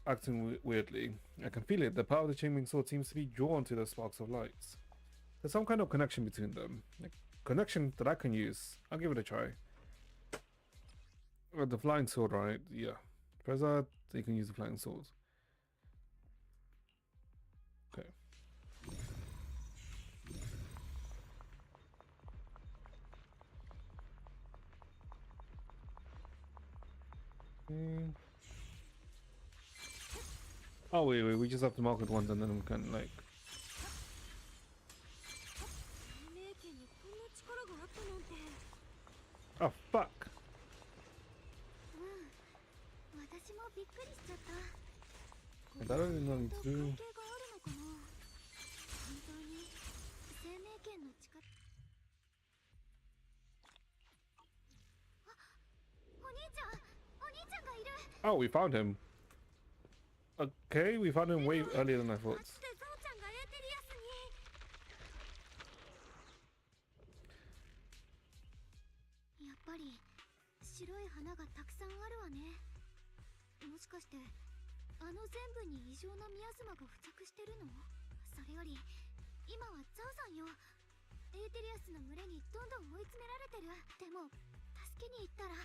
acting weirdly. I can feel it. The power of the Qingming sword seems to be drawn to the sparks of light. There's some kind of connection between them. A connection that I can use. I'll give it a try. The flying sword, right? Yeah. Press that, you can use the flying sword. Okay. Oh wait, we just have to mark it once and then we can like. Oh fuck! 私もびっくりしちゃった。誰に何する？関係があるのかな。本当に生命圏の力。あ、お兄ちゃんがいる。Oh, we found him. Okay, we found him way earlier than I thought. ザオちゃんがエーテリアスに。やっぱり白い花がたくさんあるわね。もしかしてあの全部に異常なミアズマが付着してるの？それより今はザオさんよ。エーテリアスの群れにどんどん追い詰められてる。でも助けに行ったら。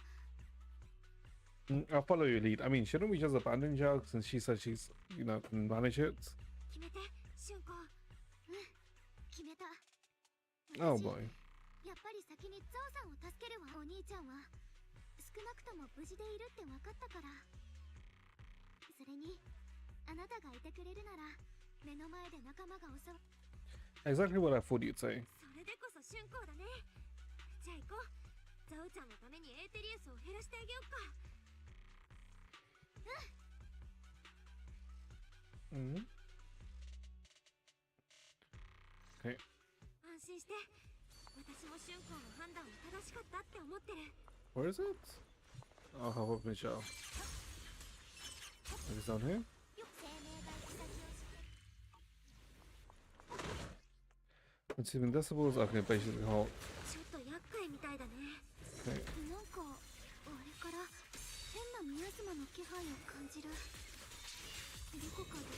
I'll follow your lead. I mean, shouldn't we just abandon Zhao since she said she's, you know, can manage it? 決めて、春子。決めた。 Oh boy. やっぱり先にザオさんを助けるわ。お兄ちゃんは少なくとも無事でいるって分かったから。それにあなたがいてくれるなら目の前で仲間が襲う。 Exactly what I thought you'd say. それでこそ春光だね。じゃあ行こう。ザオちゃんのためにエーテリアスを減らしてあげようか。Okay. 安心して。私も春光の判断は正しかったって思ってる。 Where is it? I'll help up Michelle. Maybe it's down here? Receiving decibels? Okay, basically halt. ちょっと厄介みたいだね。 Okay. なんかあれから変なミアズマの気配を感じる。どこかで。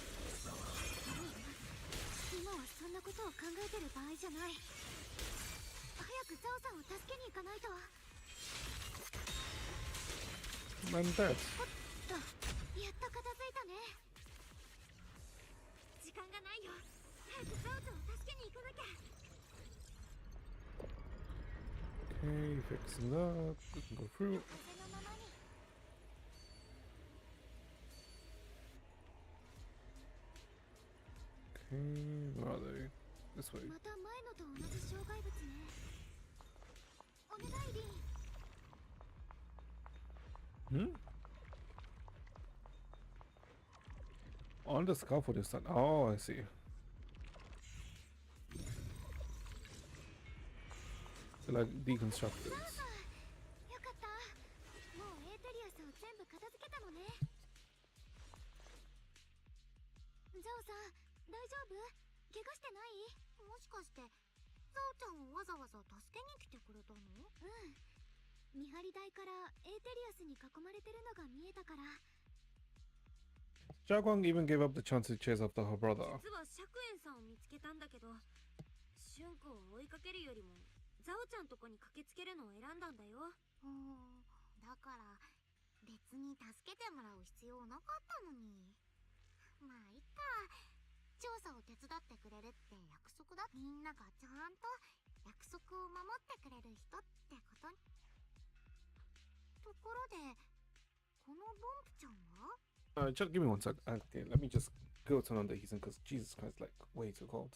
今はそんなことを考えてる場合じゃない。早くザオさんを助けに行かないと。 I'm dead. おっと、やっと片付いたね。時間ががないよ。早くザオちゃんを助けに行かなきゃ。Okay, fixing that. We can go through. 風のままに。 Okay, where are they? This way. また前のと同じ障害物ね。お願いリン。 Hmm? On the scaffold is that. Oh, I see. So like deconstructed. よかった。もうエーテリアスを全部片付けたのね。ザオさん、大丈夫？怪我してない？もしかしてザオちゃんをわざわざ助けに来てくれたの？うん。見張り台からエーテリアスに囲まれてるのが見えたから。 Jaguang even gave up the chance to chase after her brother. 実はシャクエンさんを見つけたんだけど、シュンコを追いかけるよりもザオちゃんとこに駆けつけるのを選んだんだよ。だから別に助けてもらう必要なかったのに。まあいっか。調査を手伝ってくれるって約束だ。みんながちゃんと約束を守ってくれる人ってことに。ところでこのボンプちゃんは？ Just give me 1 sec. Okay, let me just go turn on the heating because Jesus Christ, like way too cold.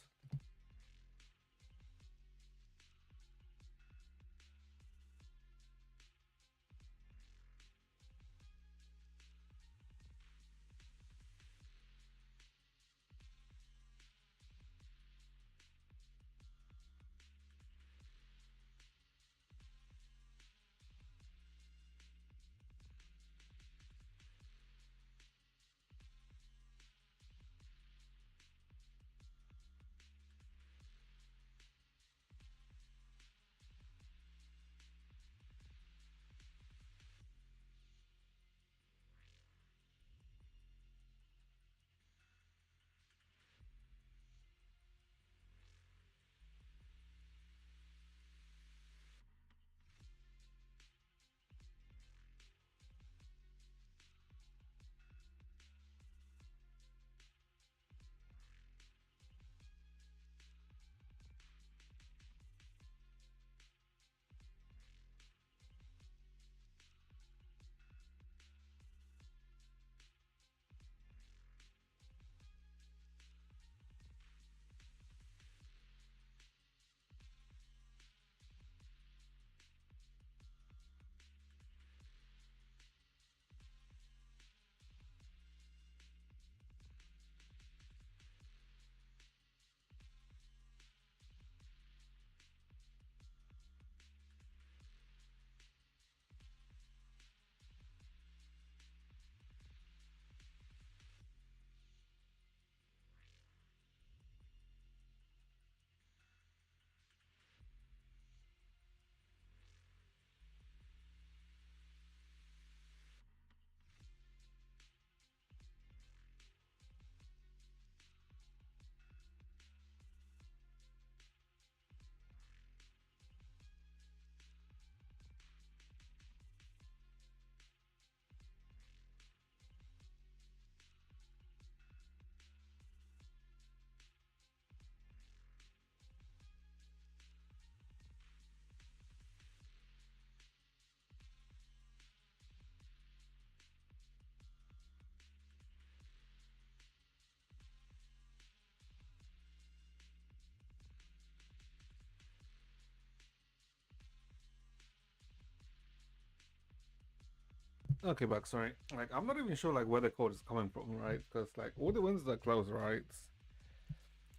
Okay, back. Sorry. Like, I'm not even sure like where the code is coming from, right? Because like all the windows are closed, right?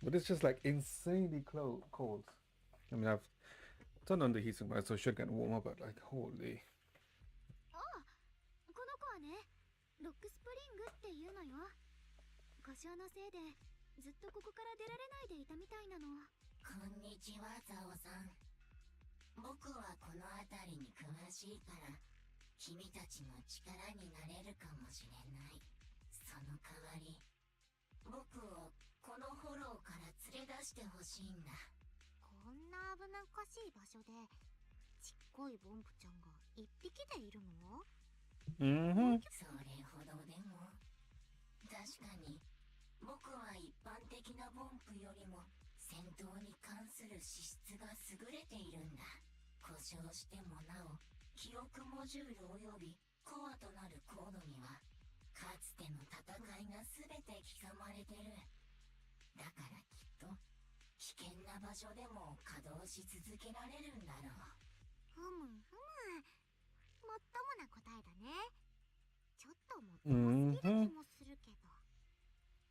But it's just like insanely cold. I mean, I've turned on the heating, right? So it should get warmer, but like, holy. ああ、この子はね、ロックスプリングっていうのよ。故障のせいでずっとここから出られないでいたみたいなの。こんにちは、ザオさん。僕はこの辺りに詳しいから、君たちの力になれるかもしれない。その代わり、僕をこのフォローから連れ出してほしいんだ。こんな危なっかしい場所でちっこいボンプちゃんが一匹でいるの？それほどでも。確かに僕は一般的なボンプよりも戦闘に関する資質が優れているんだ。故障してもなお記憶モジュールおよびコアとなるコードにはかつての戦いが全て刻まれてる。だからきっと危険な場所でも稼働し続けられるんだろう。ふむふむ、もっともな答えだね。ちょっともっともすぎる気もするけど、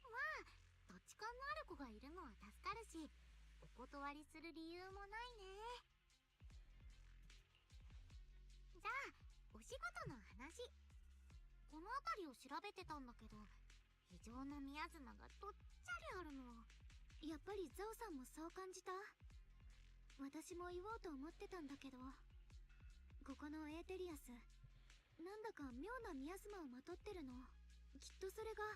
まあ土地勘のある子がいるのは助かるし、お断りする理由もないね。じゃあお仕事の話。この辺りを調べてたんだけど、異常な宮妻がどっちゃりあるの。やっぱりザオさんもそう感じた？私も言おうと思ってたんだけど、ここのエーテリアス、なんだか妙な宮妻をまとってるの。きっとそれが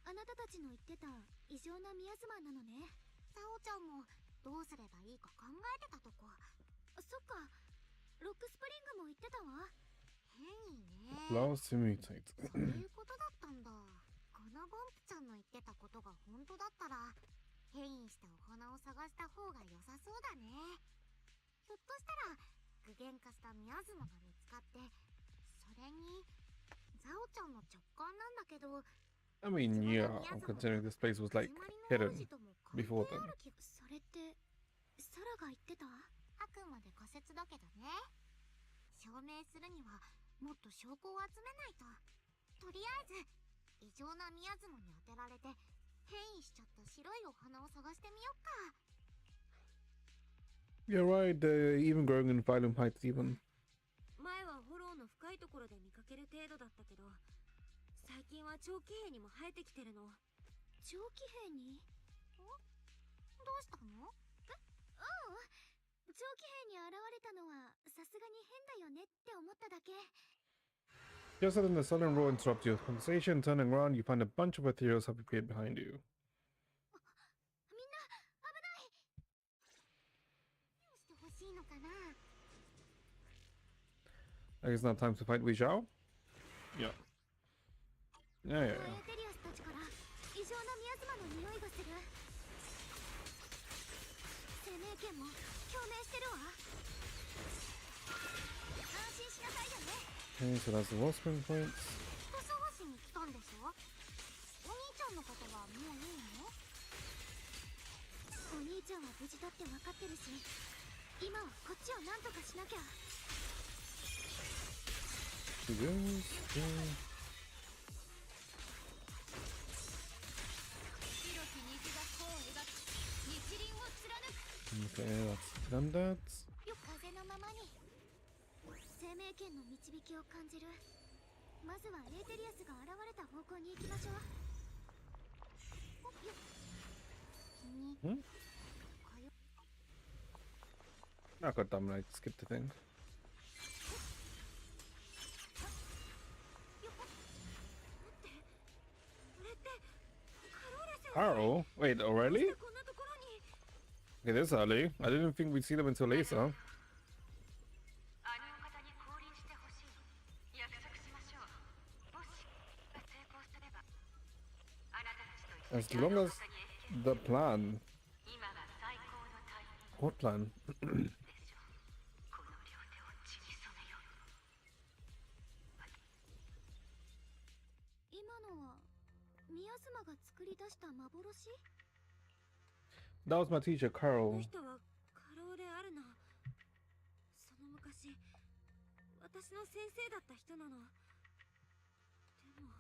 あなたたちの言ってた異常な宮妻なのね。ザオちゃんもどうすればいいか考えてたとこ。そっか、ロックスプリングも言ってたわ。変異ね。 Allows to mutate. そういうことだったんだ。このボンプちゃんの言ってたことが本当だったら、変異したお花を探した方が良さそうだね。ひょっとしたら具現化した宮妻が見つかって、それにザオちゃんの直感なんだけど、 I mean, yeah, considering this place was like hidden before then. それってサラが言ってた？あくまで仮説だけどね。証明するにはもっと証拠を集めないと。とりあえず異常な宮妻に当てられて変異しちゃった白いお花を探してみよっか。 You're right, even growing in Phylum Heights even. 前はフォローの深いところで見かける程度だったけど、最近は長期兵にも生えてきてるの。長期兵に？どうしたの？長期兵に現れたのはさすがに変だよねって思っただけ。 Just then the sudden roar interrupts your conversation. Turning around, you find a bunch of ethereals have appeared behind you. みんな危ない。どうしてほしいのかな。 I guess now time to fight Wei Zhao? Yeah. Yeah, yeah, エ yeah. ーテリアスたちから異常な宮妻の匂いがする。生命権も共鳴してるわ。安心しなさいよね。 Okay, so that's the Wellspring points. 人探しに来たんでしょ？お兄ちゃんのことはもういいの？お兄ちゃんは無事だって分かってるし、今はこっちをなんとかしなきゃ。 She goes. Yeah. Okay, that's done that. 風のままに生命権の導きを感じる。まずはエーテリアスが現れた方向に行きましょう。君、 Oh, god damn it, I skipped the thing. Carol? Wait, already? Okay, this early. I didn't think we'd see them until later. As long as the plan. What plan? 今のは宮妻が作り出した幻？ That was my teacher, こ Carol. の人は過労であるな。その昔、私の先生だった人なの。でも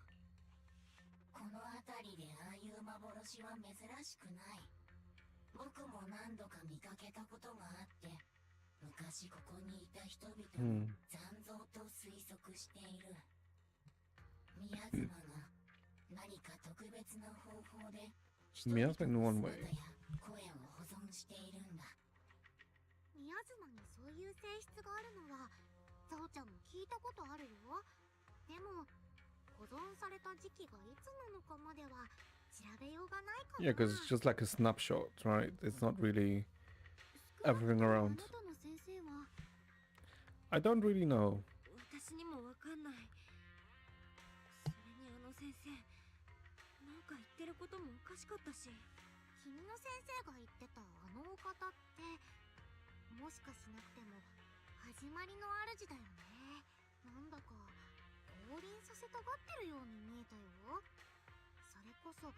この辺りでああいう幻は珍しくない。僕も何度か見かけたことがあって、昔ここにいた人々の残像と推測している。宮妻が何か特別な方法で人々の姿や声を保存しているんだ。宮妻にそういう性質があるのはザオちゃんも聞いたことあるよ。でも保存された時期がいつなのかまでは調べようがないかな。 Yeah, because it's just like a snapshot, right? It's not really everything around. あなたの先生は I don't really know. 私にもわかんない。それにあの先生、なんか言ってることもおかしかったし。君の先生が言ってたあのお方って、もしかしなくても始まりの主だよね。なんだか降臨させたがってるように見えたよ。それこそ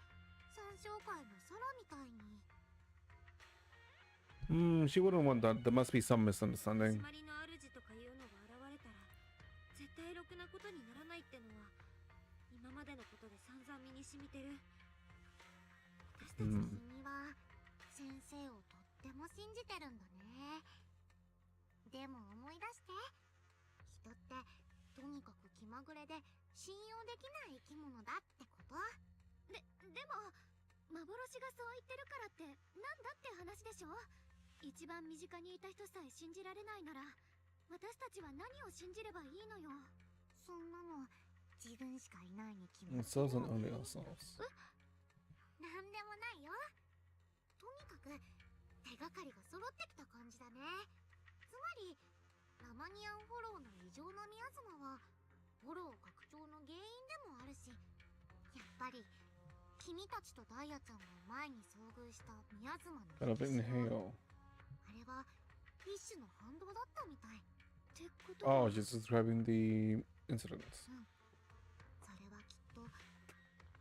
三将会のサラみたいに。She wouldn't want that. There must be some 始 misunderstanding. まりの主とかいうのが現れたら絶対ろくなことにならないってのは今までのことで散々身に染みてる。私たち君は先生をとっても信じてるんだね。でも思い出して、人ってとにかく気まぐれで信用できない生き物だってこと。でも幻がそう言ってるからってなんだって話でしょ。一番身近にいた人さえ信じられないなら私たちは何を信じればいいのよ。そんなの自分しかいないに決まってる。 Ourselves and only ourselves. なんでもないよ。とにかく手がかりが揃ってきた感じだね。つまりラマニアンフォローの異常なミアズマはフォロー拡張の原因でもあるし、やっぱり君たちとダイヤちゃんが前に遭遇したミアズマの Got a bit in 歴史 here. あれは一種の反動だったみたい。ってことは Oh, she's describing the incidents. それはきっと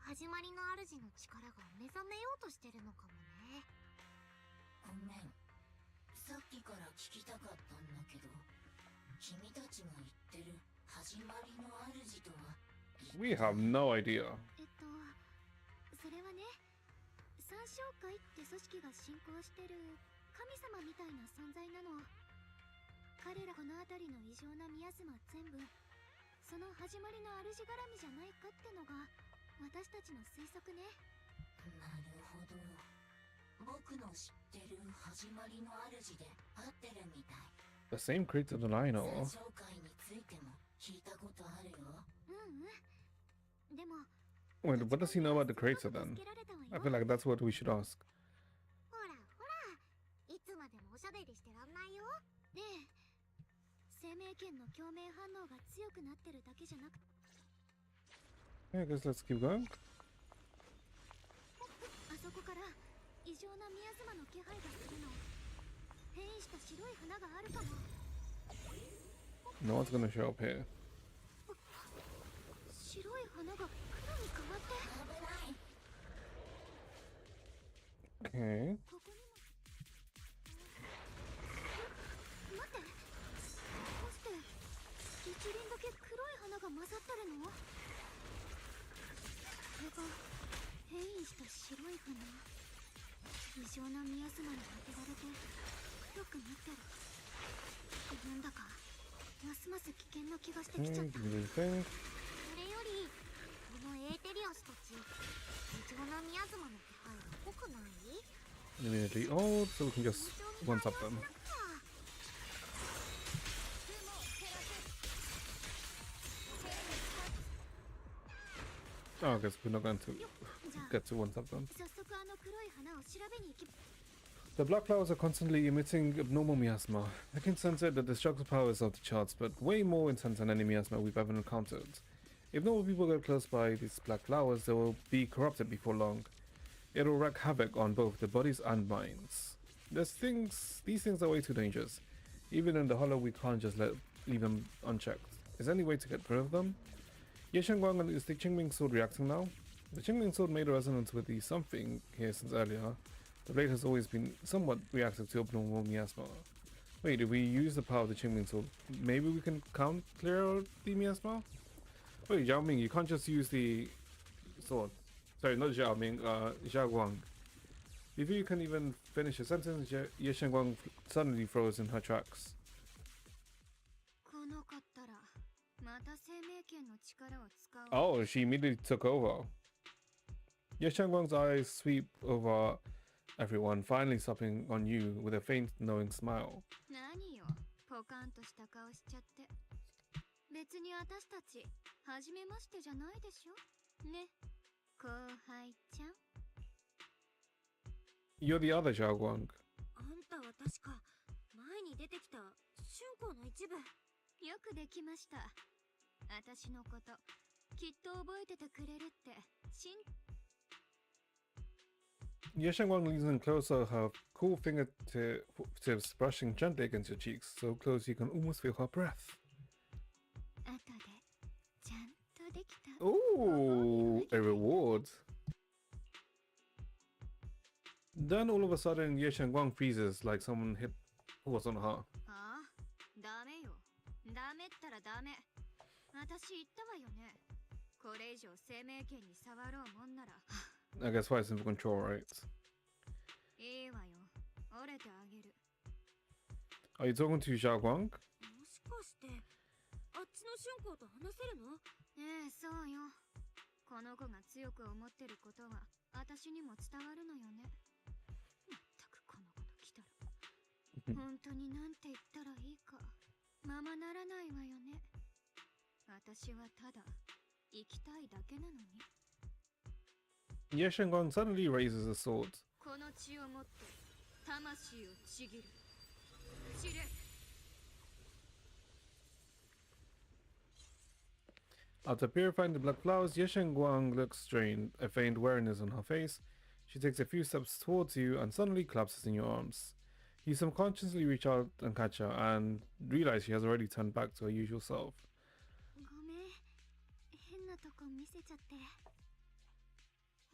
始まりの主の力が目覚めようとしてるのかもね。ごめん、さっきから聞きたかったんだけど、君たちが言ってる始まりの主とは We have no idea. それはね、三将会って組織が信仰してる神様みたいな存在なの。彼らこの辺りの異常なミアズマ全部その始まりの主絡みじゃないかってのが私たちの推測ね。なるほど、僕の知ってる始まりの主で合ってるみたい。 The same creator that I know 三 of. 将会についても聞いたことあるよ。でも Wait, what does he know about the creator then? I feel like that's what we should ask. ほらほら、いつまでもおしゃべりしてらんないよ。ねえ、生命圏の共鳴反応が強くなってるだけじゃなく、 Yeah, I guess let's keep going. あそこから異常なミアズマの気配がするの。変異した白い花があるかも。 No one's gonna show up here. 白い花が黒に変わって。危ない。 Okay. ここにも。待って、もして一輪だけ黒い花が混ざってるの？これが変異した白い花。異常なミアズマに当てられて黒くなってる。なんだかますます危険な気がしてきちゃった。 Give me the thing. それよりこのエーテリアスたち異常なミアズマの気配が濃くない？ Immediately old, so we can just one tap them. Oh, I guess we're not going to get to one tap them. 早速あの黒い花を調べに行き。 The black flowers are constantly emitting abnormal miasma. I can sense it, the destructive power is off the charts, but way more intense than any miasma we've ever encountered. If normal people get close by these black flowers, they will be corrupted before long. It'll wreak havoc on both the bodies and minds. These things are way too dangerous. Even in the hollow, we can't just leave them unchecked. Is there any way to get rid of them? Yeshengguang, is the Qingming sword reacting now? The Qingming sword made a resonance with the something here since earlier. The blade has always been somewhat reactive to abnormal miasma. Wait, if we use the power of the Qingming sword, maybe we can clear the miasma? Wait, Zhao Ming, you can't just use the sword. Sorry, not Zhao Ming, Zhao Guang. Before you can even finish a sentence, Ye Shengguang suddenly froze in her tracks. 来なかったらまた生命圏の力を使う。 Oh, she immediately took over. Ye Shengguang's eyes sweep over everyone, finally stopping on you with a faint, knowing smile. 何よ、ポカンとした顔しちゃって。別に私たち初めましてじゃないでしょ。ね、後輩ちゃん。 You're the other Zhao Guang. あんたは確か前に出てきた春光の一部。よくできました。私のこときっと覚えててくれるって Yeshengwang leans in closer, her cool fingertips brushing gently against your cheeks, so close you can almost feel her breath. 後でちゃんとできた Ooh, a reward. Then all of a sudden, Yeshengwang freezes like someone hit was on her. ああ、ダメよ。ダメったらダメ。私言ったわよね。これ以上生命権に触ろうもんなら。I guess why it's in control, right? いいわよ。折れてあげる。Are you talking to Xiaoguang? もしかして、あっちの春光と話せるの？ええ、そうよ。この子が強く思ってることは、私にも伝わるのよね。まったくこの子と来たら。本当になんて言ったらいいか、ままならないわよね。私はただ、生きたいだけなのに。Yeshengwang suddenly raises a sword. この血をもって、魂をちぎる。散れ。After purifying the black flowers, Yeshengwang looks strained, a faint weariness on her face. She takes a few steps towards you and suddenly collapses in your arms. You subconsciously reach out and catch her and realize she has already turned back to her usual self. ごめん、変なとこ見せちゃって。へ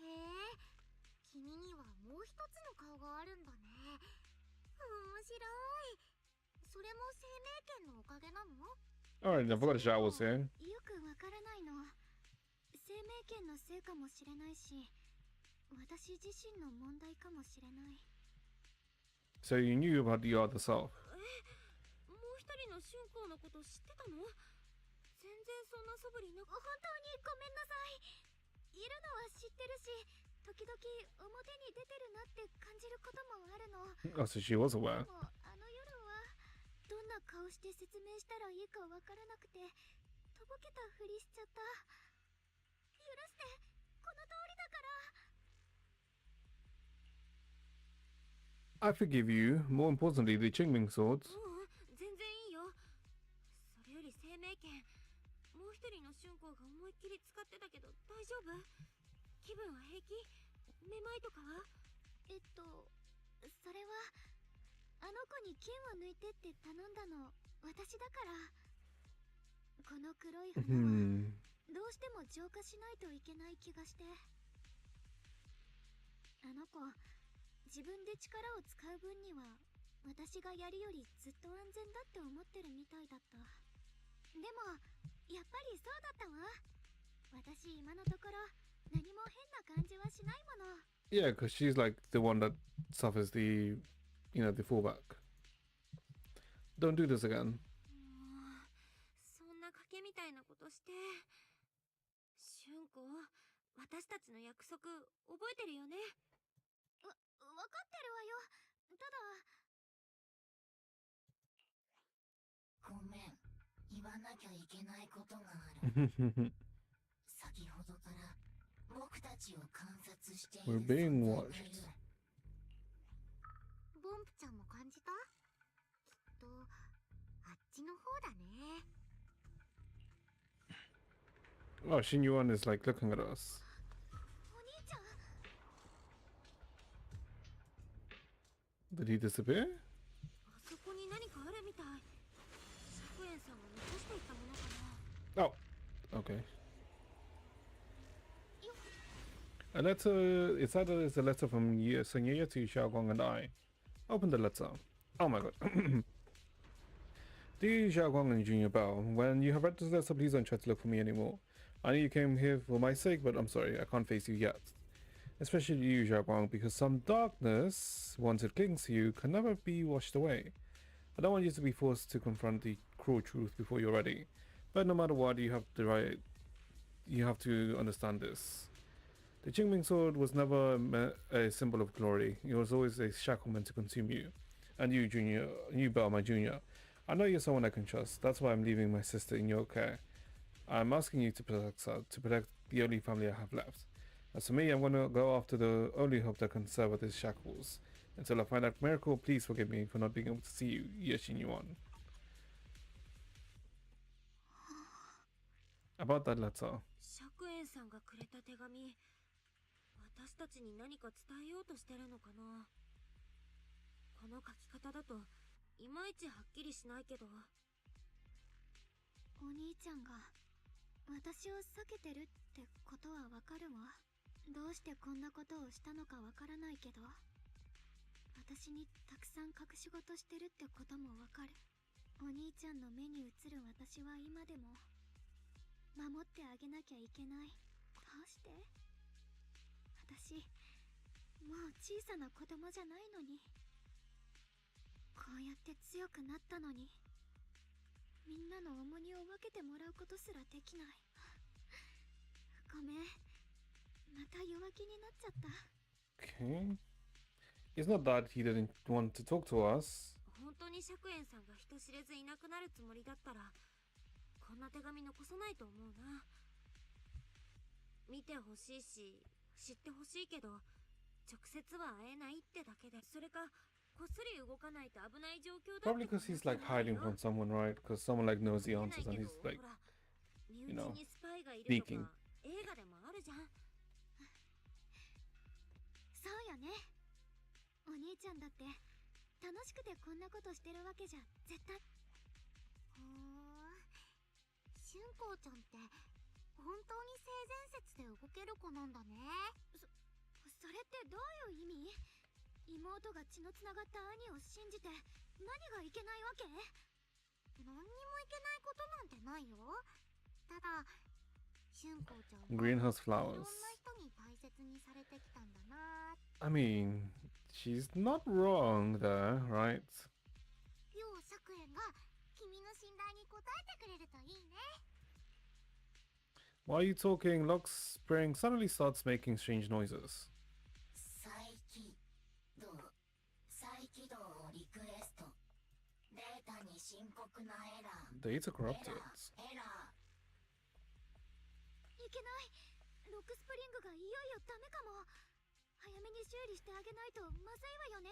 え、君にはもう一つの顔があるんだね。面白い。それも生命権のおかげなの？ Alright, I forgot Xiao was here. よくわからないの。生命権のせいかもしれないし、私自身の問題かもしれない。So you knew about the other self. もう一人の春光のこと知ってたの？全然そんな素振りなく。本当にごめんなさい。いるのは知ってるし、時々表に出てるなって感じることもあるの。Oh, so she was aware. でもあの夜はどんな顔して説明したらいいかわからなくて、とぼけたふりしちゃった。許して、この通りだから。I forgive you. More importantly, the Qingming swords. 全然いいよ。それより生命権、もう一人の春光が思いっきり使ってたけど大丈夫？気分は平気？めまいとかは？それはあの子に剣を抜いてって頼んだの私だから。この黒い花はどうしても浄化しないといけない気がして。あの子自分で力を使う分には私がやるよりずっと安全だって思ってるみたいだった。でもやっぱりそうだったわ。私今のところ何も変な感じはしないもの。 Yeah, because she's like the one that suffers the, the fallback. Don't do this again. そんな賭けみたいなことして。春光、私たちの約束覚えてるよね？わかってるわよ。ただ。ごめん、言わなきゃいけないことがある。先ほどから僕たちを観察している We're being 存在が watched. いる。ボンプちゃんも感じた？きっとあっちの方だね。 Oh, Xinyuan is like looking at us. お兄ちゃん。 Did he disappear? あそこに何かあるみたい。釈園さんが残していったものかな。 Oh, okay. A letter. It's either it's a letter from Senya to Xiaoguang and I. Open the letter. Oh my god. Dear Xiaoguang and Junior Bao, when you have read this letter, please don't try to look for me anymore. I know you came here for my sake, but I'm sorry, I can't face you yet. Especially you, Xiaoguang, because some darkness, once it clings to you, can never be washed away. I don't want you to be forced to confront the cruel truth before you're ready. But no matter what, you have to understand this. The Qingming sword was never a symbol of glory. It was always a shackle meant to consume you. And you, Junior, you, Bell, my junior. I know you're someone I can trust. That's why I'm leaving my sister in your care. I'm asking you to protect her, to protect the only family I have left. As for me, I'm going to go after the only hope that can sever these shackles. Until I find that miracle, please forgive me for not being able to see you, Yeshin Yuan. About that letter. 釈園さんがくれた手紙。私たちに何か伝えようとしてるのかな。この書き方だといまいちはっきりしないけど。お兄ちゃんが私を避けてるってことはわかるわ。どうしてこんなことをしたのかわからないけど、私にたくさん隠し事してるってこともわかる。お兄ちゃんの目に映る私は今でも守ってあげなきゃいけない。どうして？私もう小さな子供じゃないのに、こうやって強くなったのに、みんなの重荷を分けてもらうことすらできない。ごめん、また弱気になっちゃった。 Okay. It's not that he didn't want to talk to us. 本当に釈園さんが人知れずいなくなるつもりだったら、こんな手紙残さないと思うな。見てほしいし知ってほしいけど、直接は会えないってだけで。それかこっそり動かないと危ない状況だって。 Probably because he's like hiding from someone, right? Because someone like knows the answers and he's like, 身内にスパイがいると speaking. か映画でもあるじゃん。そうよね。お兄ちゃんだって楽しくてこんなことしてるわけじゃ絶対。春光ちゃんって本当に性善説で動ける子なんだね。それってどういう意味？妹が血のつながった兄を信じて何がいけないわけ？何にもいけないことなんてないよ。ただ春光ちゃんは Greenhouse いろん flowers. な人に大切にされてきたんだな。 I mean, she's not wrong there, right? よう釈園が君の信頼に応えてくれるといいね。 While you talking, Lock Spring suddenly starts making strange noises. 再起動をリクエスト。データに深刻なエラー。 Data corrupted. エラいけない。ロックスプリングがいよいよダメかも。早めに修理してあげないとまずいわよね。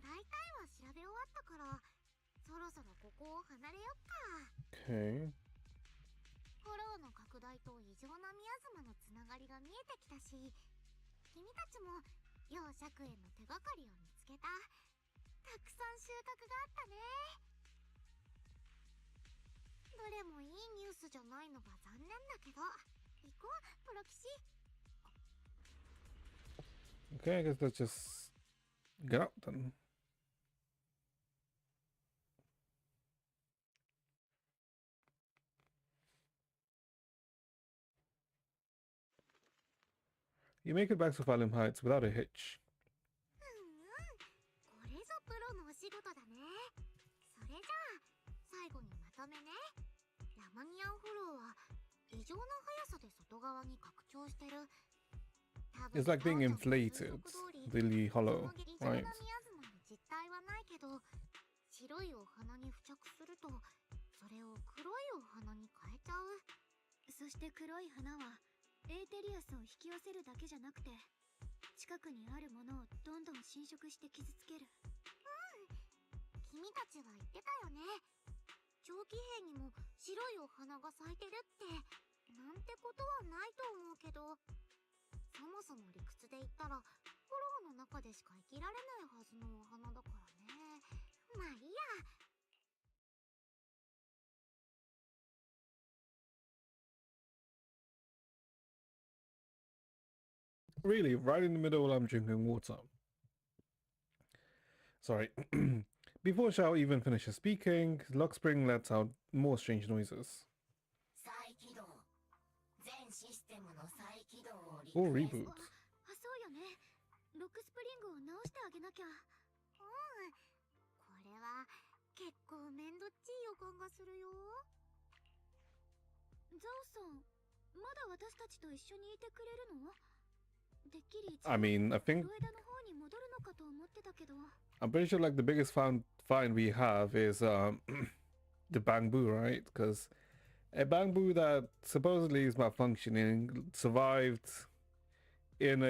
大体は調べ終わったから、そろそろここを離れよっか。 Okay. フォローの拡大と異常なミヤズマのつながりが見えてきたし、君たちも楊釈園の手がかりを見つけた。たくさん収穫があったね。どれもいいニュースじゃないのが残念だけど、行こうプロ騎士。 Okay, I guess let's just get out then. You make it back to Valham Heights without a hitch. これぞプロのお仕事だね。それじゃあ最後にまとめね。ラマニアンフォローは異常な速さで外側に拡張してる。 It's like being inflated, really hollow, 異常な right? ミヤズマの実体はないけど、白いお花に付着するとそれを黒いお花に変えちゃう。そして黒い花はエーテリアスを引き寄せるだけじゃなくて、近くにあるものをどんどん侵食して傷つける。君たちは言ってたよね。長期兵にも白いお花が咲いてるって。なんてことはないと思うけど、そもそも理屈で言ったらフォローの中でしか生きられないはずのお花だからね。まあいいや。 Really, right in the middle while I'm drinking water. Sorry. Before Xiao even finishes speaking, Lockspring lets out more strange noises. 再起動。全システムの再起動をリ Oh, クエスト。 reboot. そうよね。ロックスプリングを直してあげなきゃ。これは結構めんどっちい予感がするよ。ザオさん、まだ私たちと一緒にいてくれるの？てっきり I mean, I think ロエダの方に戻るのかと思ってたけど。 I'm pretty sure like the biggest find we have is the bamboo, right? Because a bamboo that supposedly is malfunctioning survived in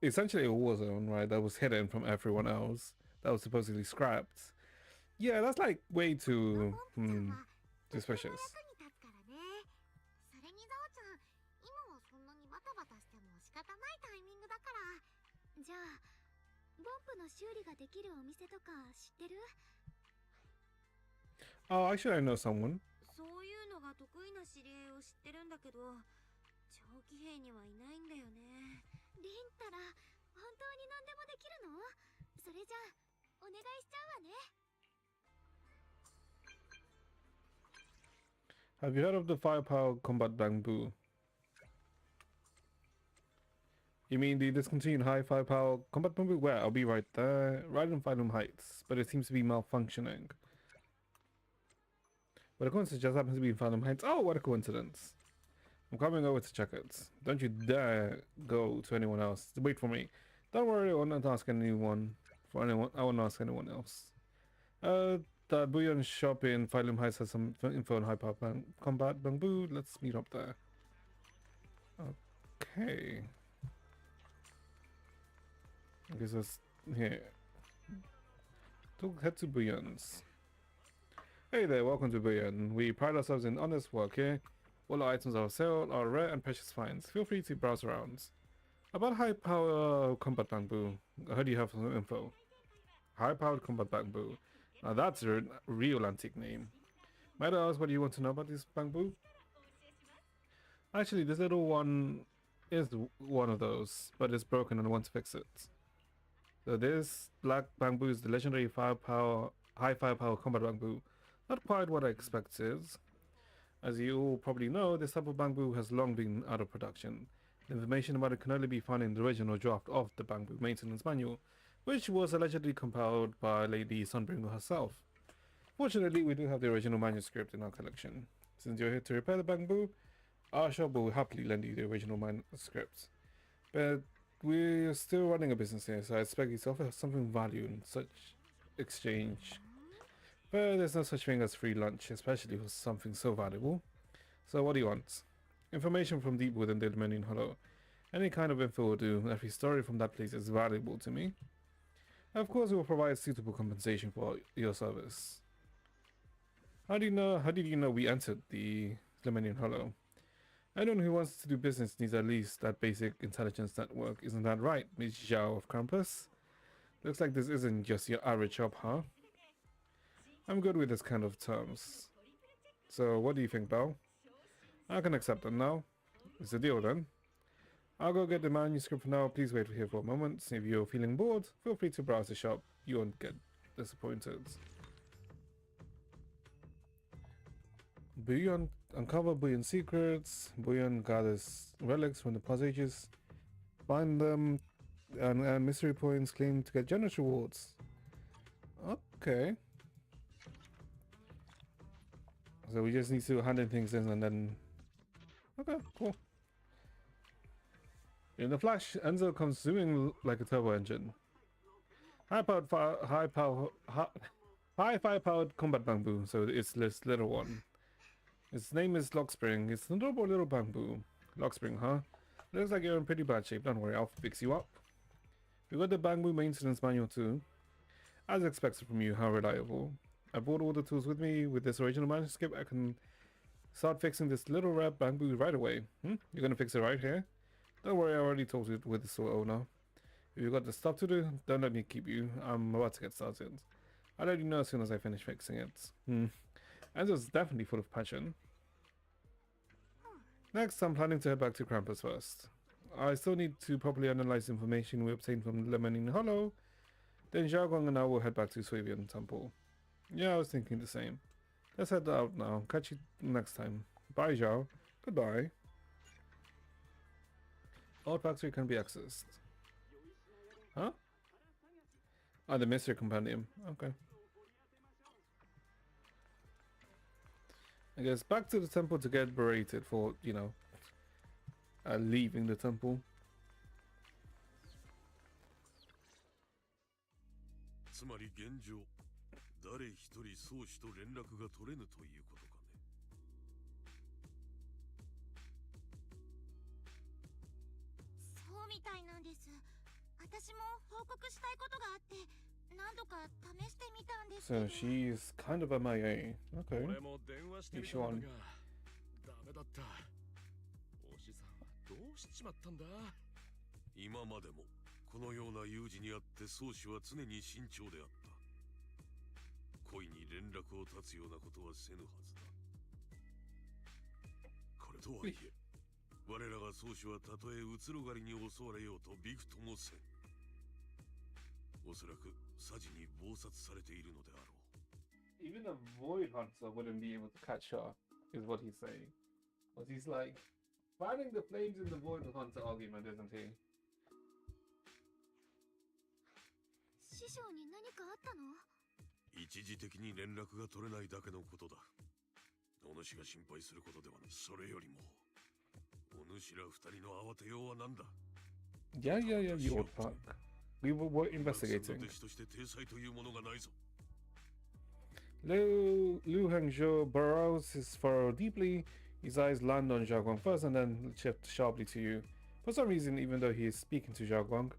essentially a war zone, right? That was hidden from everyone else. That was supposedly scrapped. Yeah, that's like way too suspicious. それにザオちゃん、今はそんなにバタバタしても仕だから。じゃあボンプの修理ができるお店とか知ってる？ Oh, actually, I know someone. そういうのが得意な知り合いを知ってるんだけど、長期兵にはいないんだよね。リンタラ、本当に何でもできるの？それじゃあお願いしちゃうわね。 Have you heard of the firepower combat bamboo? You mean the discontinued high firepower combat bamboo? Where? I'll be right there. Right in Phylum Heights, but it seems to be malfunctioning. But according to just happens to be in Phylum Heights. Oh, what a coincidence. I'm coming over to check it. Don't you dare go to anyone else. Wait for me. Don't worry, I won't ask anyone. For anyone, I won't ask anyone else. The Bouillon shop in Phylum Heights has some info on high power combat bamboo. Let's meet up there. Okay. I guess that's here. Head to Bouillon's. Hey there, welcome to Bouillon. We pride ourselves in honest work here. All our items are sale are rare and precious finds. Feel free to browse around. About high power combat bamboo. I heard you have some info. High powered combat bamboo. Now that's a real antique name. Might I ask what you want to know about this bamboo? Actually, this little one is one of those, but it's broken and I want to fix it. So this black bamboo is the legendary high firepower combat bamboo. Not quite what I expected. As you all probably know, this type of bamboo has long been out of production. The information about it can only be found in the original draft of the bamboo maintenance manual, which was allegedly compiled by Lady Sunbringer herself. Fortunately, we do have the original manuscript in our collection. Since you're here to repair the bamboo, our shop will happily lend you the original manuscript. But we're still running a business here, so I expect you to offer something of value in such exchange. But there's no such thing as free lunch, especially for something so valuable. So what do you want? Information from deep within the Dominion Hollow. Any kind of info will do. Every story from that place is valuable to me. Of course, we will provide suitable compensation for your service. How did you know we entered the Dominion Hollow? Anyone who wants to do business needs at least that basic intelligence network. Isn't that right, Ms. Zhao of Krampus? Looks like this isn't just your average shop, huh? I'm good with this kind of terms. So what do you think, Belle? I can accept them now. It's a deal then. I'll go get the manuscript for now. Please wait here for a moment. If you're feeling bored, feel free to browse the shop. You won't get disappointed. Bouillon, uncover Bouillon secrets. Bouillon gathers relics from the past ages. Find them and mystery points. Claim to get generous rewards. Okay. So we just need to hand in things in and then... Okay, cool. In the flash, Enzo comes zooming like a turbo engine. High firepowered combat bamboo, so it's this little one. Its name is Lockspring. It's an adorable little bamboo. Lockspring, huh? Looks like you're in pretty bad shape. Don't worry, I'll fix you up. We got the bamboo maintenance manual too. As expected from you, how reliable. I brought all the tools with me. With this original manuscript, I can start fixing this little red bamboo right away. You're gonna fix it right here? Don't worry, I already talked with the store owner. If you've got the stuff to do, don't let me keep you. I'm about to get started. I'll let you know as soon as I finish fixing it. Enzo's definitely full of passion. Next, I'm planning to head back to Krampus first. I still need to properly analyze the information we obtained from Lemonin Hollow. Then Xiaogong and I will head back to Suivian Temple. Yeah, I was thinking the same. Let's head out now. Catch you next time. Bye, Zhao. Goodbye. Old factory can be accessed. Huh? Ah, the mystery compendium. Okay. I guess back to the temple to get berated for, you know, leaving the temple. つまり現状、誰一人宗主と連絡が取れぬということかね。そうみたいなんです。私も報告したいことがあって、何度か試してみたんですけど。 So she's kind of MIA. Okay. 俺も電話してみたんだがダメだった。おしさんはどうしちまったんだ？今今までもこのような有事にあって宗師は常に慎重であった。故意に連絡を絶つようなことはせぬはずだ。これとはいえ、我らが宗師はたとえうつろ狩りに襲われようとびくともせん。おそらくサジに謀殺されているのであろう。Even a void hunter wouldn't be able to catch her, is what he's saying. But he's like finding the flames in the void hunter argument, isn't he? 師匠に何かあったの？一時的に連絡が取れないだけのことだ。お主が心配することではない。それよりも、お主ら二人の慌てようは何だ？ Yeah, you old punk. We were investigating. Liu Hangzhou burrows his furrow deeply. His eyes land on Xiaoguang first and then shift sharply to you. For some reason, even though he is speaking to Xiaoguang,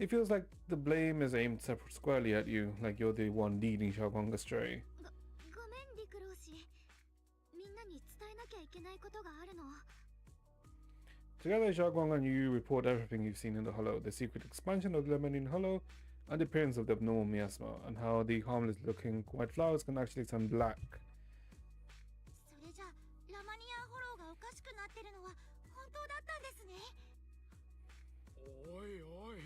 it feels like the blame is aimed squarely at you, like you're the one leading Xiaoguang astray. ごめん、陸老師。みんなに伝えなきゃいけないことがあるの。Together, Xiaoguang and you report everything you've seen in the Hollow, the secret expansion of the Lemonine Hollow, and the appearance of the abnormal miasma, and how the harmless-looking white flowers can actually turn black. それじゃ、ラマニアンホローがおかしくなってるのは本当だったんですね。おいおい、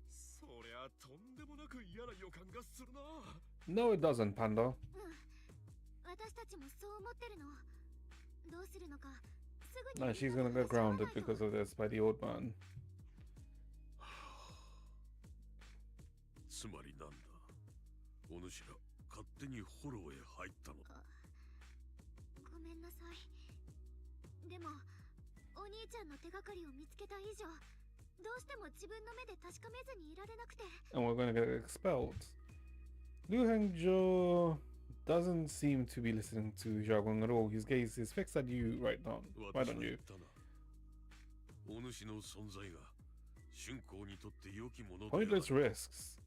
そりゃとんでもなく嫌な予感がするな。No, it doesn't, Panda. 私たちもそう思ってるの。どうするのか。No, she's gonna get grounded because of this by the old man. つまりなんだ。お主ら勝手にホローへ入ったのだ。ごめんなさい。でも、お兄ちゃんの手がかりを見つけた以上、どうしても自分の目で確かめずにいられなくて。And we're gonna get expelled. Liu Hangzhou doesn't seem to be listening to Xiaoguang at all. His gaze is fixed at you right on you. お主の存在が春光にとって良きものである。Pointless risks.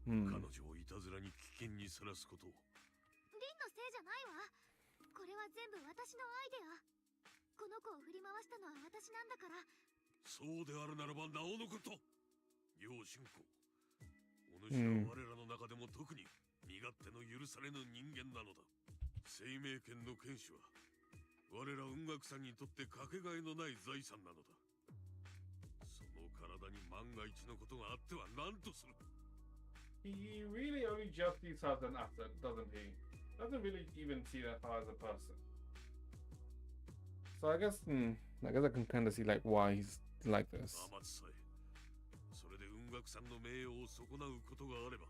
彼女をいたずらに危険にさらすことを。リンのせいじゃないわ。これは全部私のアイデア。この子を振り回したのは私なんだから。そうであるならばなおのこと。楊春光。お主は我らの中でも特に身勝手の許されぬ人間なのだ。生命権の権主は我ら雲岳さんにとってかけがえのない財産なのだ。その体に万が一のことがあっては何とする。He really only just sees her as an asset, doesn't he? Doesn't really even see her as a person. So I guess I can kind of see like why he's like this. それで雲岳さんの名誉を損なうことがあれば。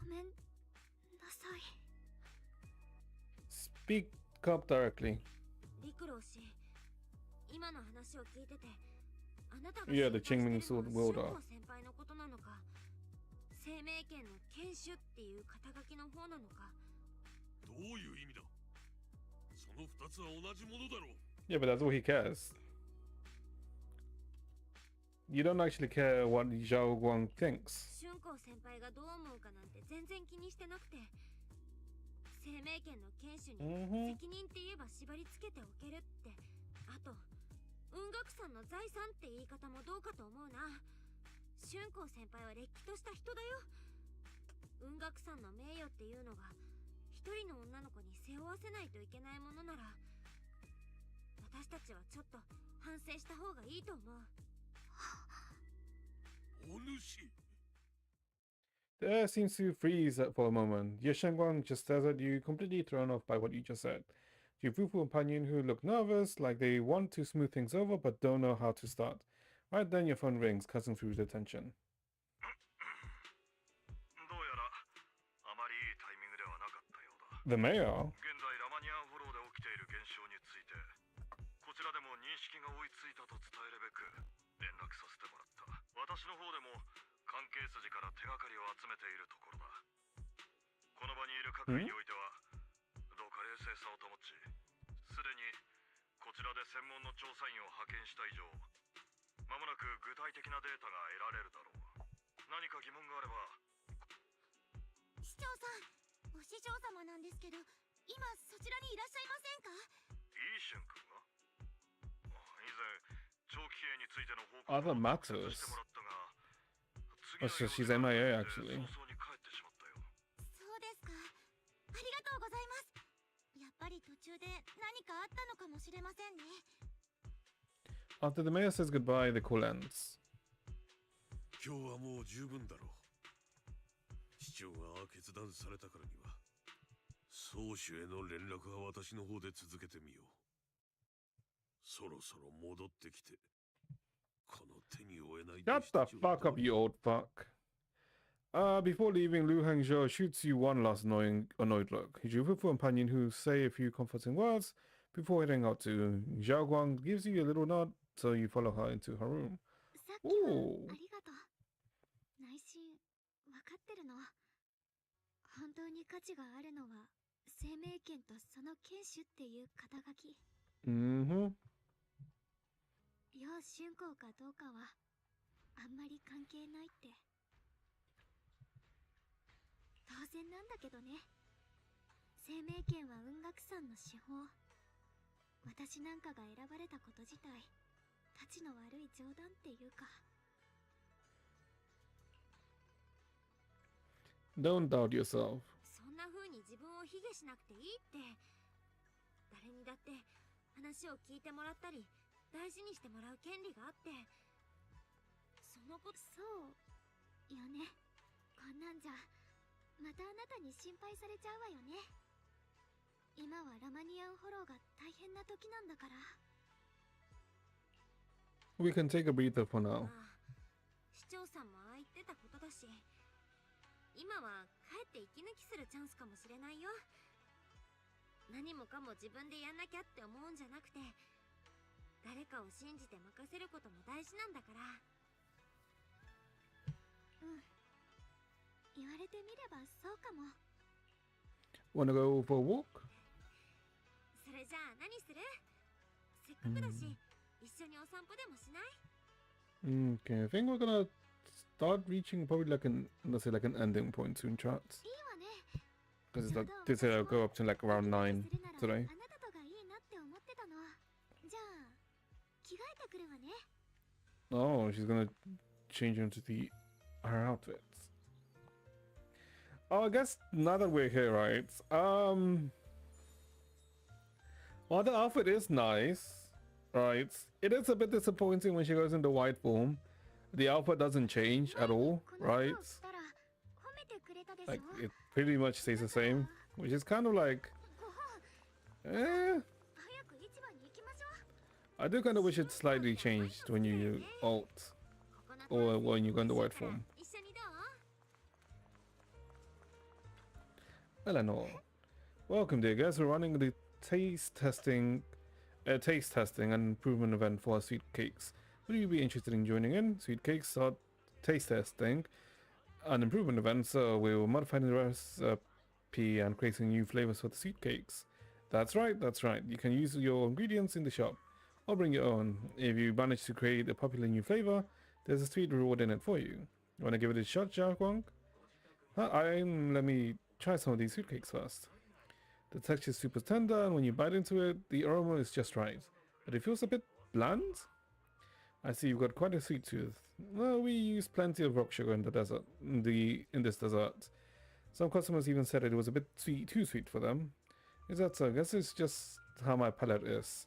ごめんなさい。Speak up directly. 陸老師、今の話を聞いてて、あなたが Yeah, the Qingming Sword Wielder. 先輩のことなのか、生命権の権主っていう肩書きの方なのか。どういう意味だ。その二つは同じものだろう。Yeah, but that's all he cares. You don't actually care what Zhao Guang thinks. 春光先輩がどう思うかなんて全然気にしてなくて、生命権の権主に責任って言えば縛り付けておけるって、あと雲岳さんの財産って言い方もどうかと思うな。春光先輩はれっきとした人だよ。雲岳さんの名誉っていうのが一人の女の子に背負わせないといけないものなら、私たちはちょっと反省した方がいいと思う。お主。The air seems to freeze for a moment. Ye Shengguang just stares at you, completely thrown off by what you just said. Your fruitful companion who look nervous, like they want to smooth things over but don't know how to start. Right then your phone rings, cutting through the tension. The mayor? 私の方でも関係筋から手がかりを集めているところだ。この場にいる各位においてはどうか冷静さを保ち、すでにこちらで専門の調査員を派遣した以上、まもなく具体的なデータが得られるだろう。何か疑問があれば。市長さん、お師匠様なんですけど、今そちらにいらっしゃいませんか？いい瞬間が。Other matters. Oh, so she's MIA actually. そうですか。ありがとうございます。やっぱり途中で何かあったのかもしれませんね。 After the mayor says goodbye, the call ends. 今日はもう十分だろう。市長が決断されたからには、総主への連絡は私の方で続けてみよう。そろそろ戻ってきて、この手に負えない。 Shut the fuck up, you old fuck. Before leaving, Liu Hangzhou shoots you one last annoyed look. His youthful companion, who say a few comforting words before heading out to Zhao Guang, gives you a little nod, so you follow her into her room. さっきはありがとう。内心わかってるの。本当に価値があるのは生命権とその権主っていう肩書き。Mm-hmm. 楊春光かどうかはあんまり関係ないって。当然なんだけどね。生命権は雲岳山の司法。私なんかが選ばれたこと自体、たちの悪い冗談っていうか。Don't doubt yourself. そんな風に自分を卑下しなくていいって。誰にだって話を聞いてもらったり大事にしてもらう権利があって、そのこと。そうよね。こんなんじゃまたあなたに心配されちゃうわよね。今はラマニアンフォローが大変な時なんだから。 We can take a breather for now. 市長さんもああ言ってたことだし、今は帰って息抜きするチャンスかもしれないよ。何もかも自分でやんなきゃって思うんじゃなくて、誰かを信じて任せることも大事なんだから。うん、言われてみればそうかも。 Wanna go for a walk? それじゃあ何する？せっかくだし、一緒にお散歩でもしない？ Okay, I think we're gonna start reaching probably like let's say like an ending point soon, chats. いいわね。 Because they said I'll go up to like around 9 today. あなたとがいいなって思ってたの。じゃあ着替えてくるわね。 Oh, she's gonna change into her outfits. Oh, I guess now that we're here, right? Well, the outfit is nice, right? It is a bit disappointing when she goes into white form. The outfit doesn't change at all, right? Like, it pretty much stays the same, which is kind of like, I do kind of wish it slightly changed when you alt or when you go into white form. Eleanor, welcome dear guests. We're running the taste testing and improvement event for our sweet cakes. Would you be interested in joining in? Sweet cakes are taste testing and improvement event, so we will modify the recipe and creating new flavors for the sweet cakes. That's right, that's right. You can use your ingredients in the shop or bring your own. If you manage to create a popular new flavor, there's a sweet reward in it for you. You want to give it a shot, Zhao Guang? Let me try some of these sweet cakes first. The texture is super tender, and when you bite into it, the aroma is just right. But it feels a bit bland. I see you've got quite a sweet tooth. Well, we use plenty of rock sugar in the desert. In this dessert. Some customers even said it was a bit too sweet for them. Is that so? I guess it's just how my palate is.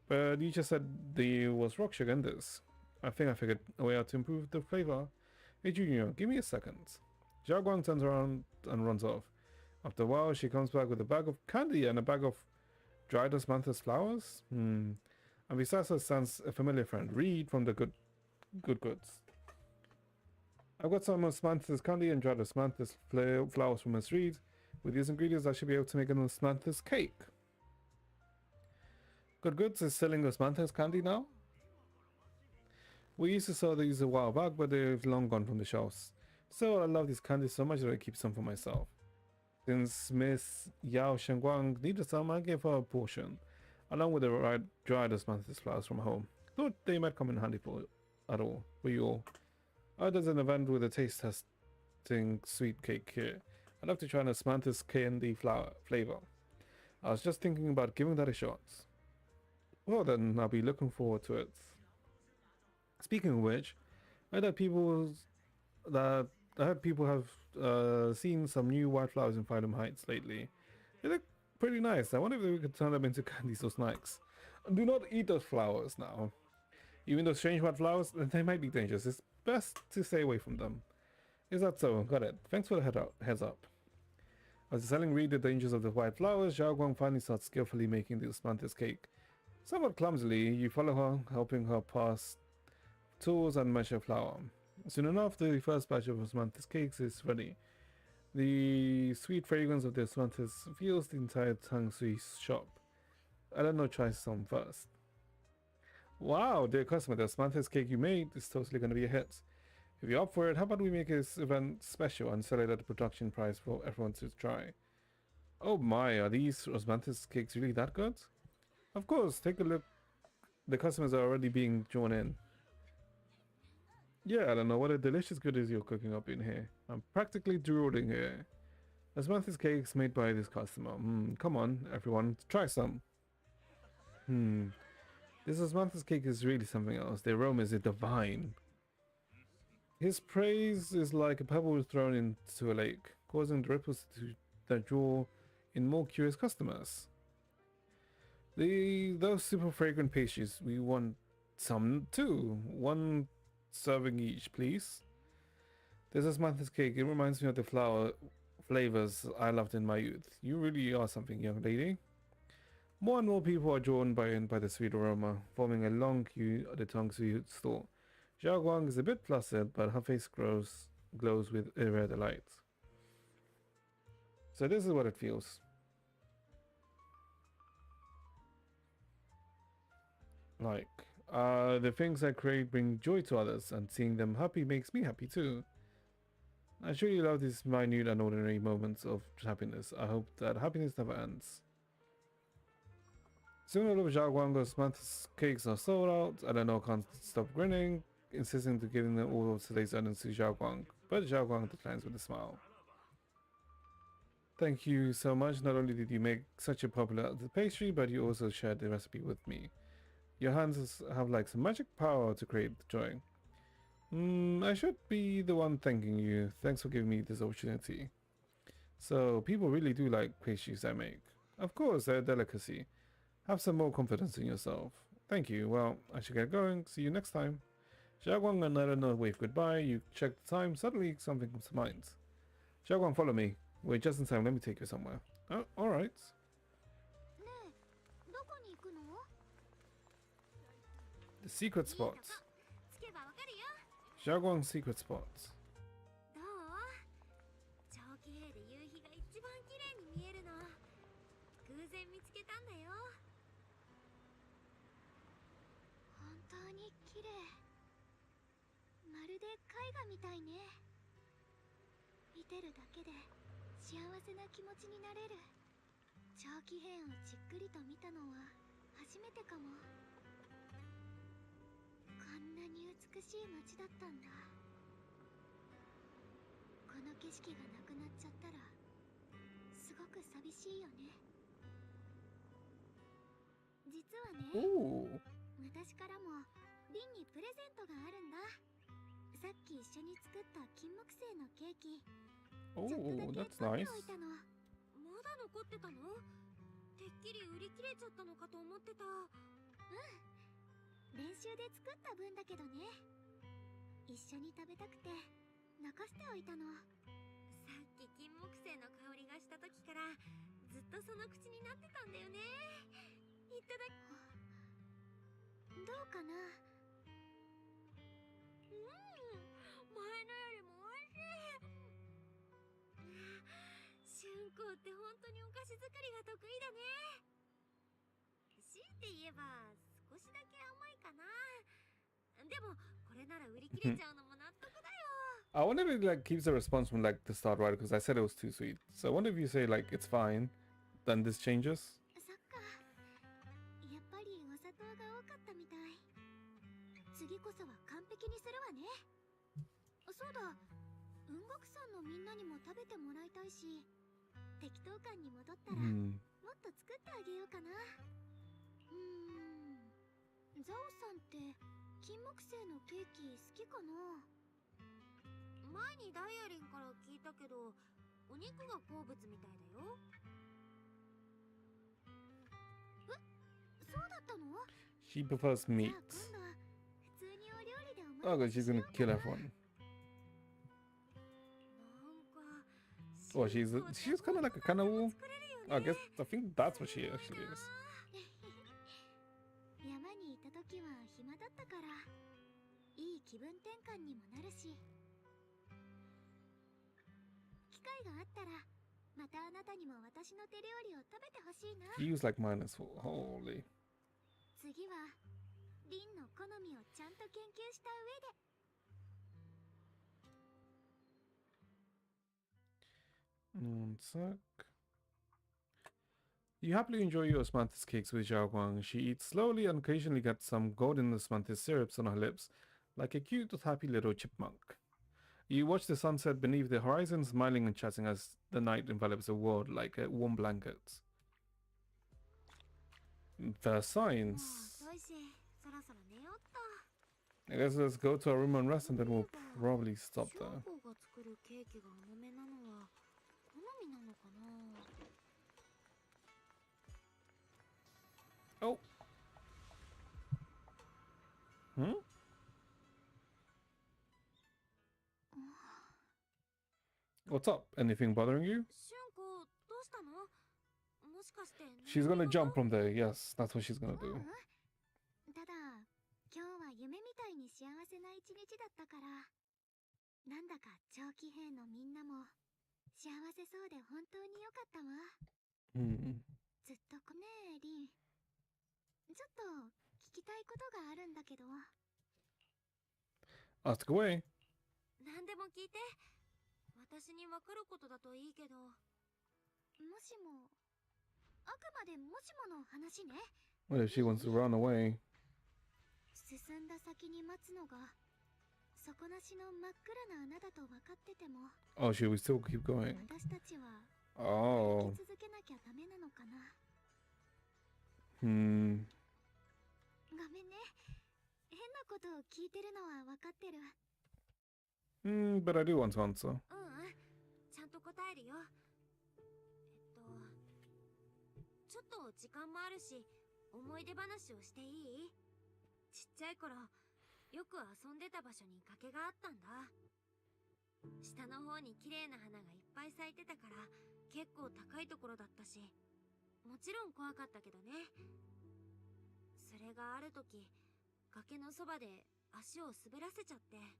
But you just said there was rock sugar in this. I think I figured a way out to improve the flavor. Hey Junior, give me a second. Zhao Guang turns around and runs off. After a while, she comes back with a bag of candy and a bag of dried osmanthus flowers. And besides her stands a familiar friend, Reed from the Good Goods. I've got some osmanthus candy and dried osmanthus flowers from Miss Reed. With these ingredients, I should be able to make an osmanthus cake. Good Goods is selling osmanthus candy now? We used to sell these a while back, but they've long gone from the shelves. So I love these candies so much that I keep some for myself. Since Miss Yao Shengguang needed some, I gave her a portion, along with the dried osmanthus flowers from home. Thought they might come in handy for you all. There's an event with a taste testing sweet cake here. I'd love to try an osmanthus candy flavor. I was just thinking about giving that a shot. Well then, I'll be looking forward to it. Speaking of which, I heard that I heard people have seen some new white flowers in Fidem Heights lately. They look pretty nice. I wonder if we could turn them into candies or snacks. Do not eat those flowers now. Even those strange white flowers, they might be dangerous. It's best to stay away from them. Is that so? Got it. Thanks for the heads up. As telling Reed the dangers of the white flowers, Zhao Guang finally starts skillfully making the osmanthus cake. Somewhat clumsily, you follow her, helping her pass tools and measure flour. Soon enough, the first batch of osmanthus cakes is ready. The sweet fragrance of the osmanthus fills the entire Tang Sui shop. I don't know, try some first. Wow, dear customer, the osmanthus cake you made is totally going to be a hit. If you're up for it, how about we make this event special and sell it at the production price for everyone to try? Oh my, are these osmanthus cakes really that good? Of course, take a look. The customers are already being drawn in. Yeah, I don't know what a delicious goodies you're cooking up in here. I'm practically drooling here. Osmanthus cakes made by this customer. Come on, everyone, try some. This osmanthus cake is really something else. The aroma is divine. His praise is like a pebble thrown into a lake, causing the ripples that draw in more curious customers. Those super fragrant pastries, we want some too. One serving each, please. This osmanthus cake, it reminds me of the flower flavors I loved in my youth. You really are something, young lady. More and more people are drawn by the sweet aroma, forming a long queue at the Tang Sui store. Zhao Guang is a bit flustered, but her face glows with a rare delight. So this is what it feels like. The things I create bring joy to others, and seeing them happy makes me happy too. I truly love these minute and ordinary moments of happiness. I hope that happiness never ends. Soon all of Zhao Guang's osmanthus cakes are sold out. I don't know, can't stop grinning, insisting to giving them all of today's earnings to Zhao Guang, but Zhao Guang declines with a smile. Thank you so much. Not only did you make such a popular pastry, but you also shared the recipe with me. Your hands have like some magic power to create joy. I should be the one thanking you. Thanks for giving me this opportunity. So people really do like pastries I make. Of course, they're a delicacy. Have some more confidence in yourself. Thank you. Well, I should get going. See you next time. Zhao Guang and I don't know, wave goodbye. You check the time. Suddenly something comes to mind. Zhao Guang, follow me. Wait just in time. Let me take you somewhere. Oh, alright. The secret spot. Zhao Guang's secret spot. どう？長期兵で夕日が一番綺麗に見えるの。偶然見つけたんだよ。本当に綺麗。まるで絵画みたいね。見てるだけで幸せな気持ちになれる。長期兵をじっくりと見たのは初めてかも。こんなに美しい街だったんだ。この景色がなくなっちゃったらすごく寂しいよね。実はね、私からもリンにプレゼントがあるんだ。さっき一緒に作った金木犀のケーキ。ちょっとだけ取っておいたの。まだ残ってたの？てっきり売り切れちゃったのかと思ってた。練習で作った分だけどね。一緒に食べたくて残しておいたの。さっき金木犀の香りがした時からずっとその口になってたんだよね。いただき。どうかな。前のよりも美味しい。春光って本当にお菓子作りが得意だね。強いて言えば少しだけ甘いかな。でもこれなら売り切れちゃうのも納得だよ。I wonder if it like keeps the response from like the start right, because I said it was too sweet. So I wonder if you say like it's fine, then this changes. そっか。やっぱりお砂糖が多かったみたい。次こそは完璧にするわね。そうだ、雲極山のみんなにも食べてもらいたいし、適当感に戻ったらもっと作ってあげようかな。ザオさんって金木犀のケーキ好きかな？前にダイアリンから聞いたけど、お肉が好物みたいだよ。そうだったの？ She prefers じゃ meat. あ今度は普通にお料理でお Oh, も good, she's gonna kill everyone. なんか Oh, she's kind of like a cannibal. I guess I think that's what she actually is. 山にいた時は暇だったからいい気分転換にもなるし、機会があったらまたあなたにも私の手料理を食べてほしいな。 He was like minus 4. Holy. 次はリンの好みをちゃんと研究した上で。One sec. You happily enjoy your Smanthus cakes with Zhao Guang. She eats slowly and occasionally gets some golden Smanthus syrups on her lips, like a cute, happy little chipmunk. You watch the sunset beneath the horizon, smiling and chatting as the night envelops the world like a warm blanket. The signs. 遅いし、そろそろ寝よっと。 I guess let's go to our room and rest, and then we'll probably stop ショ there. ーゴが作るケーキが重めなのは好みなのかな。 Oh. Hmm? What's up? Anything bothering you? シュンコ、どうしたの？もしかして。 She's gonna jump from there. Yes, that's what she's gonna do. ただ今日は夢みたいに幸せな一日だったから、なんだか長期兵のみんなも幸せそうで本当に良かったわ。Hmm. ずっとねえリン、ちょっと聞きたいことがあるんだけど。 Ask away. 何でも聞いて。私に分かることだといいけど。もしも、あくまでもしもの話ね。 What if she wants to run away? 進んだ先に待つのが底なしの真っ暗な穴だと分かってても、 Oh, should we still keep going? 私たちは Oh. 生き続けなきゃダメなのかな。 Hmm. ごめんね、変なことを聞いてるのは分かってる。 Hmm, but I do want to answer. うんうん、ちゃんと答えるよ。ちょっと時間もあるし、思い出話をしていい？ちっちゃい頃、よく遊んでた場所に崖があったんだ。下の方に綺麗な花がいっぱい咲いてたから、結構高いところだったし、もちろん怖かったけどね。それがある時、崖のそばで足を滑らせちゃって、あ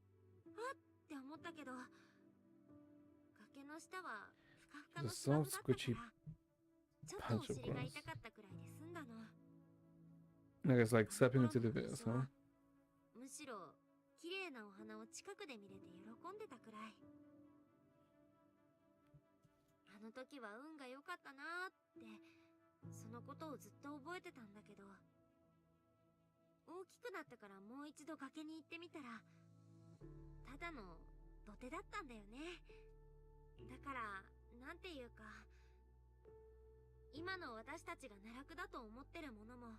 っって思ったけど、崖の下はふかふかの芝生だったから、ちょっとお尻が痛かったくらいで済んだの。 I guess like stepping into the abyss, huh? むしろ綺麗なお花を近くで見れて喜んでたくらい。あの時は運が良かったなーって、そのことをずっと覚えてたんだけど、大きくなってからもう一度崖に行ってみたら、ただの土手だったんだよね。だからなんていうか、今の私たちが奈落だと思ってるものも、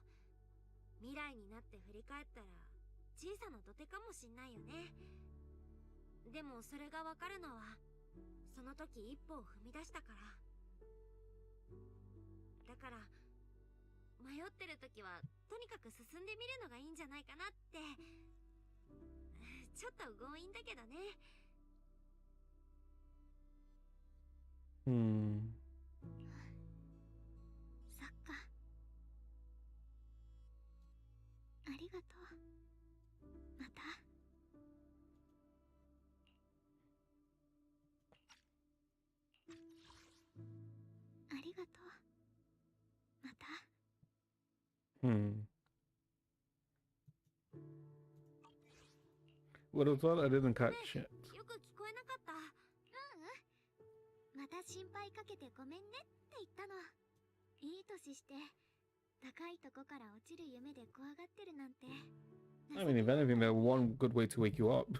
未来になって振り返ったら小さな土手かもしんないよね。でもそれがわかるのは、その時一歩を踏み出したから。だから迷ってる時はとにかく進んでみるのがいいんじゃないかなって。ちょっと強引だけどね。Hmm. そっか、ありがとう。また。ありがとう。また。 Hmm. What was that? I didn't catch it. よく聞こえなかった。また心配かけてごめんねって言ったの。いい年して高いとこから落ちる夢で怖がってるなんて。 I mean, if anything, they're one good way to wake you up.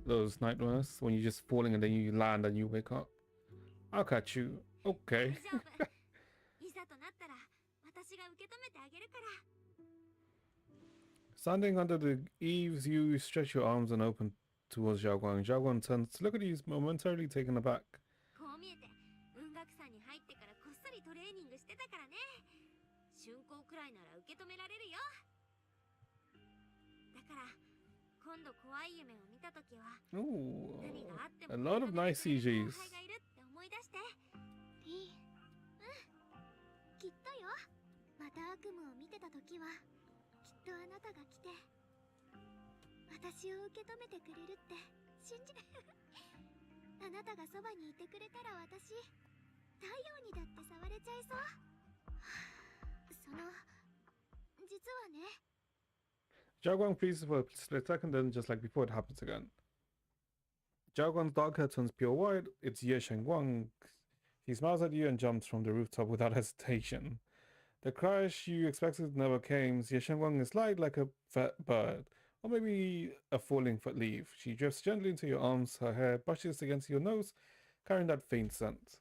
Those nightmares, when you're just falling and then you land and you wake up. I'll catch you. Okay. 大丈夫。いざとなったら私が受け止めてあげるから。Standing under the eaves, you stretch your arms and open towards Xiaoguang. Xiaoguang turns to look at you, momentarily taken aback. こう見えて雲岳山に入ってからこっそりトレーニングしてたからね。竣工くらいなら受け止められるよ。だから今度怖い夢を見たときは Ooh, 何があっても a lot of nice 後 CGs. 輩がいるって思い出して。いい。きっとよ。また悪夢を見てた時はきっとあなたが来て私を受け止めてくれるって信じあなたがそばにいてくれたら私太陽にだって触れちゃいそう。その実はね。 Xiaoguang freezes for a split second, then just like before, it happens again. Xiaoguang's dark hair turns pure white. It's Ye Shengguang. He smiles at you and jumps from the rooftop without hesitation. The crash you expected never came. Ye Shengguang is light like a fat bird, or maybe a falling foot leaf. She drifts gently into your arms. Her hair brushes against your nose, carrying that faint scent.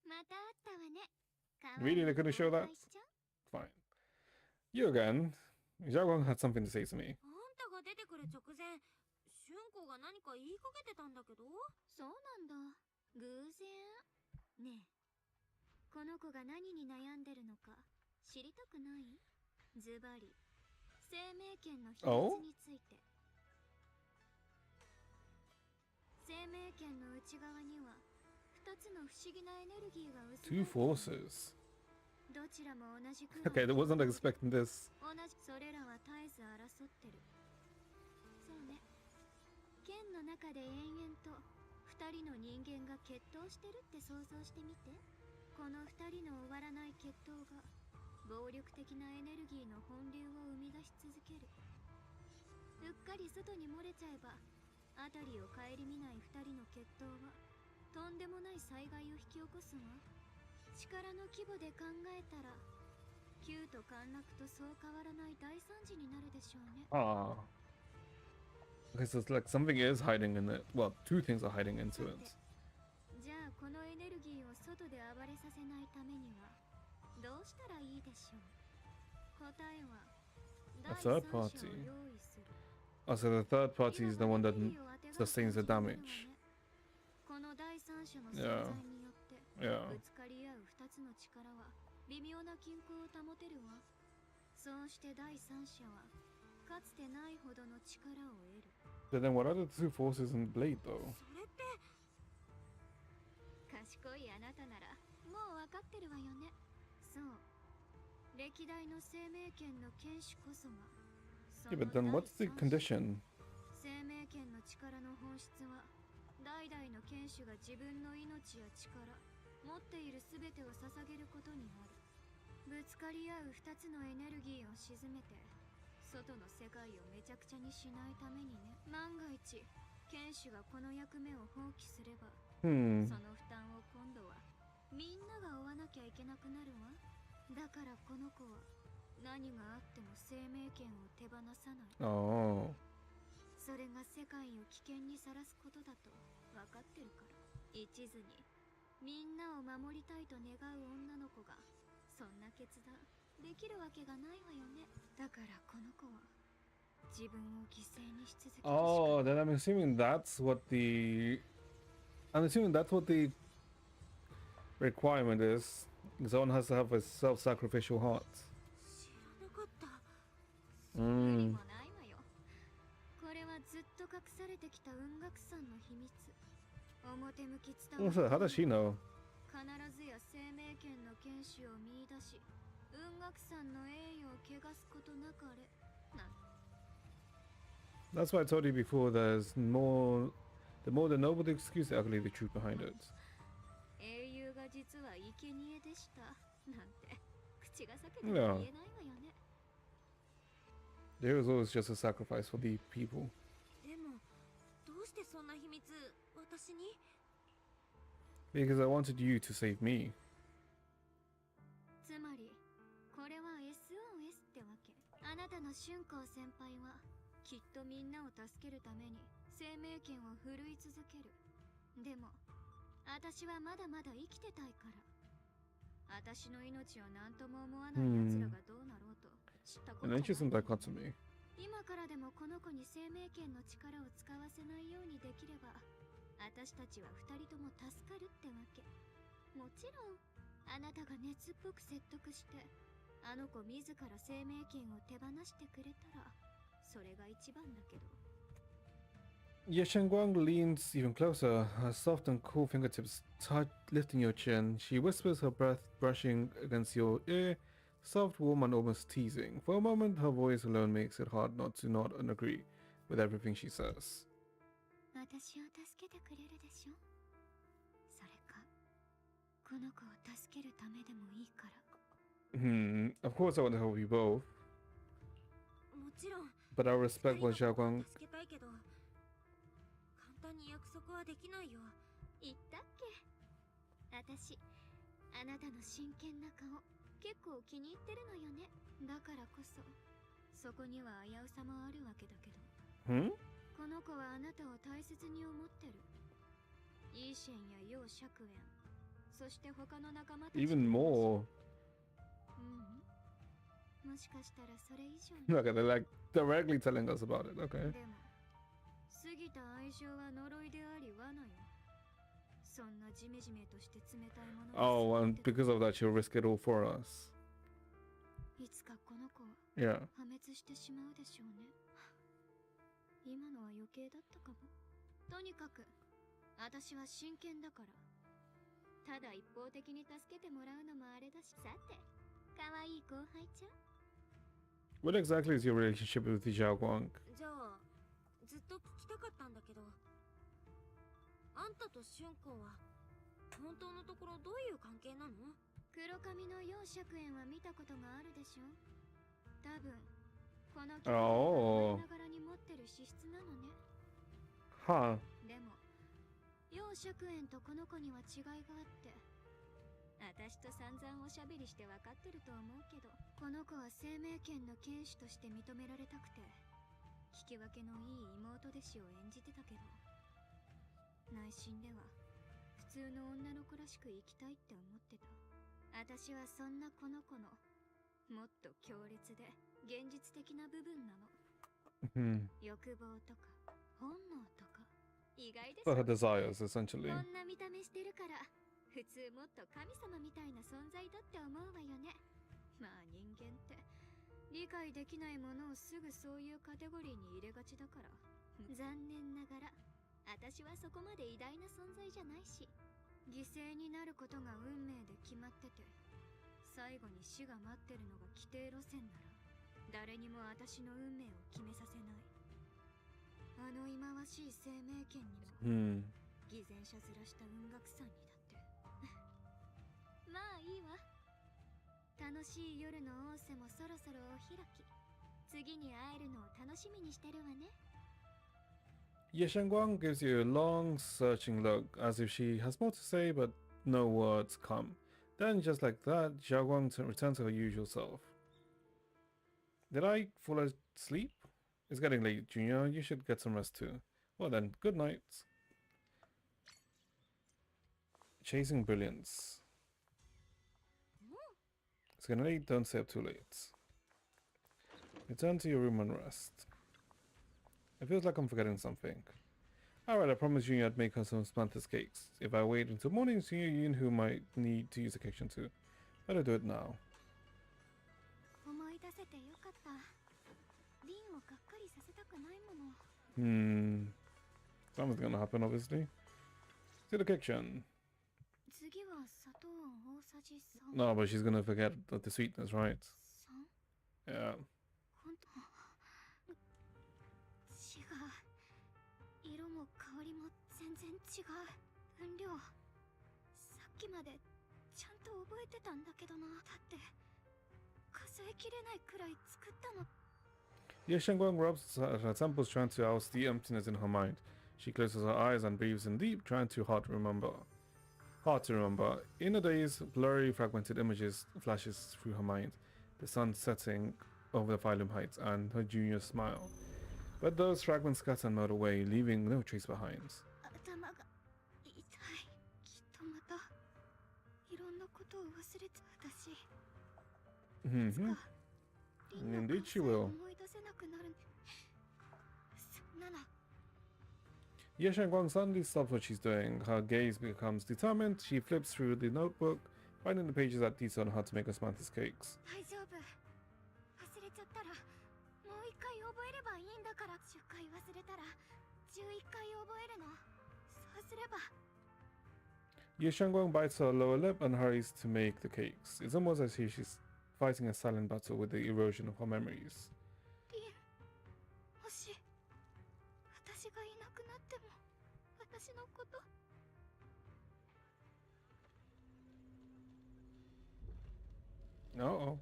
また会ったわね。 Really, they're gonna show that? Fine. You again. Xiaoguang had something to say to me. あんたが出てくる直前、春子が何か言いかけてたんだけど。そうなんだ。偶然。ねえ、この子が何に悩んでるのか知りたくない？ズバリ生命圏の秘密について。生命圏の内側には2つの不思議なエネルギーが渦巻いている。 Two forces. どちらも同じくらい。 Okay, I wasn't expecting this. 同じ。それらは絶えず争ってる。そうね。剣の中で延々と2人の人間が決闘してるって想像してみて。この2人の終わらない決闘が暴力的なエネルギーの本流を生み出し続ける。うっかり外に漏れちゃえば辺りを顧みない2人の決闘はとんでもない災害を引き起こすわ。力の規模で考えたら旧と陥落とそう変わらない大惨事になるでしょうね。 Ah. Okay, so it's like something is hiding in it. Well, two things are hiding into it. じゃあこのエネルギーを外で暴れさせないためにはどうしたらいいでしょう。答えは A third party. Oh, so the third party is the one that sustains the damage. この第三者の存在によって Yeah. ぶつかり合う2つの力は微妙な均衡を保てるわ。そうして第三者はかつてないほどの力を得る。 But then what are the two forces in Blade though? それって賢いあなたならもう分かってるわよね。そう。歴代の生命圏の剣士こそが。 Yeah, but then what's the condition? 生命圏の力の本質は代々の剣士が自分の命や力持っている全てを捧げることにある。ぶつかり合う2つのエネルギーを沈めて外の世界をめちゃくちゃにしないためにね。万が一剣士がこの役目を放棄すれば、その負担を今度はみんなが負わなきゃいけなくなるわ。だからこの子は何があっても生命権を手放さない。 Oh. それが世界を危険にさらすことだと分かってるから。一途にみんなを守りたいと願う女の子がそんな決断できるわけがないわよね。だからこの子は自分を犠牲にし続けるしか。 Oh, then I'm assuming that's what the... I'm assuming that's what the requirement is. Someone has to have a self-sacrificial heart. 知らなかった。 Mm. もないわよ。これはずっと隠されてきた雲岳山の秘密。表向き伝わ Also, how does she know? 必ずや生命圏の剣士を見出し、雲岳山の栄誉を汚すことなかれ。なん That's why I told you before, there's more... The more the noble the excuse, the ugly the truth behind it. 英雄が実は生贄でした。なんて口が裂けても言えないわよね。 There was always just a sacrifice for the people. でもどうしてそんな秘密私に？ Because I wanted you to save me. つまりこれは SOS ってわけ。あなたの春光先輩はきっとみんなを助けるために生命権を振るい続ける。でも私はまだまだ生きてたいから。私の命を何とも思わない奴らがどうなろうと知ったこと An じゃない interesting dichotomy. 今からでもこの子に生命権の力を使わせないようにできれば、私たちは二人とも助かるってわけ。もちろんあなたが熱っぽく説得して、あの子自ら生命権を手放してくれたら、それが一番だけど。Ye Shengguang leans even closer, her soft and cool fingertips lifting your chin. She whispers, her breath brushing against your ear, soft, warm, and almost teasing. For a moment, her voice alone makes it hard not to nod and agree with everything she says. 私を助けてくれるでしょ。それか、この子を助けるためでもいいから。Of course I want to help you both. もちろん。 But I respect what Xiaoguang. 助けたいけど、簡単に約束はできないよ。言ったっけ？私、あなたの真剣な顔、結構気に入ってるのよね。だからこそ、そこには危うさもあるわけだけど。この子はあなたを大切に思ってる。イーシェンや楊釈炎、そして他の仲間たち。Even more. もしかしたらそれ以上に。 Okay, they're like directly telling us about it. Okay. でも、過ぎた愛情は呪いであり罠よ。そんなジメジメとして冷たいもの。 Oh, and because of that, she'll risk it all for us. いつかこの子は Yeah. 破滅してしまうでしょうね。今のは余計だったかも。とにかく、私は真剣だから。ただ一方的に助けてもらうのもあれだし。さて、可愛い後輩ちゃん。 What exactly is your relationship with Xiaoguang? じゃあ、ずっと聞きたかったんだけど、あんたと春光は本当のところどういう関係なの？黒髪の楊釈炎は見たことがあるでしょ？多分このキャラがながらに持ってる資質なのね。Huh. でも楊釈炎とこの子には違いがあって、私と散々おしゃべりして分かってると思うけど、この子は生命権の剣士として認められたくて、引き分けのいい妹弟子を演じてたけど、内心では普通の女の子らしく生きたいって思ってた。私はそんなこの子のもっと強烈で現実的な部分なの。欲望とか本能とか意外でしょ。 For her desires, essentially. こんな見た目してるから普通もっと神様みたいな存在だって思うわよね。まあ人間って理解できないものをすぐそういうカテゴリーに入れがちだから。残念ながら私はそこまで偉大な存在じゃないし、犠牲になることが運命で決まってて、最後に死が待ってるのが規定路線なら誰にも私の運命を決めさせない。あの忌まわしい生命権にも、偽善者ずらした雲岳さんにだってまあいいわ。楽しい夜の仰せもそろそろお開き。次に会えるのを楽しみにしてるわね。 Ye Shengguang gives you a long, searching look, as if she has more to say, but no words come. Then, just like that, Xiaoguang returns to her usual self. Did I fall asleep? It's getting late, Junior. You should get some rest too. Well then, good night. Chasing brilliance. It's getting late, don't stay up too late. Return to your room and rest. It feels like I'm forgetting something. Alright, I promised Junior I'd make her some Spantis cakes. If I wait until morning, Junior Yun who might need to use the kitchen too. Better do it now. 思い出せてよかった。リンをがっかりさせたくないもの。Something's gonna happen, obviously. To the kitchen. 次は砂糖大さじ3。 No, but she's gonna forget the sweetness, right? 3? Yeah. 本当。違う。色も香りも全然違う。分量。さっきまでちゃんと覚えてたんだけどな。だって数えきれないくらい作ったの。 Ye Shengguang rubs her temples, trying to oust the emptiness in her mind. She closes her eyes and breathes in deep, trying too hard to remember. Hard to remember. In a daze, blurry, fragmented images flashes through her mind. The sun setting over the Phylum Heights and her junior smile. But those fragments scatter and melt away, leaving no trace behind. 頭が痛い。きっとまたいろんなことを忘れて私。 Indeed she will. 思い出せなくなる。そんなの。Ye Shangguang suddenly stops what she's doing. Her gaze becomes determined. She flips through the notebook, finding the pages that detail on how to make Osmanthus cakes. 大丈夫。忘れちゃったら、もう一回覚えればいいんだから。10回忘れたら、11回覚えるの。そうすれば。Ye Shangguang bites her lower lip and hurries to make the cakes. It's almost as if she's fighting a silent battle with the erosion of her memories. もし私がいなくなっても私のこと。Uh-oh.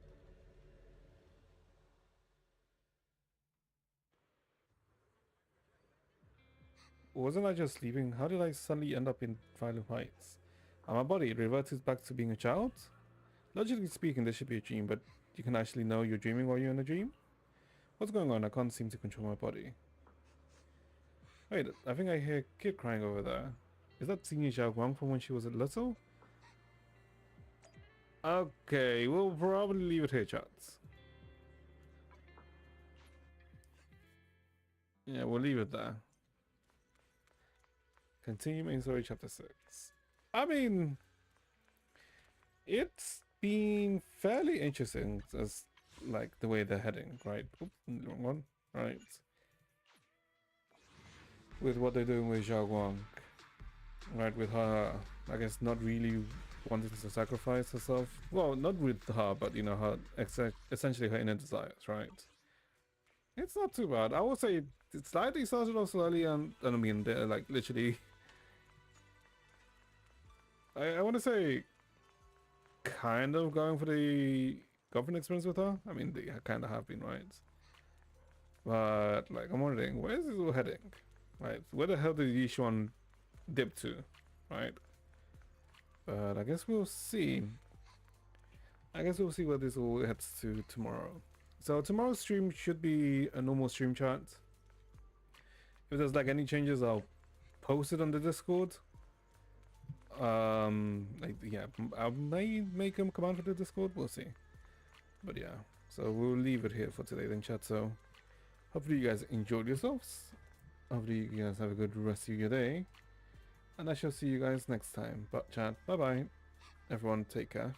Wasn't I just sleeping? How did I suddenly end up in Violent Heights? And my body reverted back to being a child? Logically speaking, this should be a dream, but you can actually know you're dreaming while you're in a dream? What's going on? I can't seem to control my body. Wait, I think I hear a kid crying over there. Is that Senior Xiao Guang from when she was little? Okay, we'll probably leave it here, chats. Yeah, we'll leave it there. Continue main story chapter 6. I mean, it's been fairly interesting as like the way they're heading, right? Oops, wrong one. Right. With what they're doing with Xiao Guang. Right, with her, I guess, not really wanting to sacrifice herself. Well, not with her, but you know, her essentially her inner desires, right? It's not too bad. I would say it slightly started off slowly, and I mean, they're like literally. I want to say, kind of going for the girlfriend experience with her. I mean, they kind of have been, right? But like, I'm wondering, where is this all heading? Right, where the hell did Yishuan dip to, right? But I guess we'll see. I guess we'll see where this all heads to tomorrow. So tomorrow's stream should be a normal stream chat. If there's like any changes, I'll post it on the Discord. Like, yeah, I may make him come on for the Discord. We'll see. But yeah, so we'll leave it here for today then, chat. So hopefully you guys enjoyed yourselves. Hopefully you guys have a good rest of your day. And I shall see you guys next time. But chat, bye bye. Everyone take care.